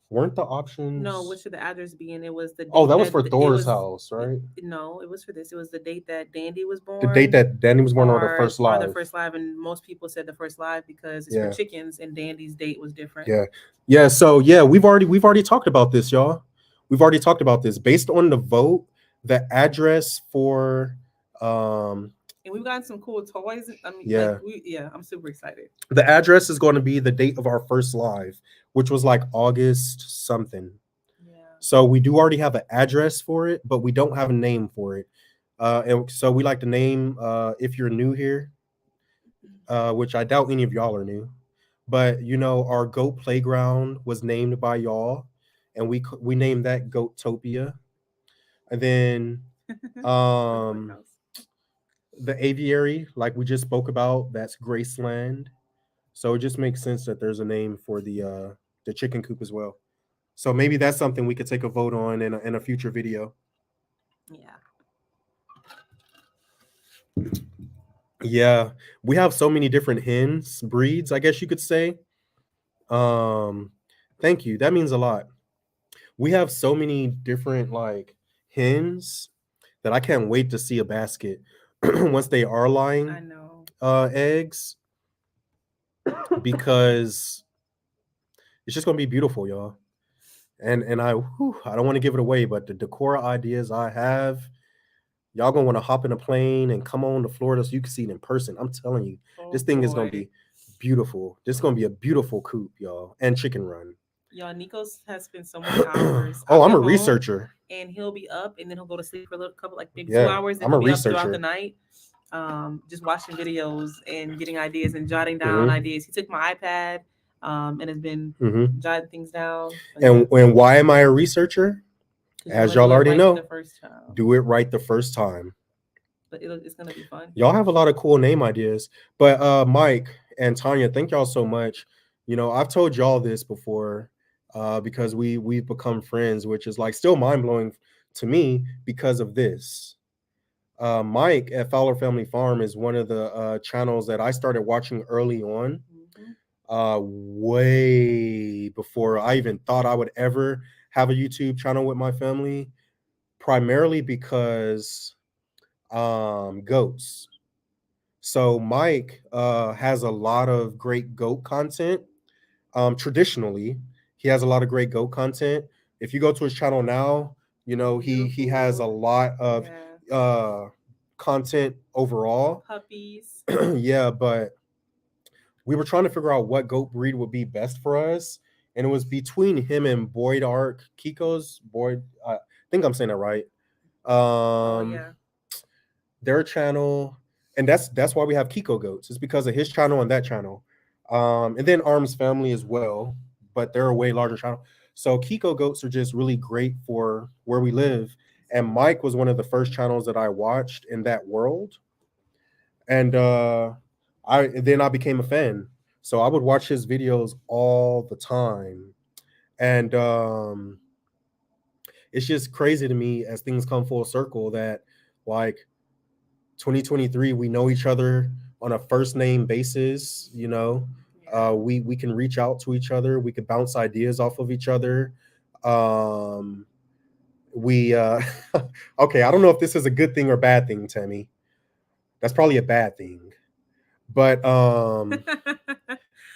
the no, what options. should the address be? And it was the Oh, date that was that for it Thor's was. house, right? No, it was for this. It was the date that Dandy was The date born, that Danny was born on the first or the live. first live, and most people said the first live because it's for Yeah, chickens, and Dandy's date was different. yeah, yeah. So yeah, we've already talked about this, y'all. We've already talked about this. Based on the vote, the address for And we've gotten some cool toys. I mean, like yeah, yeah, I'm super excited. the address is going to be the date of our first live, which was like August something. Yeah. So we do already have an address for it, but we don't have a name for it. And so we like to name, if you're new here, which I doubt any of y'all are new, but our goat playground was named by y'all, and we named that Goatopia. And then um the aviary, like we just spoke about, that's Graceland. So it just makes sense that there's a name for the chicken coop as well. So maybe that's something we could take a vote on in a future video. Yeah. Yeah, we have so many different hens breeds, I guess you could say. Um, Thank you. That means a lot. We have so many different like hens that I can't wait to see a basket once they are I laying know. eggs, because it's just gonna be beautiful, y'all. And I don't want to give it away, but the decor ideas I have, y'all gonna want to hop in a plane and come on to Florida so you can see it in person. I'm telling you, Oh this thing is gonna boy. be beautiful. This is gonna be a beautiful coop, y'all, and chicken run. Y'all, Nikos has spent so many hours. I'll Oh, I'm get a home researcher. and he'll be up, and then he'll go to sleep for a little couple, like maybe two Yeah, hours. Then I'm a he'll be up throughout the researcher. night, just watching videos and getting ideas and jotting down Hmm. ideas. He took my iPad, and has been Hmm. jotting things down. But yeah, And why am I a researcher? because you As want to do y'all it already right the know, first time. do it right the first time. But it's gonna be fun. Y'all have a lot of cool name ideas. But Mike and Tanya, thank y'all so much. I've told y'all this before, because we've become friends, which is like still mind blowing to me because of this. Mike at Fowler Family Farm is one of the channels that I started watching early on. Mhm. way before I even thought I would ever have a YouTube channel with my family, primarily because goats. So Mike has a lot of great goat content. Traditionally, he has a lot of great goat content. If you go to his channel now, you know he has a Beautiful. lot of Yeah. content overall. Puppies. Yeah, but we were trying to figure out what goat breed would be best for us, and it was between him and Boyd Ark Kiko's Boyd. I think I'm saying that right. Oh Um, yeah. their channel, and that's why we have Kiko goats. It's because of his channel and that channel, and then Arm's family as well, but they're a way larger channel. So Kiko goats are just really great for where we live. And Mike was one of the first channels that I watched in that world, and I became a fan. So I would watch his videos all the time, and it's just crazy to me as things come full circle that like 2023 we know each other on a first name basis. You know, Yeah. we can reach out to each other, we could bounce ideas off of each other. Um, we okay, I don't know if this is a good thing or bad thing, Tammy. That's probably a bad thing. But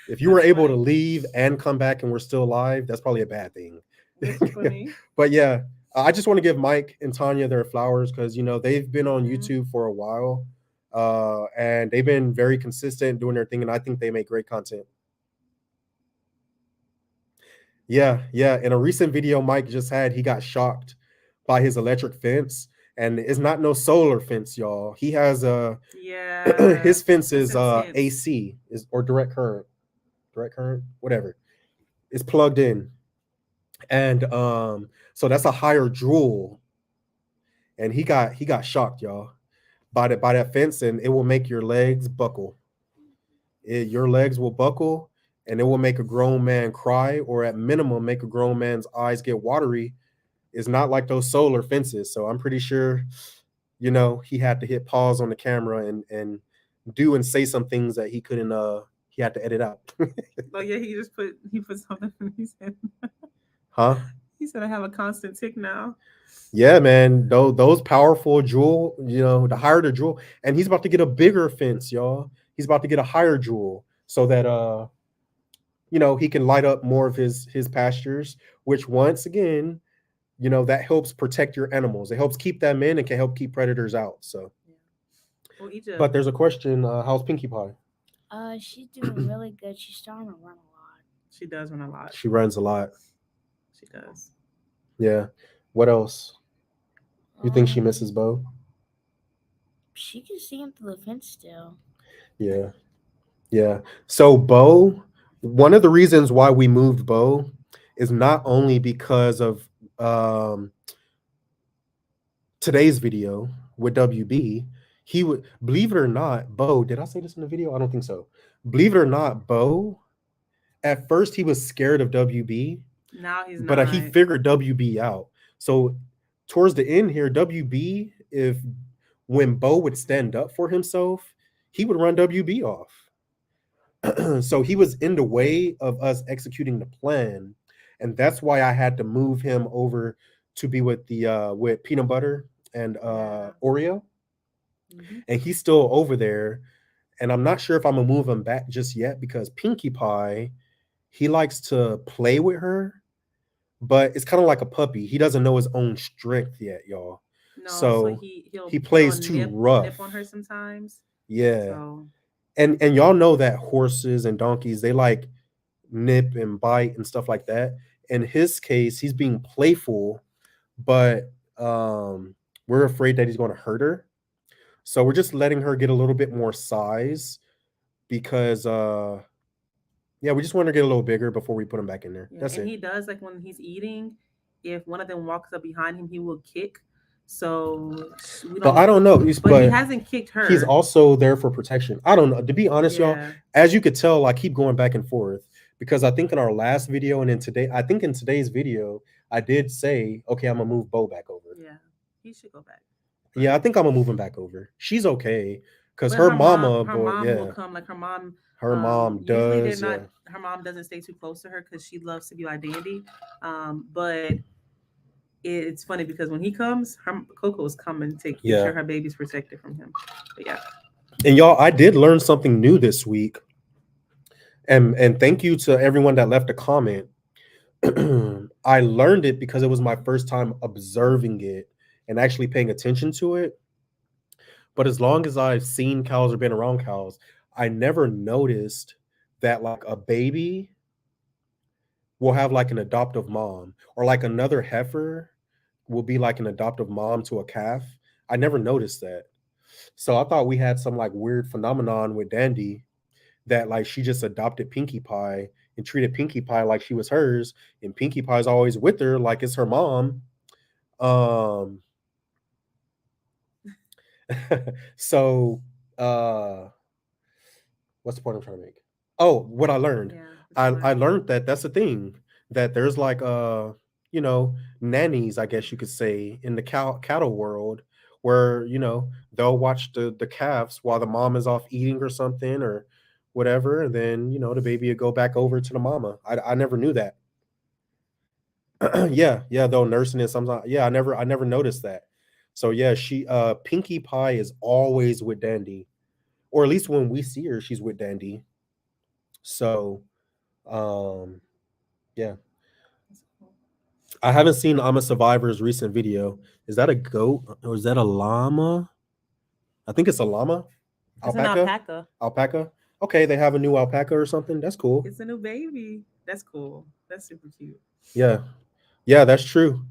if you were That's able to funny. leave and come back and we're still alive, that's probably a bad thing. That's funny. But yeah, I just want to give Mike and Tanya their flowers because you know they've been on Mhm. YouTube for a while, and they've been very consistent doing their thing, and I think they make great content. Yeah, yeah. In a recent video Mike just had, he got shocked by his electric fence, and it's not no solar fence, y'all. He has a Yeah. his fence That's is intense. AC is or direct current, whatever. It's plugged in, and so that's a higher joule, and he got shocked, y'all, by that fence, and it will make your legs buckle. Your legs will buckle, and it will make a grown man cry, or at minimum, make a grown man's eyes get watery. It's not like those solar fences, so I'm pretty sure, you know, he had to hit pause on the camera and do and say some things that he couldn't. He had to edit out. Oh yeah, he put something in his head. Huh? He said I have a constant tick now. Yeah, man. Those powerful jewel, you know, the higher the jewel, and he's about to get a bigger fence, y'all. He's about to get a higher jewel so that you know, he can light up more of his pastures, which once again, you know, that helps protect your animals. It helps keep them in and can help keep predators out. So, Yeah. Well, Egypt. but there's a question, how's Pinkie Pie? She's doing really good. She's starting to run a lot. She does run a lot. She runs a lot. She does. Yeah. What else? You think she Um, misses Bo? she can see him through the fence still. Yeah. Yeah. So Bo, one of the reasons why we moved Bo is not only because of um today's video with WB. He would, believe it or not, Bo, did I say this in the video? I don't think so. Believe it or not, Bo, at first he was scared of WB, Now he's but he not. figured WB out. So towards the end here, WB, if when Bo would stand up for himself, he would run WB off. So he was in the way of us executing the plan, and that's why I had to move him over to be with the with peanut butter and Yeah. Oreo, Hmm. and he's still over there. And I'm not sure if I'm gonna move him back just yet because Pinkie Pie, he likes to play with her, but it's kind of like a puppy. He doesn't know his own strength yet, y'all. No, so So he'll he he'll plays too nip rough. on her sometimes. Yeah, So and y'all know that horses and donkeys, they like nip and bite and stuff like that. In his case, he's being playful, but we're afraid that he's going to hurt her. So we're just letting her get a little bit more size because yeah, we just want her to get a little bigger before we put him back in there. yeah, That's and it. he does like when he's eating. If one of them walks up behind him, he will kick. So we But I don't. don't know. But he But hasn't kicked he's her. also there for protection. I don't know. To be honest, y'all, Yeah. as you could tell, I keep going back and forth because I think in our last video and in today, I think in today's video, I did say, okay, I'm gonna move Bo back over. Yeah. He should go back. Yeah, I But think I'm gonna move him back over. She's okay because but her mama, her boy, mom will yeah, come. Like her mom Her mom Usually they're does. not. Yeah. Her mom doesn't stay too close to her because she loves to be like Dandy. But it's funny because when he comes, her Coco is coming to make Yeah. sure her baby's protected from him. But yeah, And y'all, I did learn something new this week. And thank you to everyone that left a comment. I learned it because it was my first time observing it and actually paying attention to it. But as long as I've seen cows or been around cows, I never noticed that like a baby will have like an adoptive mom or like another heifer will be like an adoptive mom to a calf. I never noticed that. So I thought we had some like weird phenomenon with Dandy that like she just adopted Pinkie Pie and treated Pinkie Pie like she was hers, and Pinkie Pie's always with her like it's her mom. Um so uh what's the point I'm trying to make? Oh, what I learned. yeah. I learned that that's a thing that there's like you know, nannies, I guess you could say, in the cattle world where, you know, they'll watch the calves while the mom is off eating or something or whatever, and then, you know, the baby would go back over to the mama. I never knew that. Yeah, yeah, they'll nursing it sometimes. Yeah, I never noticed that. So yeah, she Pinkie Pie is always with Dandy. Or at least when we see her, she's with Dandy. So um yeah. That's cool. I haven't seen I'm a Survivor's recent video. Is that a goat or is that a llama? I think it's a llama. It's an Alpaca? alpaca. Alpaca? Okay, they have a new alpaca or something. That's cool. It's a new baby. That's cool. That's super cute. Yeah. Yeah, that's true.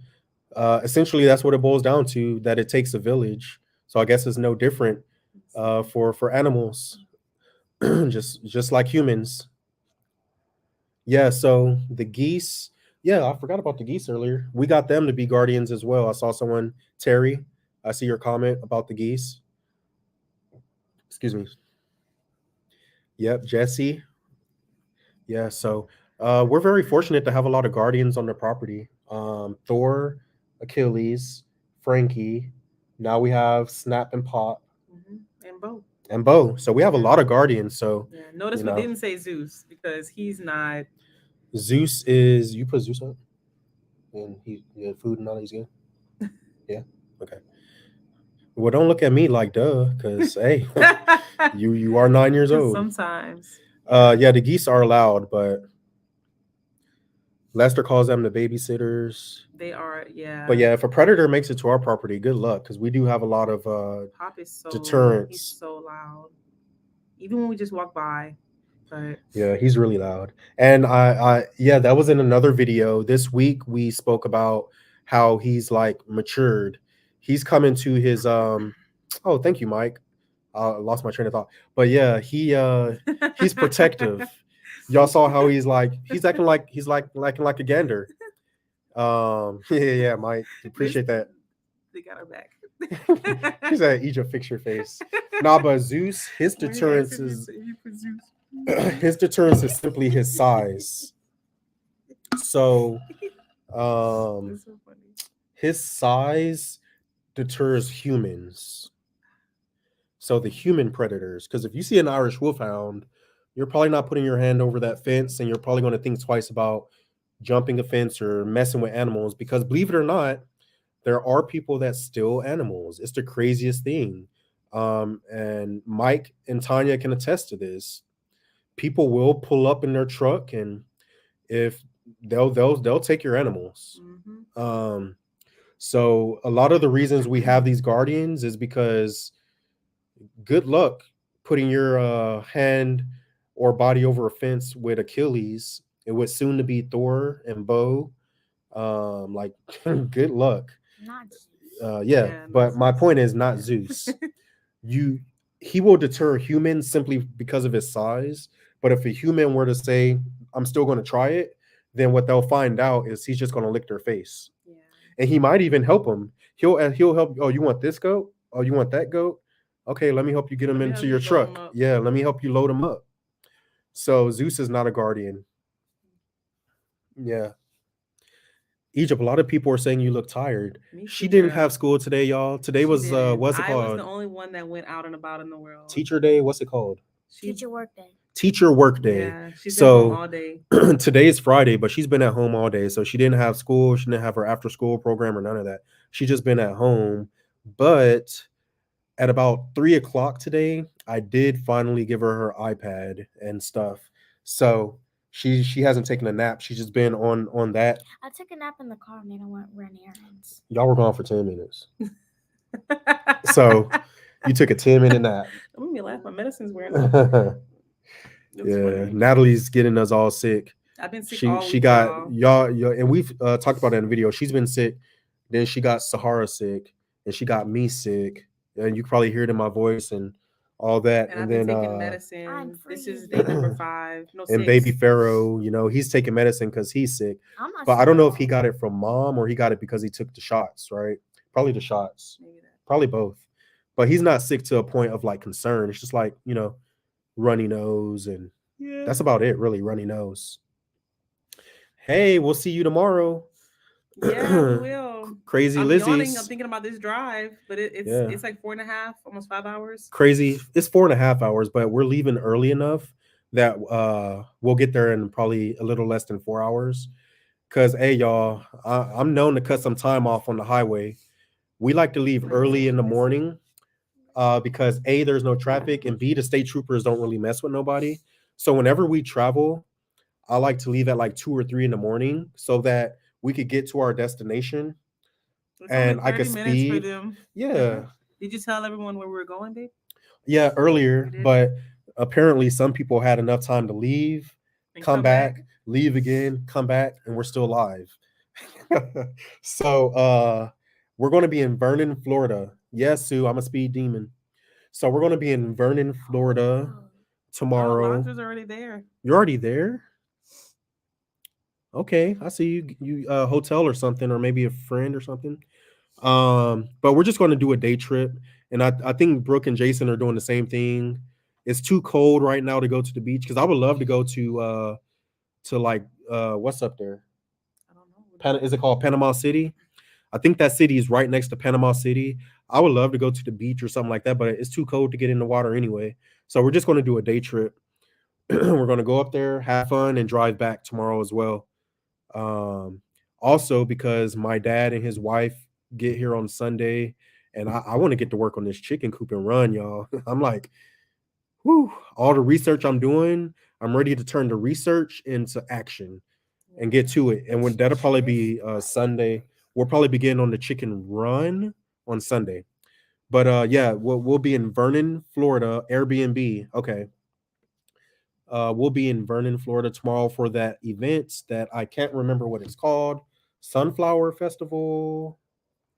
Essentially that's what it boils down to, that it takes a village. So I guess it's no different for animals. just like humans. Yeah, so the geese, yeah, I forgot about the geese earlier. We got them to be guardians as well. I saw someone, Terry, I see your comment about the geese. Excuse me. Yep, Jesse. Yeah, so we're very fortunate to have a lot of guardians on the property. Thor, Achilles, Frankie. Now we have Snap and Pop And Bo. and Bo. So we have a Yeah. lot of guardians. So Yeah. Notice you we know, didn't say Zeus because he's not. Zeus is, you put Zeus up and he had food and all, he's good. Yeah. Okay. Well, don't look at me like duh, because hey, you are 9 years old. Sometimes. Yeah, the geese are loud, but Lester calls them the babysitters. They are, yeah. But yeah, if a predator makes it to our property, good luck, because we do have a lot of Pop is so deterrence. He's so loud. Even when we just walk by. But Yeah, he's really loud. And yeah, that was in another video. This week we spoke about how he's like matured. He's coming to his oh, thank you, Mike. I lost my train of thought. But yeah, he's protective. Y'all saw how he's acting like acting like a gander. Yeah, Mike. Appreciate that. They got our back. He said, "Eat your fix your face." Nah, but Zeus, his When he deterrence asked if is you could Zeus. his deterrence is simply his size. So, It's so funny. his size deters humans. So the human predators, because if you see an Irish wolfhound, you're probably not putting your hand over that fence, and you're probably going to think twice about jumping a fence or messing with animals. Because believe it or not, there are people that steal animals. It's the craziest thing. And Mike and Tanya can attest to this. People will pull up in their truck, and if they'll take your animals. So a lot of the reasons we have these guardians is because good luck putting your hand or body over a fence with Achilles and with soon to be Thor and Bo. Like good luck. Not Zeus. Yeah, Yeah, but not my Zeus. point is not Zeus. He will deter humans simply because of his size. But if a human were to say, "I'm still going to try it," then what they'll find out is he's just going to lick their face, Yeah. and he might even help them. He'll help. Oh, you want this goat? Oh, you want that goat? Okay, let me help you get him Let me into help your you load 'em truck. up. Yeah, let me help you load him up. So Zeus is not a guardian. Yeah. Egypt, a lot of people are saying you look tired. Me She too, didn't girl. have school today, y'all. Today She was didn't. what's it I was called? the only one that went out and about in the world. Teacher Day. What's it called? Teacher work day. Teacher work day. Yeah, she's been home So all day. today is Friday, but she's been at home all day. So she didn't have school. She didn't have her after school program or none of that. She just been at home. But at about 3 o'clock today, I did finally give her her iPad and stuff. So she hasn't taken a nap. She's just been on that. I took a nap in the car and then I went run errands. Y'all were gone for 10 minutes. So you took a 10-minute nap. That made me laugh. My medicine's wearing off. Yeah, Natalie's getting us all sick. I've been sick She all she week, got y'all. y'all, and we've talked about it in the video. She's been sick. Then she got Sahara sick, and she got me sick. And you can probably hear it in my voice and all that. And I've And been then taking medicine. This is day freezing. number 5. No, and 6. baby Pharaoh, he's taking medicine because he's sick. I'm not But I sick don't at know if all. he got it from mom or he got it because he took the shots, right? Probably the shots. Maybe that. Probably both. But he's not sick to a point of like concern. It's just like, runny nose, and Yeah. that's about it, really, runny nose. Hey, we'll see you tomorrow. Yeah, we will. Crazy I'm yawning. I'm Lizzie's. thinking about this drive, but it's like 4.5, almost 5 hours. Crazy. It's 4.5 hours, but we're leaving early enough that we'll get there in probably a little less than 4 hours. Because, hey, y'all, I'm known to cut some time off on the highway. We like to leave early in the morning because, A, there's no traffic, and B, the state troopers don't really mess with nobody. So whenever we travel, I like to leave at like 2 or 3 in the morning so that we could get to our destination. It's And only I could 30 minutes for speed. them. Yeah. Did you tell everyone where we were going, babe? Yeah, earlier, You did? but apparently some people had enough time to leave, And come back, leave again, come back, and we're still live. So we're going to be in Vernon, Florida. Yes, Sue, I'm a speed demon. So we're going to be in Vernon, Florida Oh, Oh, tomorrow. Londra's already there. You're already there? Okay, I see you. You hotel or something, or maybe a friend or something. But we're just going to do a day trip, and I think Brooke and Jason are doing the same thing. It's too cold right now to go to the beach because I would love to go to like what's up there? I don't know. Is it called Panama City? I think that city is right next to Panama City. I would love to go to the beach or something like that, but it's too cold to get in the water anyway. So we're just going to do a day trip. We're going to go up there, have fun, and drive back tomorrow as well. Um, Also, because my dad and his wife get here on Sunday, and I want to get to work on this chicken coop and run, y'all. I'm like, whoo, all the research I'm doing, I'm ready to turn the research into action and get to it. And when that'll probably be Sunday, we'll probably begin on the chicken run on Sunday. But yeah, we'll be in Vernon, Florida, Airbnb. Okay. We'll be in Vernon, Florida tomorrow for that event that I can't remember what it's called. Sunflower Festival.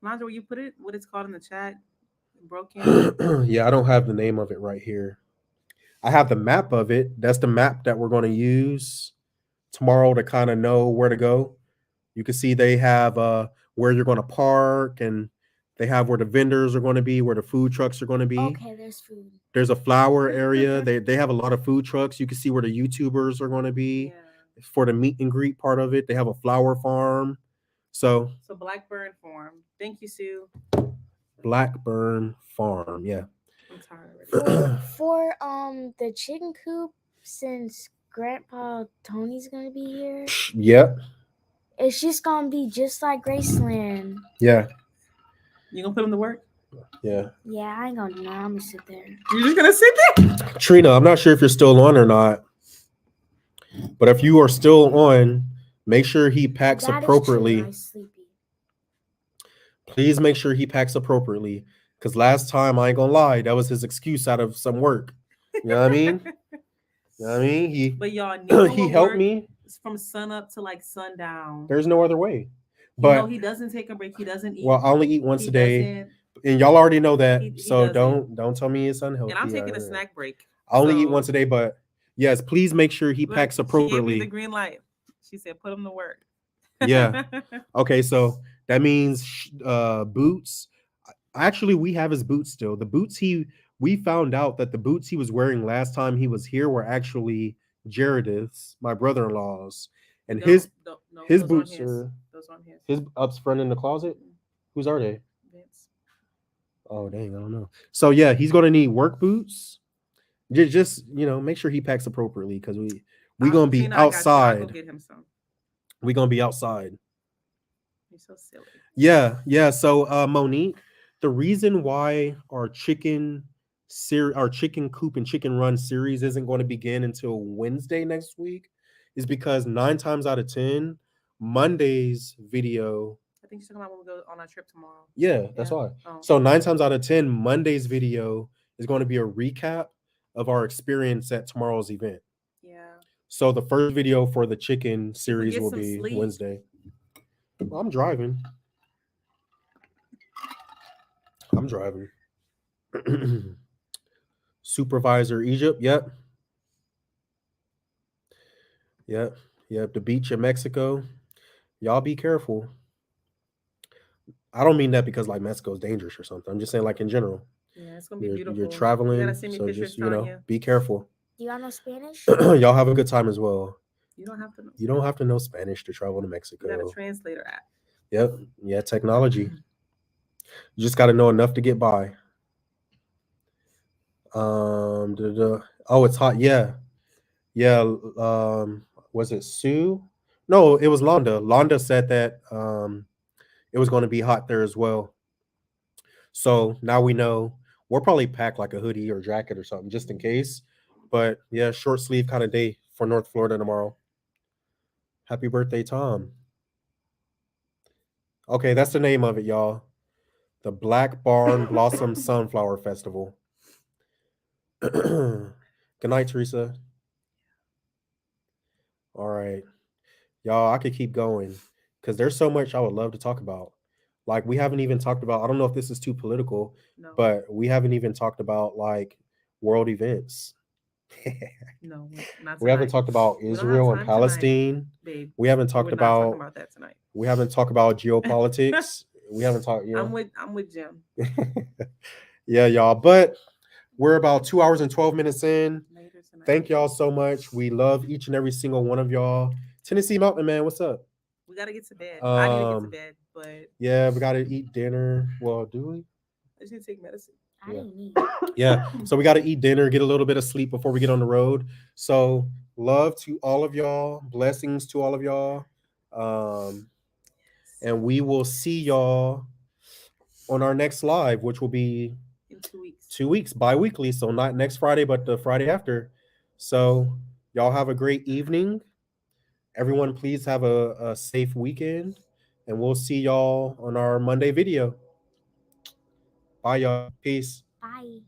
Lonzo, will you put it what it's called in the chat? Broken. Yeah, I don't have the name of it right here. I have the map of it. That's the map that we're going to use tomorrow to kind of know where to go. You can see they have where you're going to park, and they have where the vendors are going to be, where the food trucks are going to be. okay, there's food. There's a flower area. They have a lot of food trucks. You can see where the YouTubers are going to be. Yeah. For the meet and greet part of it. They have a flower farm. So Blackburn Farm. Thank you, Sue. Blackburn Farm, yeah. I'm tired already. For the chicken coop, since Grandpa Tony's gonna be here, Yep. it's just gonna be just like Graceland. Yeah. You gonna put him to work? Yeah. Yeah, I ain't gonna do that. I'm gonna sit there. You're just gonna sit there? Trina, I'm not sure if you're still on or not. But if you are still on, make sure he packs That is appropriately. true, I'm sleepy. Please make sure he packs appropriately. Because last time, I ain't gonna lie, that was his excuse out of some work. You know what I mean? You know what I mean? But y'all need He helped me. From sun up to like sundown. There's no other way. But he doesn't take a break. He doesn't eat. Well, I only eat once a day. And y'all already know that. So don't tell me it's unhealthy. And I'm taking a snack break. I only eat once a day, but yes, please make sure he packs appropriately. She gave me the green light. She said, put him to work. Yeah. Okay, so that means boots. Actually, we have his boots still. The boots we found out that the boots he was wearing last time he was here were actually Jaredith's, my brother-in-law's. And his boots are his up front in the closet. Whose are they? Vince. Oh dang, I don't know. So yeah, he's gonna need work boots, Just make sure he packs appropriately because we gonna be Trina, I got you. I'll go outside. get him some. We gonna be outside. You're so silly. Yeah. So Monique, the reason why our chicken coop and chicken run series isn't going to begin until Wednesday next week is because 9 times out of 10, Monday's video. I think she's talking about when we go on our trip tomorrow. Yeah, that's Yeah. why. Oh. So 9 times out of 10, Monday's video is going to be a recap of our experience at tomorrow's event. Yeah. So the first video for the chicken If we series get will some be sleep. Wednesday. Well, I'm driving. Supervisor Egypt. Yep. The beach in Mexico. Y'all be careful. I don't mean that because like Mexico's dangerous or something. I'm just saying like in general. Yeah, it's gonna be You're beautiful. You traveling, gotta send me so pictures, just Tanya. be careful. Do y'all know Spanish? Y'all have a good time as well. You don't have to know. You don't have to know Spanish to travel to You got a Mexico. translator app. Yep. Yeah, technology. You just got to know enough to get by. Oh, it's hot. Yeah. Was it Sue? No, it was Londa. Londa said that it was going to be hot there as well. So now we know. We'll probably pack like a hoodie or jacket or something just in case. But yeah, short sleeve kind of day for North Florida tomorrow. Happy birthday, Tom. Okay, that's the name of it, y'all. The Black Barn Blossom Sunflower Festival. Good night, Teresa. All right. Y'all, I could keep going because there's so much I would love to talk about. Like, we haven't even talked about, I don't know if this is too political, No. but we haven't even talked about like world events. No, not We haven't tonight. talked about We don't have Israel and time tonight, Palestine. babe. We haven't We're talked not talking about about that tonight. we haven't talked about geopolitics. We haven't talked, I'm with Jim. Yeah, y'all. But we're about 2 hours and 12 minutes in. Later tonight. Thank y'all so much. We love each and every single one of y'all. Tennessee Mountain Man, what's up? We gotta get to bed. I need to get to bed, but Yeah, we gotta eat dinner. Well, do we? I just need to take medicine. I Yeah. didn't eat. Yeah. So we gotta eat dinner, get a little bit of sleep before we get on the road. So love to all of y'all. Blessings to all of y'all. And we will see y'all on our next live, which will be In 2 weeks. 2 weeks, bi-weekly. So not next Friday, but the Friday after. So y'all have a great evening. Everyone, please have a safe weekend. And we'll see y'all on our Monday video. Bye, y'all. Peace. Bye.